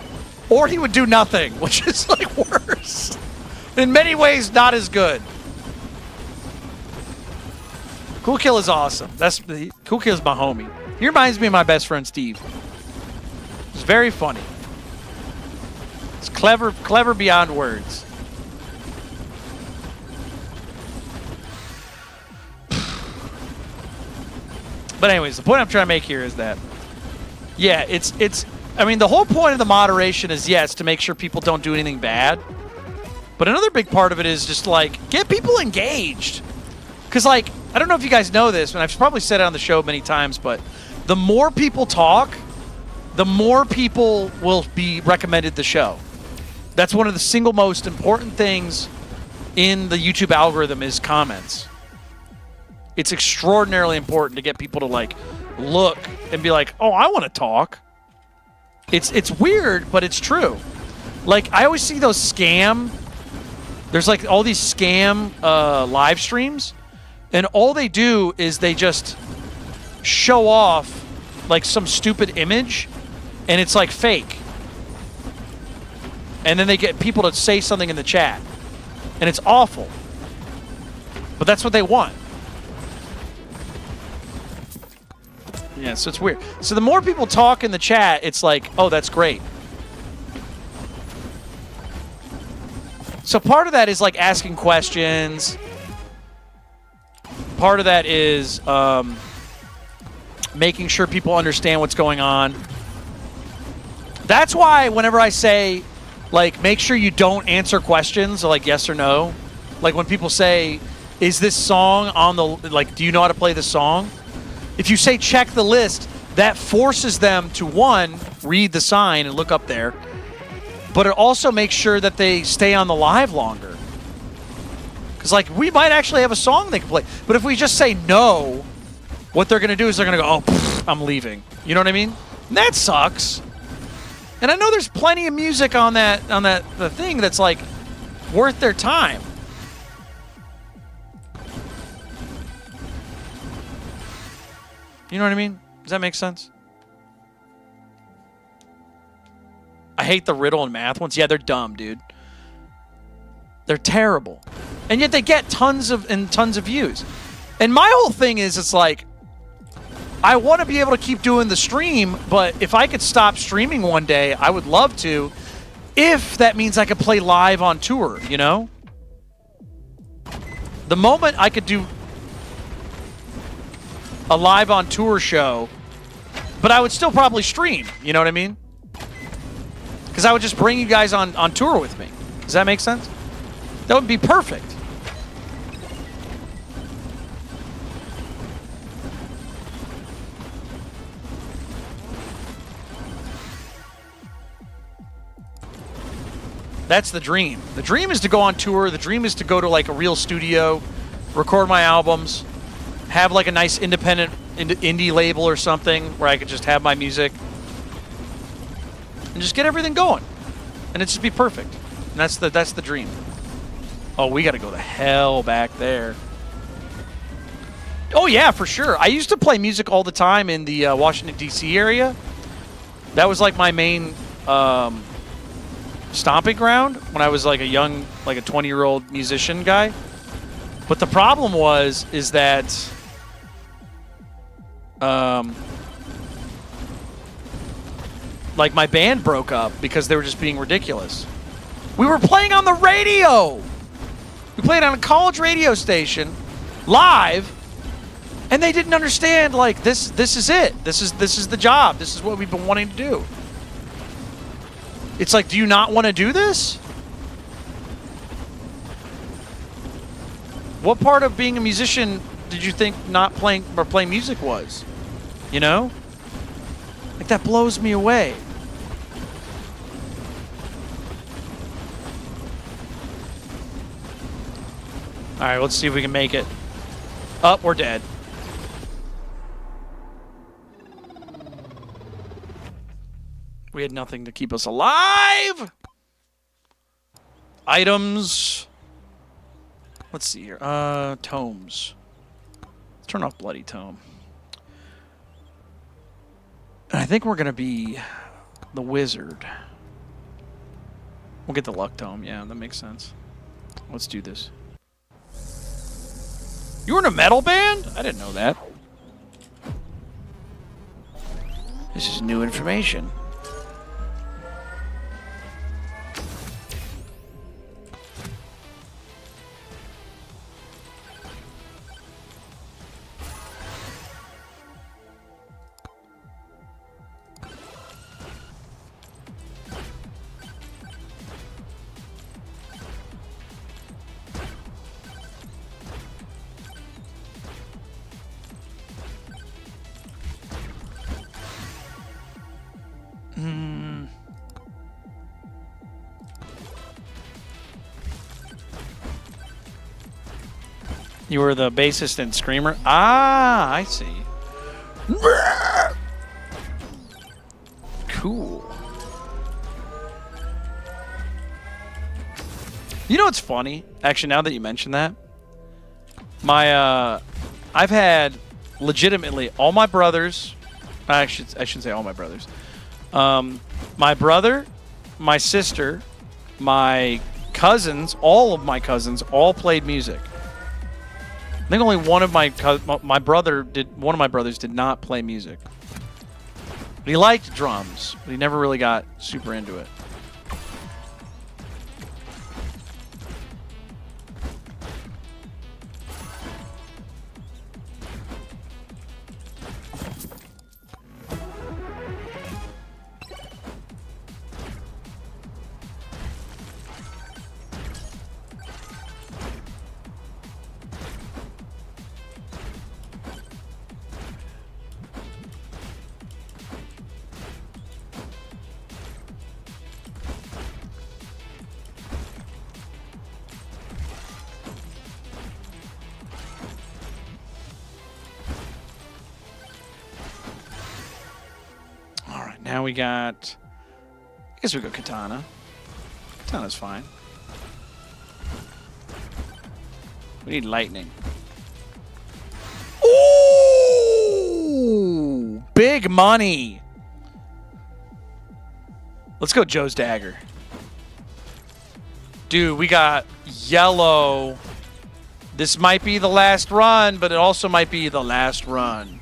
A: or he would do nothing, which is like worse. In many ways, not as good. Cool Killa is awesome. Cool Killa's my homie. He reminds me of my best friend Steve. He's very funny. It's clever beyond words. But anyways, the point I'm trying to make here is that, yeah, I mean, the whole point of the moderation is, yes, to make sure people don't do anything bad. But another big part of it is just, like, get people engaged. Because, like, I don't know if you guys know this, and I've probably said it on the show many times, but the more people talk, the more people will be recommended the show. That's one of the single most important things in the YouTube algorithm is comments. It's extraordinarily important to get people to, like, look and be like, oh, I want to talk. It's weird, but it's true. Like, I always see those scam... There's, like, all these scam live streams, and all they do is they just show off like some stupid image and it's like fake. And then they get people to say something in the chat. And it's awful. But that's what they want. Yeah, so it's weird. So the more people talk in the chat, it's like, oh, that's great. So part of that is like asking questions. Part of that is making sure people understand what's going on. That's why whenever I say, like, make sure you don't answer questions, like yes or no. Like when people say, is this song on the, like, do you know how to play this song? If you say check the list, that forces them to, one, read the sign and look up there, but it also makes sure that they stay on the live longer. Because, like, we might actually have a song they can play, but if we just say no, what they're going to do is they're going to go, oh, pfft, I'm leaving. You know what I mean? And that sucks. And I know there's plenty of music on the thing that's, like, worth their time. You know what I mean? Does that make sense? I hate the riddle and math ones. Yeah, they're dumb, dude. They're terrible. And yet they get tons of views. And my whole thing is, it's like, I want to be able to keep doing the stream, but if I could stop streaming one day, I would love to, if that means I could play live on tour, you know? The moment I could do a live on tour show, but I would still probably stream, you know what I mean? Because I would just bring you guys on tour with me. Does that make sense? That would be perfect. That's the dream. The dream is to go on tour. The dream is to go to like a real studio, record my albums, have like a nice independent indie label or something where I could just have my music and just get everything going, and it just be perfect. And that's the dream. Oh, we got to go the hell back there. Oh yeah, for sure. I used to play music all the time in the Washington D.C. area. That was like my main stomping ground when I was like a young, like a 20-year-old musician guy. But the problem is that like my band broke up because they were just being ridiculous. We were playing on the radio. We played on a college radio station live, and they didn't understand, like, this is it. This is the job. This is what we've been wanting to do. It's like, do you not want to do this? What part of being a musician did you think not playing or playing music was? You know? Like, that blows me away. All right, let's see if we can make it. Oh, we're dead. We had nothing to keep us alive. Items. Let's see here. Tomes. Let's turn off Bloody Tome. And I think we're going to be the Wizard. We'll get the Luck Tome. Yeah, that makes sense. Let's do this. You were in a metal band? I didn't know that. This is new information. You were the bassist and screamer? Ah, I see. Cool. You know what's funny? Actually, now that you mention that, my I've had legitimately, all my brothers, I shouldn't say all my brothers. My brother, my sister, my cousins, all of my cousins, all played music. I think only one of one of my brothers did not play music. He liked drums, but he never really got super into it. Now we got, I guess we go Katana. Katana's fine. We need lightning. Ooh! Big money! Let's go Joe's Dagger. Dude, we got yellow. This might be the last run, but it also might be the last run.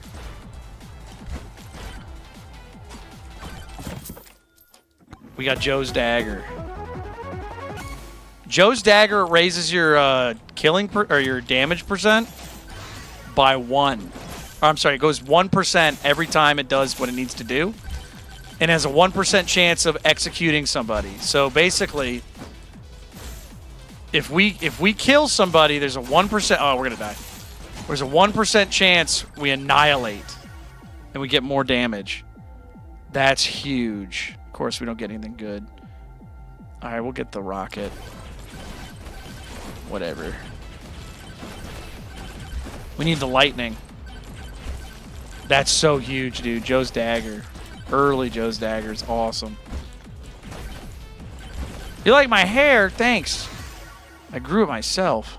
A: We got Joe's Dagger. Joe's Dagger raises your killing or your damage percent by 1. Or, I'm sorry, it goes 1% every time it does what it needs to do, and has a 1% chance of executing somebody. So basically, if we kill somebody, there's a 1%. Oh, we're gonna die. There's a 1% chance we annihilate, and we get more damage. That's huge. Of course, we don't get anything good. All right, we'll get the rocket. Whatever. We need the lightning. That's so huge, dude. Joe's Dagger. Early Joe's Dagger is awesome. You like my hair? Thanks. I grew it myself.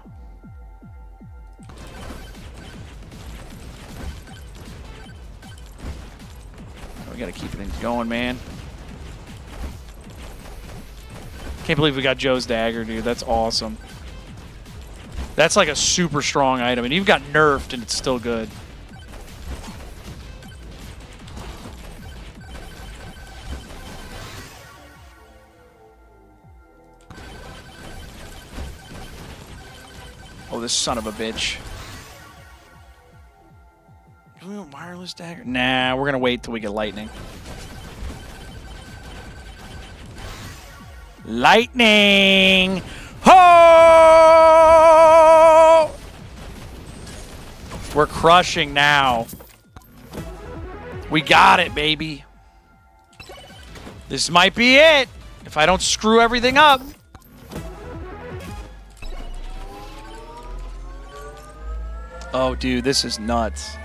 A: We gotta keep things going, man. Can't believe we got Joe's Dagger, dude. That's awesome. That's like a super strong item, and you've got nerfed, and it's still good. Oh, this son of a bitch. Do we want wireless dagger? Nah, we're gonna wait till we get lightning. Lightning! Ho! We're crushing now. We got it, baby. This might be it if I don't screw everything up. Oh, dude, this is nuts.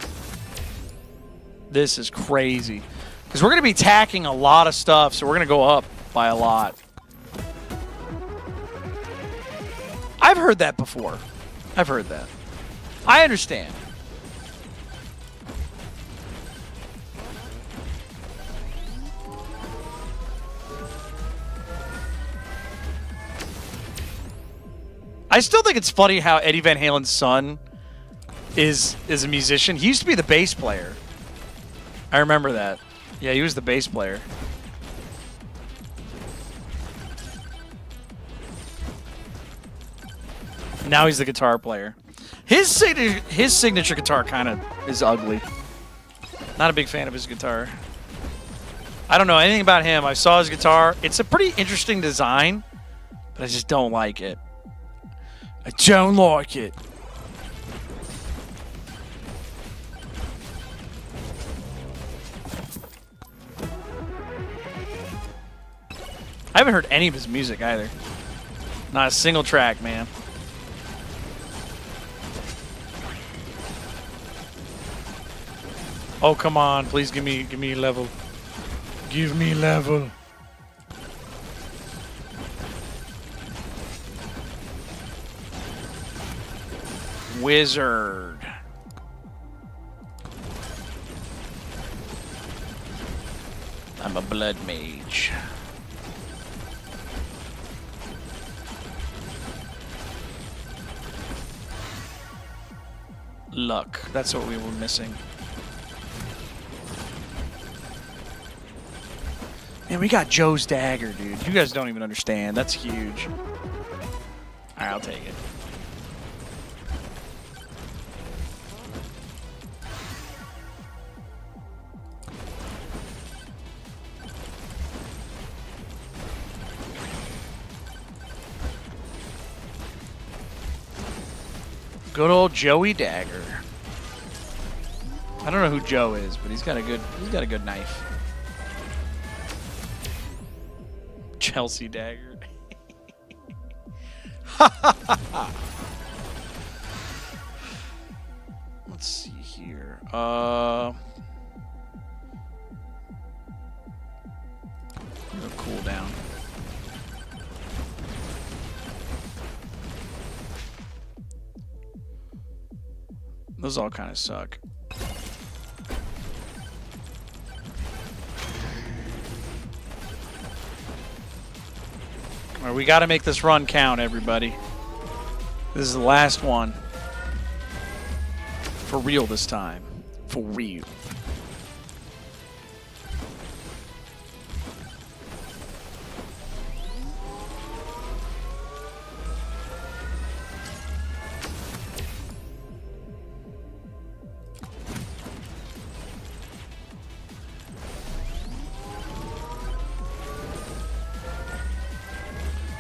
A: This is crazy. Because we're going to be tacking a lot of stuff, so we're going to go up by a lot. I've heard that before. I've heard that. I understand. I still think it's funny how Eddie Van Halen's son is a musician. He used to be the bass player. I remember that. Yeah, he was the bass player. Now he's the guitar player. His signature guitar kind of is ugly. Not a big fan of his guitar. I don't know anything about him. I saw his guitar. It's a pretty interesting design, but I just don't like it. I don't like it. I haven't heard any of his music either. Not a single track, man. Oh, come on. Please give me level. Give me level. Wizard. I'm a blood mage. Luck. That's what we were missing. Man, we got Joe's dagger, dude. You guys don't even understand. That's huge. Alright, I'll take it. Good old Joey Dagger. I don't know who Joe is, but he's got a good knife. Chelsea Dagger. Let's see here. Cool down. Those all kind of suck. All right, we got to make this run count, everybody. This is the last one. For real this time. For real.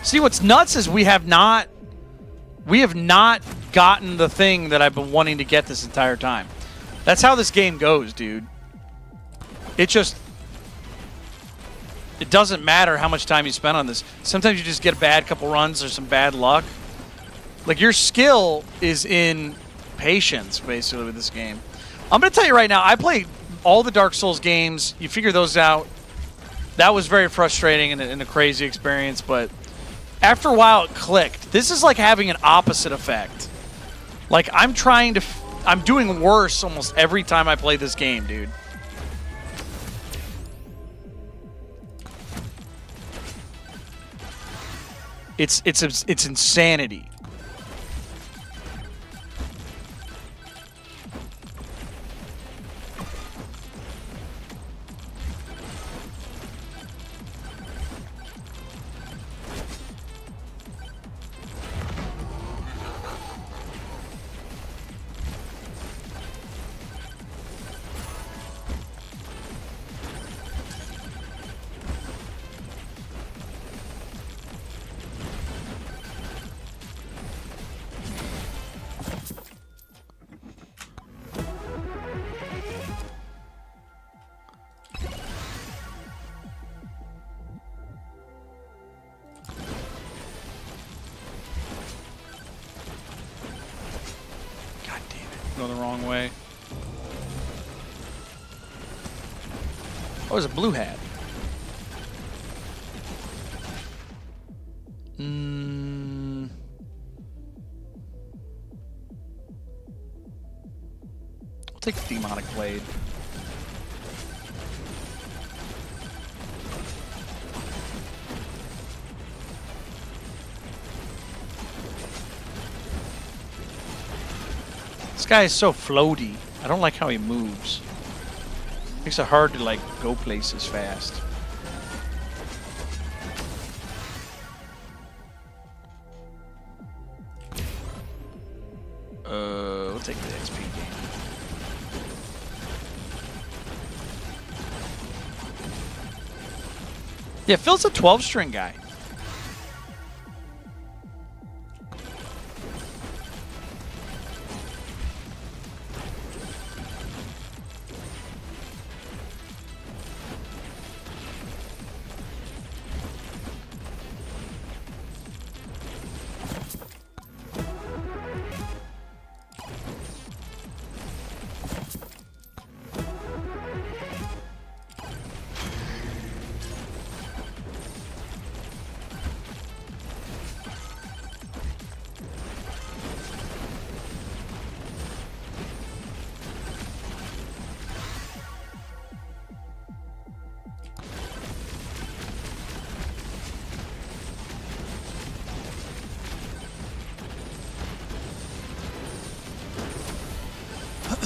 A: See, what's nuts is we have not gotten the thing that I've been wanting to get this entire time. That's how this game goes, dude. It doesn't matter how much time you spend on this. Sometimes you just get a bad couple runs or some bad luck. Like, your skill is in patience, basically, with this game. I'm going to tell you right now, I played all the Dark Souls games. You figure those out. That was very frustrating and a crazy experience, but after a while, it clicked. This is like having an opposite effect. Like, I'm doing worse almost every time I play this game, dude. It's insanity. Go the wrong way. Oh, there's a blue hat. I'll take the demonic blade. This guy is so floaty. I don't like how he moves. Makes it hard to, like, go places fast. We'll take the XP game. Yeah, Phil's a 12-string guy.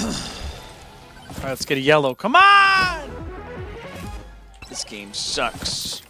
A: All right, let's get a yellow. Come on! This game sucks.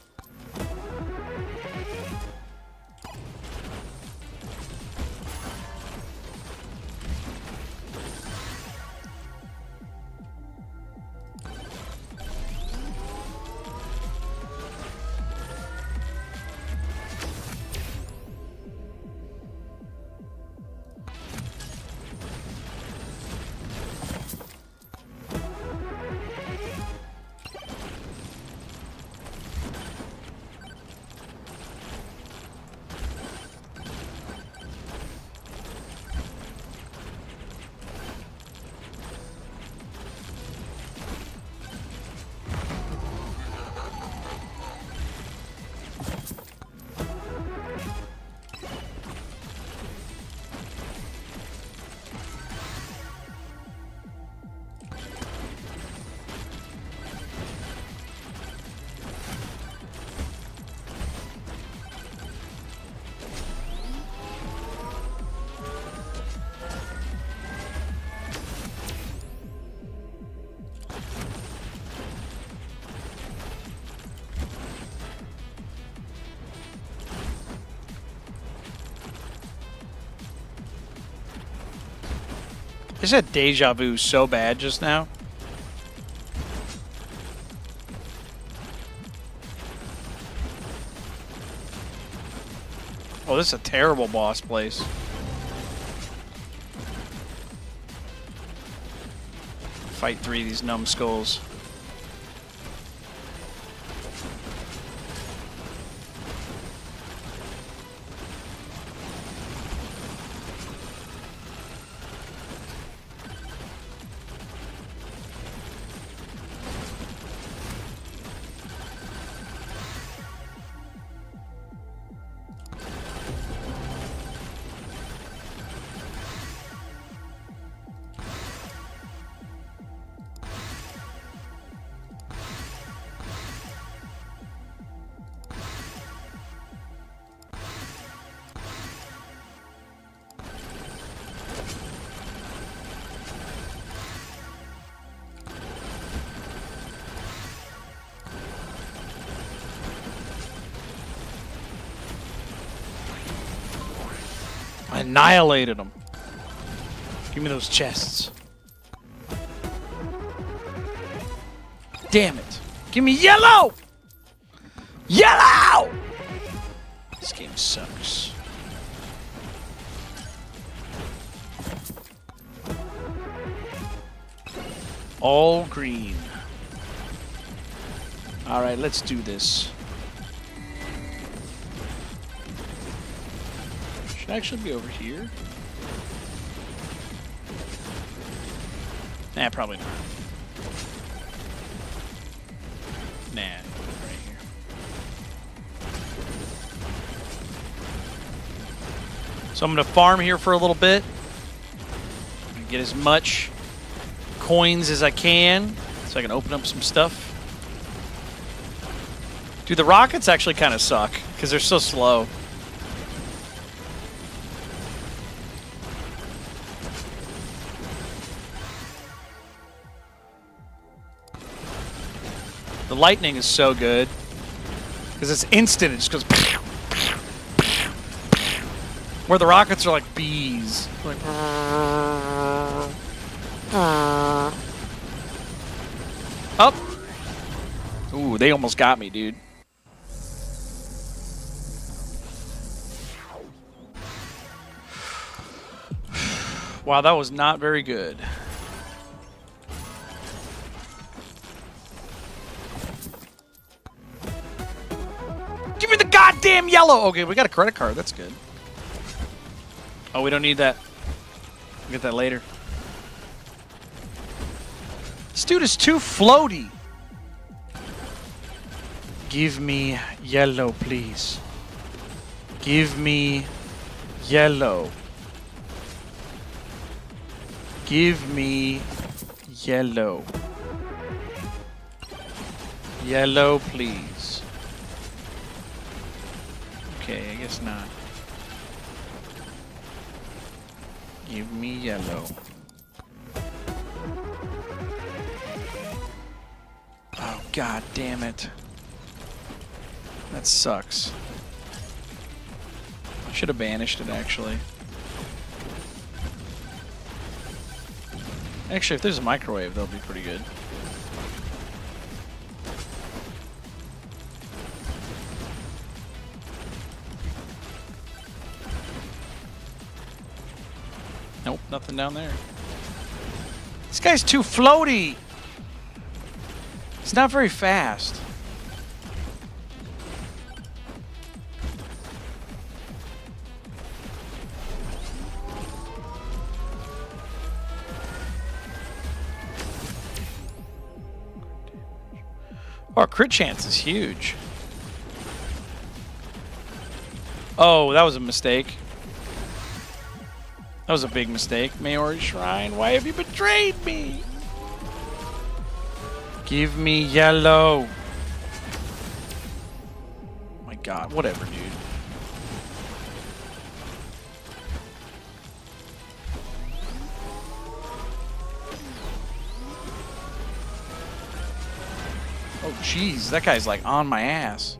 A: I just had deja vu so bad just now. Oh, this is a terrible boss place. Fight 3 of these numbskulls. I annihilated them. Give me those chests. Damn it. Give me yellow! Yellow! This game sucks. All green. All right, let's do this. Should actually be over here. Nah, probably not. Nah, right here. So I'm gonna farm here for a little bit. I'm gonna get as much coins as I can so I can open up some stuff. Dude, the rockets actually kind of suck because they're so slow. The lightning is so good because it's instant. It just goes. Where the rockets are like bees. Like, up. Ooh, they almost got me, dude. Wow, that was not very good. Give me the goddamn yellow! Okay, we got a credit card. That's good. Oh, we don't need that. We'll get that later. This dude is too floaty. Give me yellow, please. Give me yellow. Give me yellow. Yellow, please. Okay, I guess not. Give me yellow. God damn it. That sucks. I should have banished it, actually. Actually, if there's a microwave, that'll be pretty good. Nope, nothing down there. This guy's too floaty. He's not very fast. Oh, our crit chance is huge. Oh, that was a mistake. That was a big mistake. Maori Shrine, why have you betrayed me? Give me yellow. Oh my God, whatever, dude. Oh, jeez, that guy's like on my ass.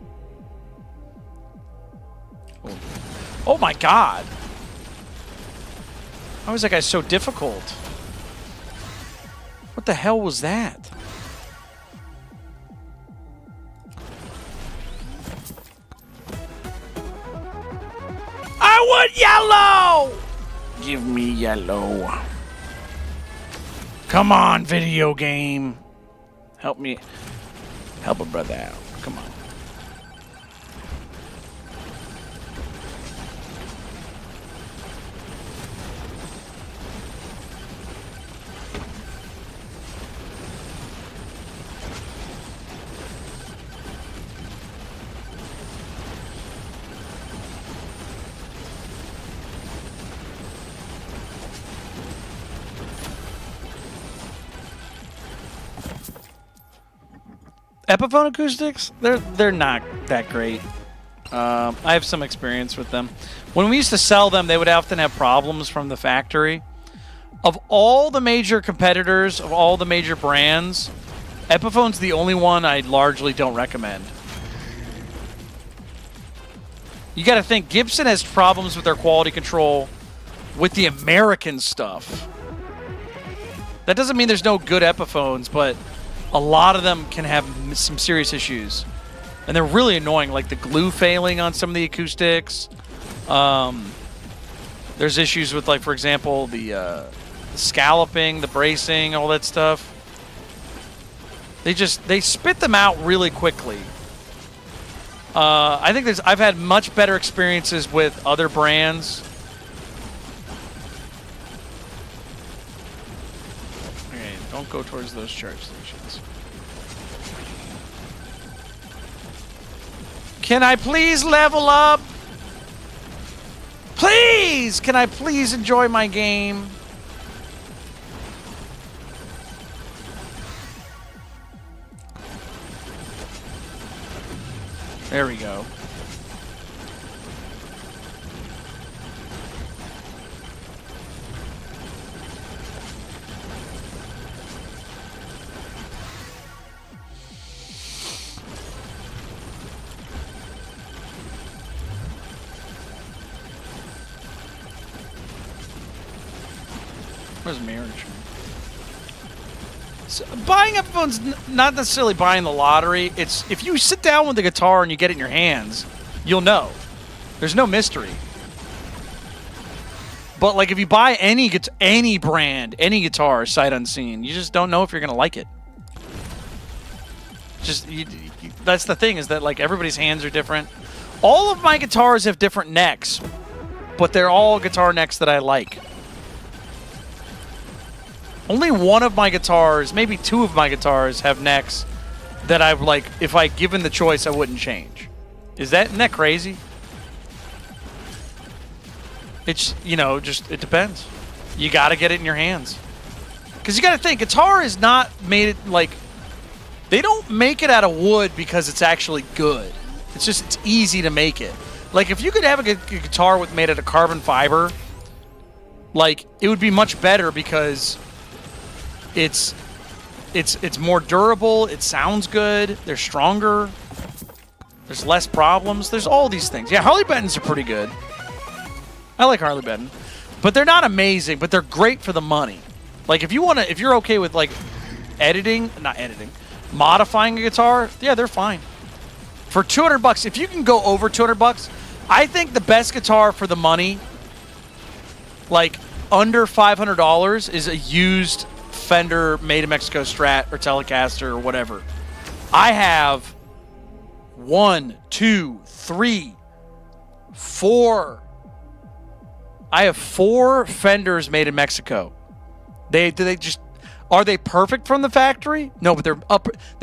A: Oh my God. How is that guy so difficult? What the hell was that? I want yellow! Give me yellow. Come on, video game. Help me. Help a brother out. Come on. Epiphone acoustics? They're not that great. I have some experience with them. When we used to sell them, they would often have problems from the factory. Of all the major competitors, of all the major brands, Epiphone's the only one I largely don't recommend. You got to think, Gibson has problems with their quality control with the American stuff. That doesn't mean there's no good Epiphones, but a lot of them can have some serious issues. And they're really annoying, like the glue failing on some of the acoustics. There's issues with, like, for example, the scalloping, the bracing, all that stuff. They spit them out really quickly. I think I've had much better experiences with other brands. Okay, don't go towards those charge stations. Can I please level up? Please! Can I please enjoy my game? There we go. Where's marriage? So buying Epiphone's not necessarily buying the lottery. It's if you sit down with the guitar and you get it in your hands, you'll know. There's no mystery. But like if you buy any brand, any guitar, sight unseen, you just don't know if you're gonna like it. Just that's the thing, is that like everybody's hands are different. All of my guitars have different necks, but they're all guitar necks that I like. Only one of my guitars, maybe two of my guitars, have necks that I've like, if I given the choice, I wouldn't change. Isn't that crazy? It's, you know, just, it depends. You got to get it in your hands. Because you got to think, guitar is not made it like, they don't make it out of wood because it's actually good. It's just, it's easy to make it. Like, if you could have a guitar made out of carbon fiber, like, it would be much better because it's It's more durable. It sounds good. They're stronger. There's less problems. There's all these things. Yeah, Harley Benton's are pretty good. I like Harley Benton, but they're not amazing. But they're great for the money. Like if you're okay with like modifying a guitar, yeah, they're fine. For $200, if you can go over $200, I think the best guitar for the money, like under $500, is a used Fender Made in Mexico Strat or Telecaster or whatever. I have 1, 2, 3, 4. I have 4 Fenders made in Mexico. Are they perfect from the factory? No, but they're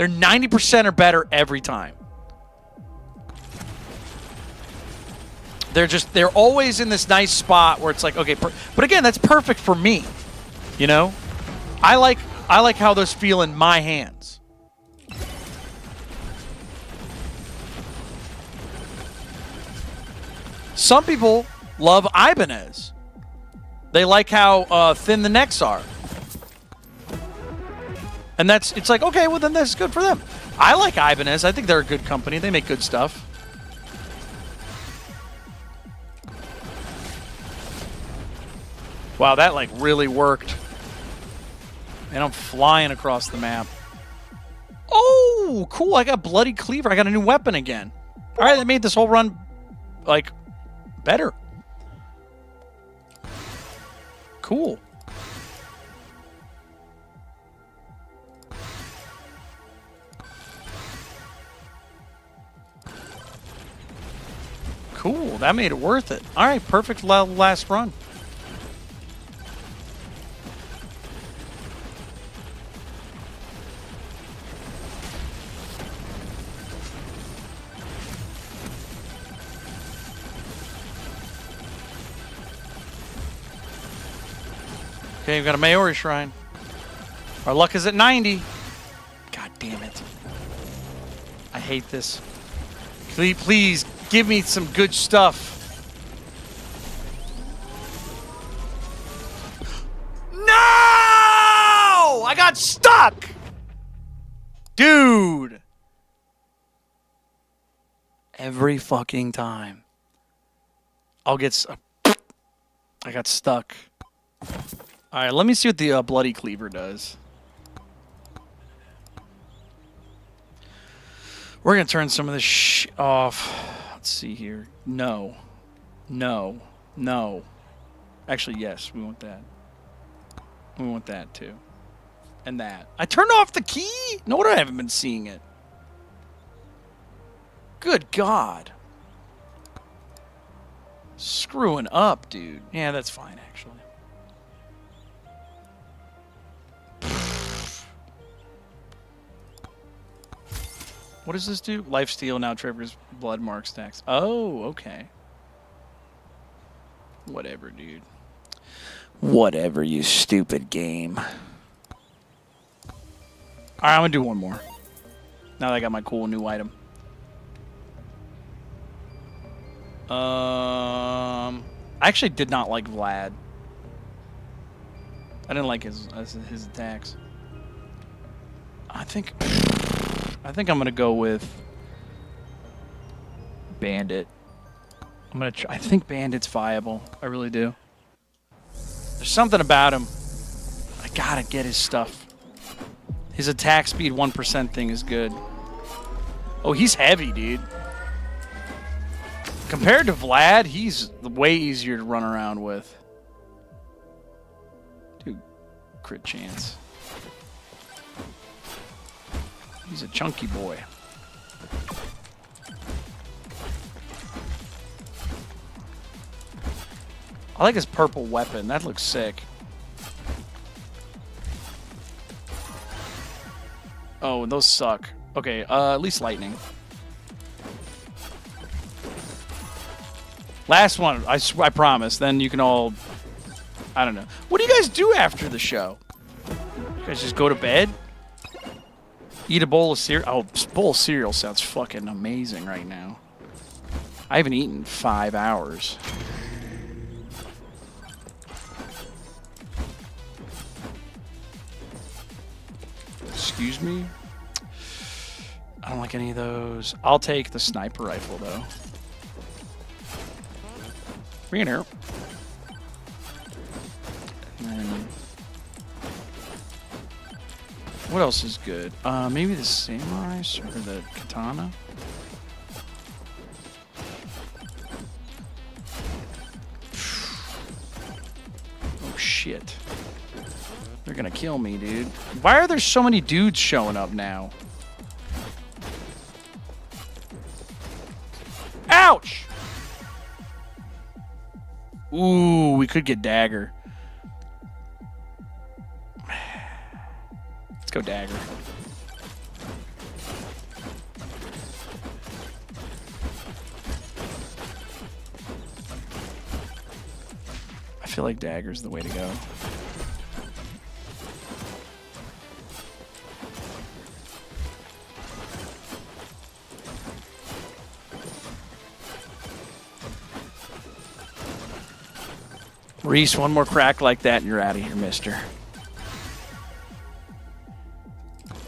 A: 90% or better every time. They're always in this nice spot where it's like, okay, but again, that's perfect for me. You know? I like how those feel in my hands. Some people love Ibanez. They like how thin the necks are. And it's like, okay, well then that's good for them. I like Ibanez. I think they're a good company. They make good stuff. Wow, that like really worked. And I'm flying across the map. Oh, cool. I got Bloody Cleaver. I got a new weapon again. All right, that made this whole run like better. Cool. Cool. That made it worth it. All right, perfect last run. Okay, we've got a Maori Shrine. Our luck is at 90. God damn it. I hate this. Please give me some good stuff. No! I got stuck! Dude. Every fucking time. I got stuck. All right, let me see what the Bloody Cleaver does. We're going to turn some of this off. Let's see here. No. No. No. Actually, yes, we want that. We want that, too. And that. I turned off the key? No wonder I haven't been seeing it. Good God. Screwing up, dude. Yeah, that's fine, actually. What does this do? Lifesteal now triggers blood mark stacks. Oh, okay. Whatever, dude. Whatever, you stupid game. All right, I'm going to do one more. Now that I got my cool new item. I actually did not like Vlad. I didn't like his attacks. I think I'm gonna go with Bandit. I think Bandit's viable. I really do. There's something about him. I gotta get his stuff. His attack speed 1% thing is good. Oh, he's heavy, dude. Compared to Vlad, he's way easier to run around with. Dude, crit chance. He's a chunky boy. I like his purple weapon. That looks sick. Oh, those suck. Okay, at least lightning. Last one, I promise. Then you can all... I don't know. What do you guys do after the show? You guys just go to bed? Eat a bowl of cereal? Oh, bowl of cereal sounds fucking amazing right now. I haven't eaten in 5 hours. Excuse me? I don't like any of those. I'll take the sniper rifle, though. Bring it here. And then... what else is good? Maybe the samurai or the katana? Oh, shit. They're gonna kill me, dude. Why are there so many dudes showing up now? Ouch! Ooh, we could get dagger. Let's go dagger. I feel like dagger's the way to go. Reese, one more crack like that and you're out of here, mister.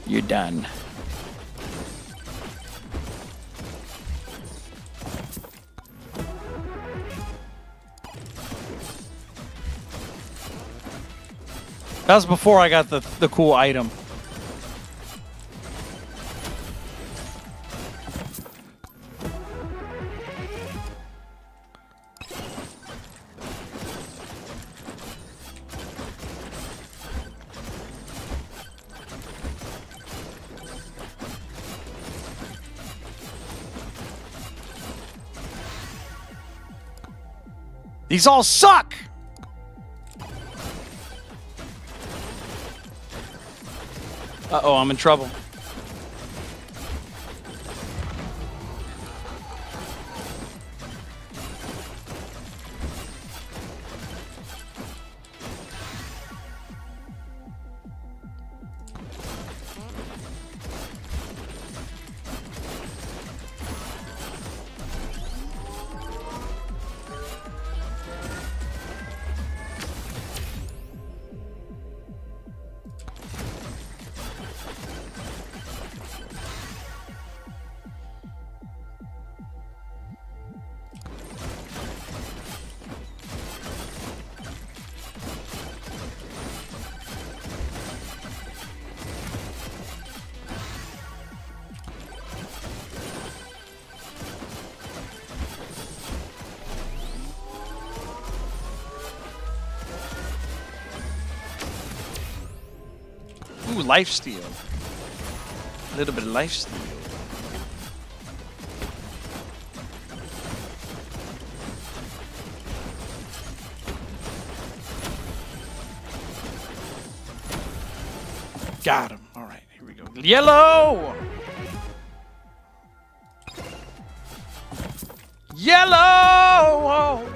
A: You're done. That was before I got the cool item. These all suck! Uh-oh, I'm in trouble. Ooh, lifesteal. A little bit of lifesteal. Got him. All right, here we go. Yellow! Yellow!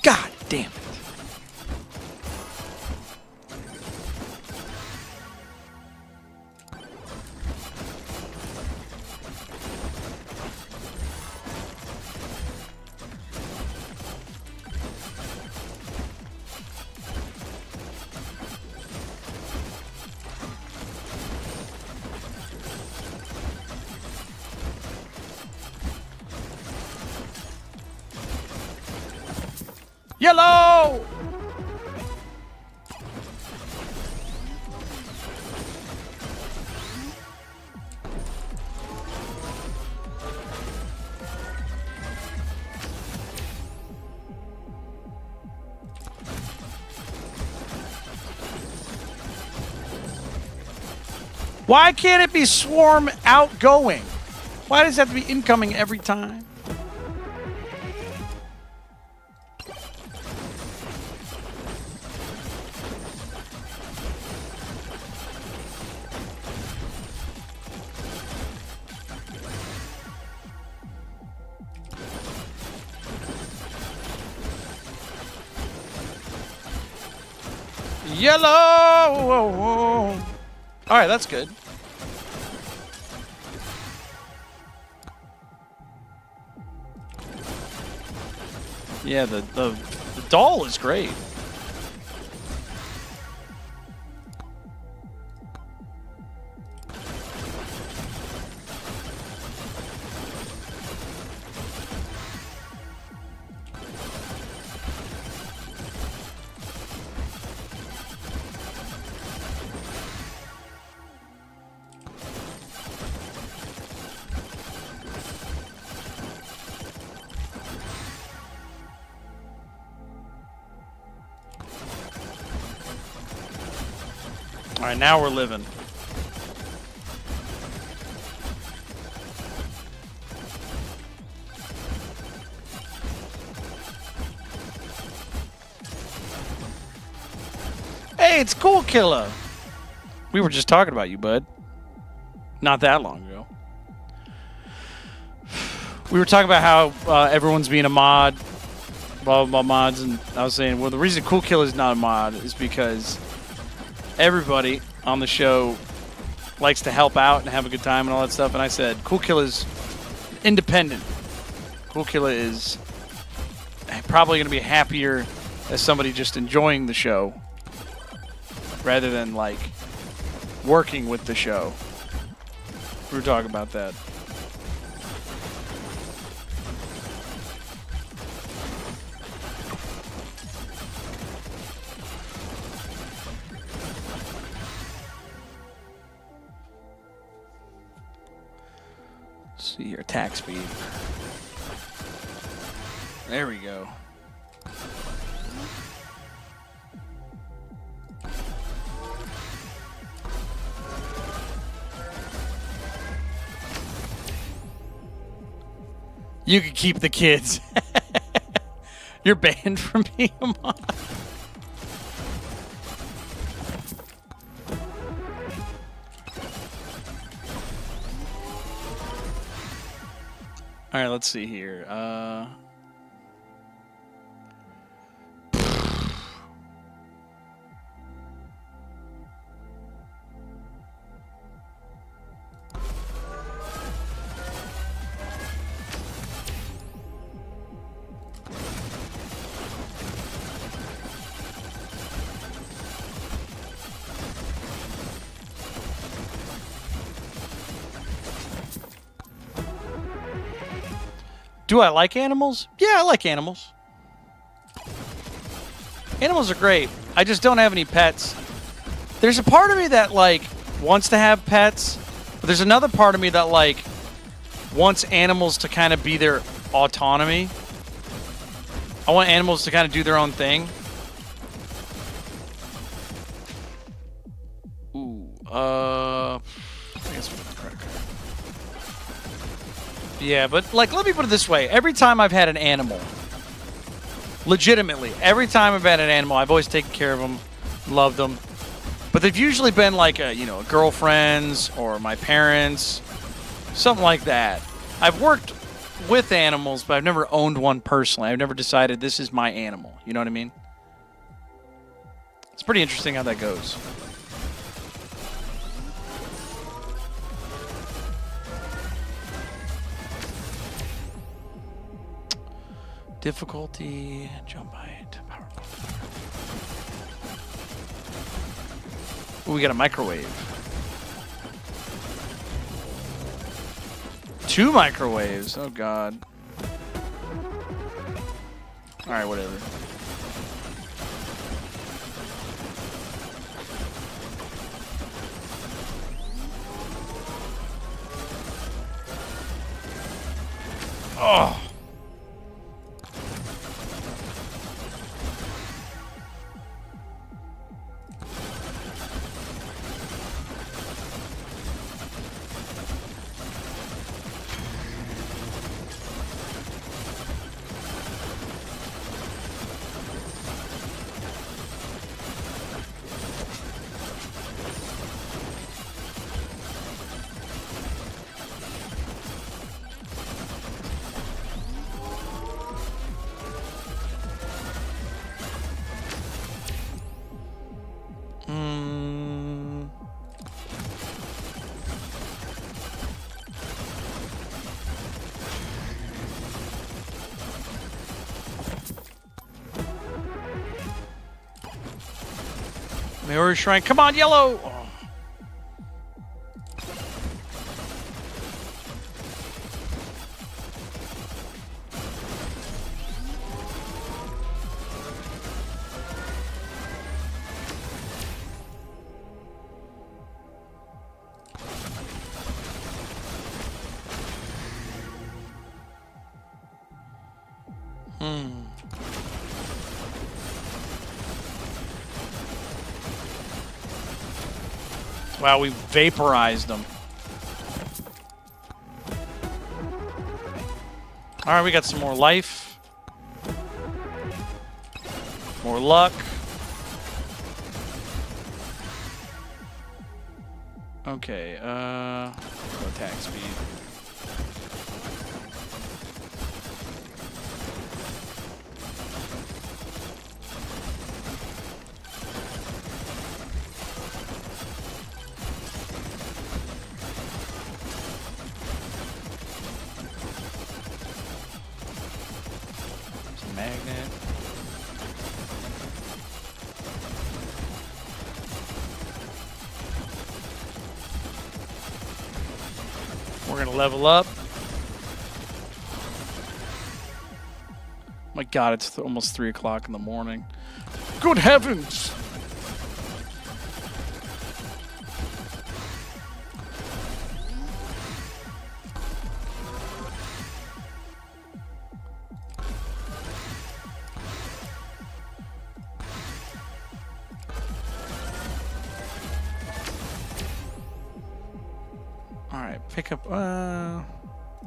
A: God damn it. Yellow! Why can't it be swarm outgoing? Why does it have to be incoming every time? Yellow! All right, that's good. Yeah, the doll is great. All right, now we're living. Hey, it's Cool Killer. We were just talking about you, bud. Not that long ago. We were talking about how everyone's being a mod, blah, blah, blah, mods, and I was saying, well, the reason Cool Killer is not a mod is because everybody on the show likes to help out and have a good time and all that stuff, and I said, Cool Killer's independent. Cool Killer is probably going to be happier as somebody just enjoying the show rather than, like, working with the show. We were talking about that. Let's see here, attack speed. There we go. You can keep the kids. You're banned from being a mod. All right, let's see here. Do I like animals? Yeah, I like animals. Animals are great. I just don't have any pets. There's a part of me that, like, wants to have pets, but there's another part of me that, like, wants animals to kind of be their autonomy. I want animals to kind of do their own thing. Ooh, I guess we'll credit card. Yeah, but, like, let me put it this way. Every time I've had an animal, legitimately, every time I've had an animal, I've always taken care of them, loved them. But they've usually been, like, a girlfriend's or my parents, something like that. I've worked with animals, but I've never owned one personally. I've never decided this is my animal. You know what I mean? It's pretty interesting how that goes. Difficulty, jump height, power. Ooh, we got a microwave. 2 microwaves. Oh, God. All right, whatever. Oh. Mirror Shrine. Come on, yellow! Oh. Wow, we vaporized them. All right, we got some more life. More luck. Okay, attack speed. Some magnet. We're gonna level up. My God, it's almost 3 o'clock in the morning. Good heavens! Alright, pick up,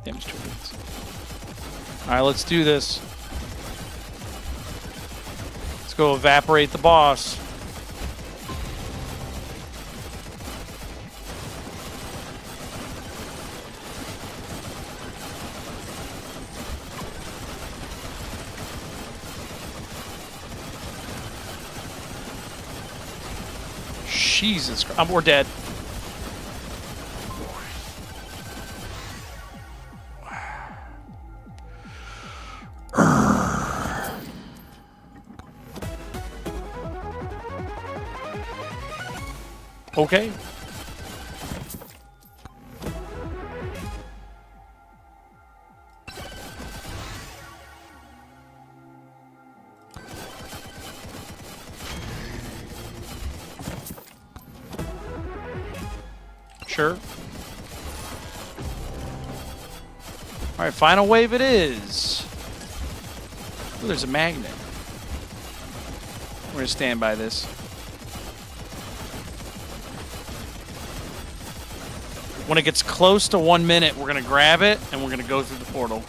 A: damage tokens. Alright, let's do this. Let's go evaporate the boss. Jesus Christ, we're dead. Okay. Sure. All right, final wave it is. Oh, there's a magnet. We're gonna stand by this. When it gets close to 1 minute, we're going to grab it, and we're going to go through the portal.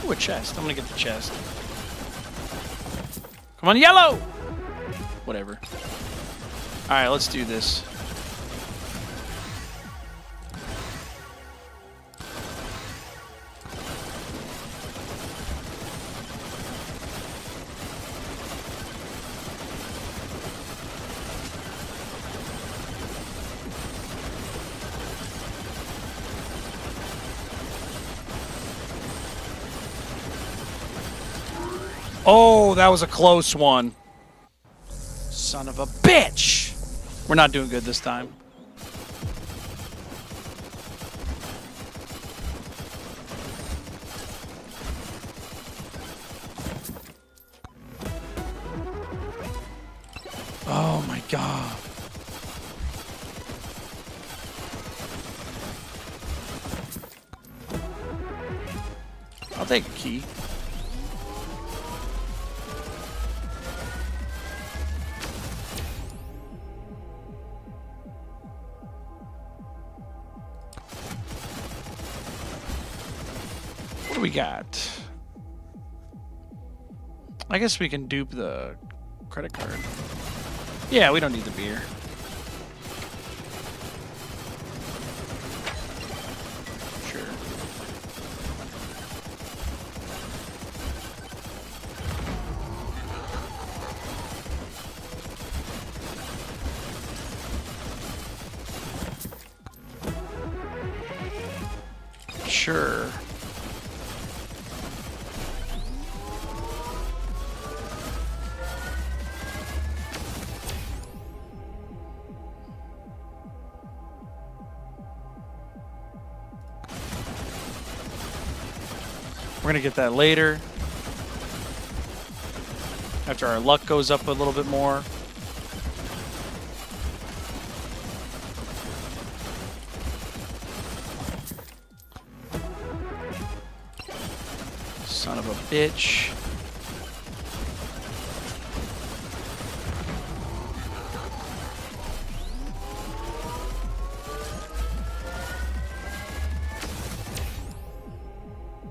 A: Ooh, a chest. I'm gonna get the chest. Come on, yellow! Whatever. Alright, let's do this. Oh, that was a close one. Son of a bitch! We're not doing good this time. Oh my God. I'll take a key. What do we got? I guess we can dupe the credit card. Yeah, we don't need the beer. Sure. Sure. We're going to get that later. After our luck goes up a little bit more. Son of a bitch.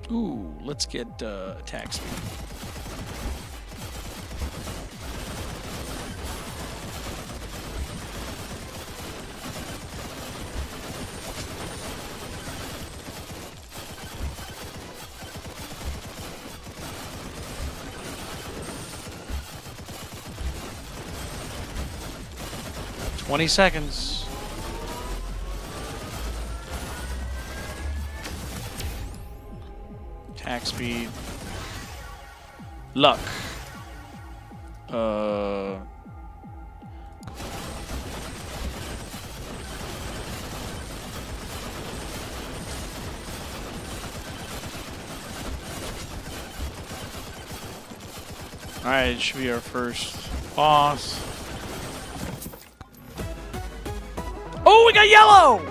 A: Ooh, let's get attack speed. $20 seconds. Attack speed. Luck. Alright, it should be our first boss. Oh, we got yellow!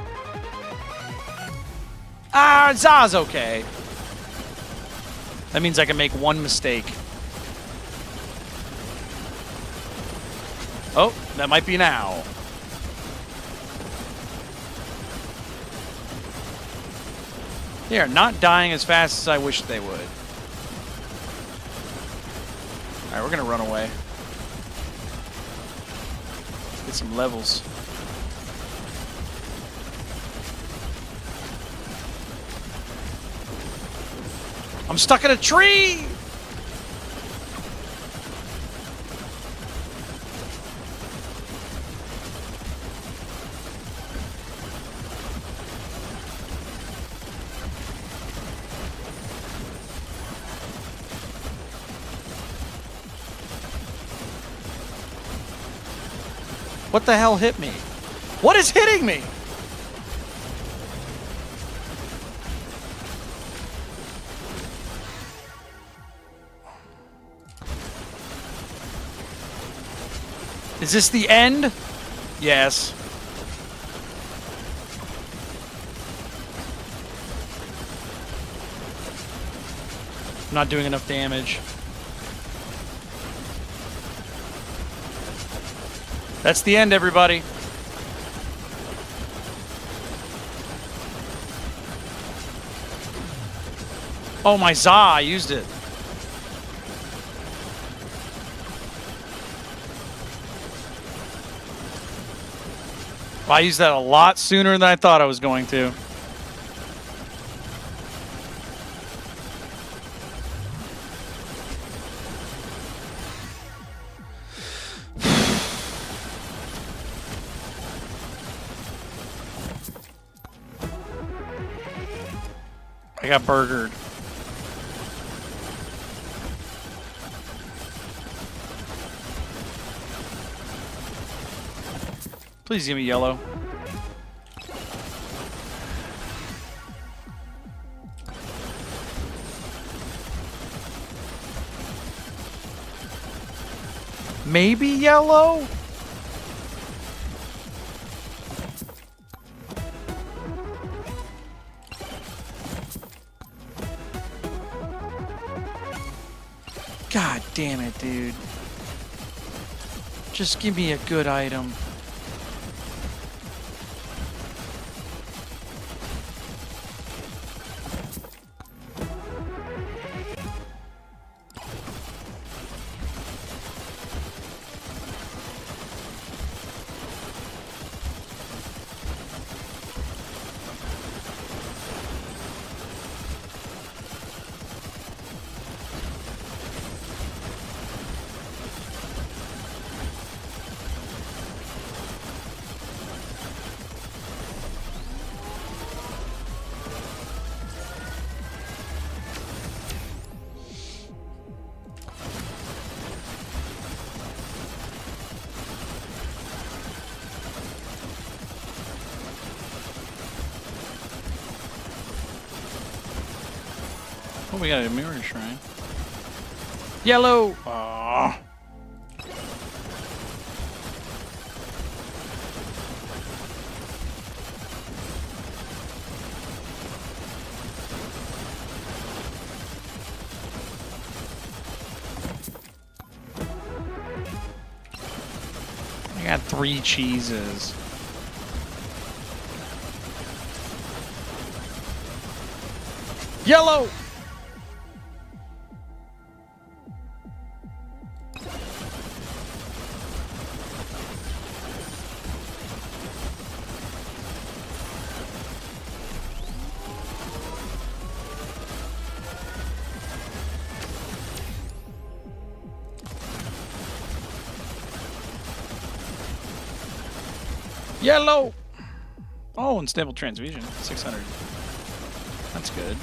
A: Ah, Za's okay. That means I can make one mistake. Oh, that might be now. They are not dying as fast as I wish they would. Alright, we're gonna run away. Get some levels. I'm stuck in a tree! What the hell hit me? What is hitting me? Is this the end? Yes. I'm not doing enough damage. That's the end, everybody. Oh, my Za, I used it. Well, I used that a lot sooner than I thought I was going to. I got burgered. Please give me yellow. Maybe yellow? God damn it, dude. Just give me a good item. Oh, we got a mirror shrine. Yellow! Aww. I got 3 cheeses. Yellow! Yellow! Oh, unstable transfusion. 600. That's good.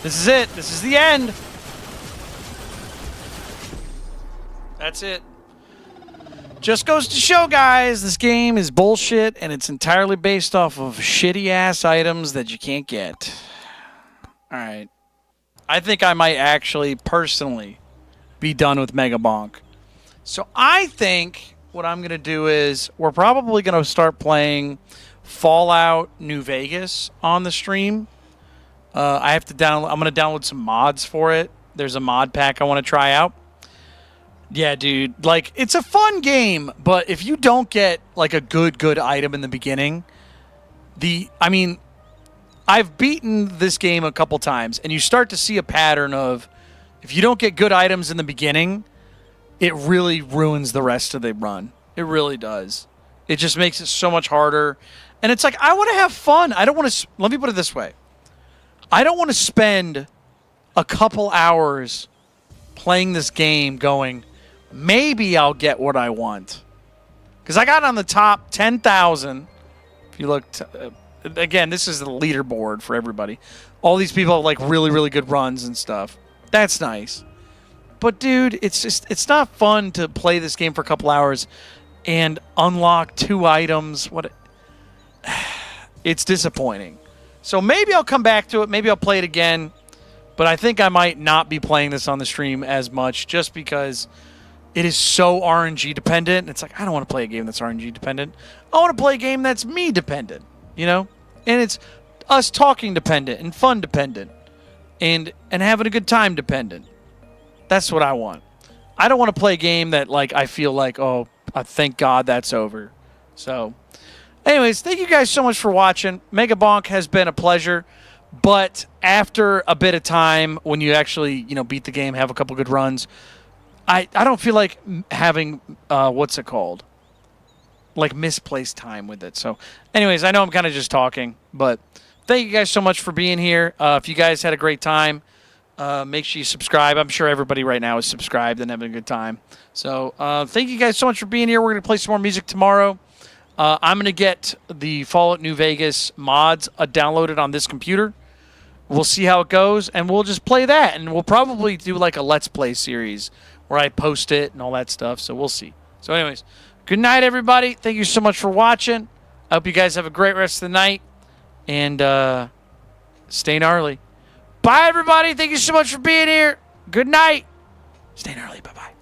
A: This is it. This is the end. That's it. Just goes to show, guys, this game is bullshit, and it's entirely based off of shitty-ass items that you can't get. All right. I think I might actually, personally, be done with Mega Bonk. So I think what I'm going to do is we're probably going to start playing Fallout New Vegas on the stream. I have to download. I'm going to download some mods for it. There's a mod pack I want to try out. Yeah, dude. Like, it's a fun game, but if you don't get like a good item in the beginning, I mean, I've beaten this game a couple times, and you start to see a pattern of if you don't get good items in the beginning, it really ruins the rest of the run. It really does. It just makes it so much harder. And it's like, I want to have fun. I don't want to. Let me put it this way. I don't want to spend a couple hours playing this game going, maybe I'll get what I want. Because I got on the top 10,000. If you look, again, this is the leaderboard for everybody. All these people have like really good runs and stuff. That's nice. But dude, it's not fun to play this game for a couple hours and unlock 2 items. It's disappointing. So maybe I'll come back to it. Maybe I'll play it again. But I think I might not be playing this on the stream as much just because it is so RNG dependent. It's like, I don't want to play a game that's RNG dependent. I want to play a game that's me dependent, you know? And it's us talking dependent and fun dependent and having a good time dependent. That's what I want. I don't want to play a game that like I feel like, oh, thank God that's over. So anyways, thank you guys so much for watching. Mega Bonk has been a pleasure. But after a bit of time, when you actually, beat the game, have a couple good runs, I don't feel like having, what's it called? Like misplaced time with it. So anyways, I know I'm kind of just talking, but thank you guys so much for being here. If you guys had a great time, make sure you subscribe. I'm sure everybody right now is subscribed and having a good time. So thank you guys so much for being here. We're going to play some more music tomorrow. I'm going to get the Fallout New Vegas mods downloaded on this computer. We'll see how it goes, and we'll just play that. And we'll probably do like a Let's Play series where I post it and all that stuff. So we'll see. So anyways, good night, everybody. Thank you so much for watching. I hope you guys have a great rest of the night. And stay gnarly. Bye, everybody. Thank you so much for being here. Good night. Stay gnarly. Bye-bye.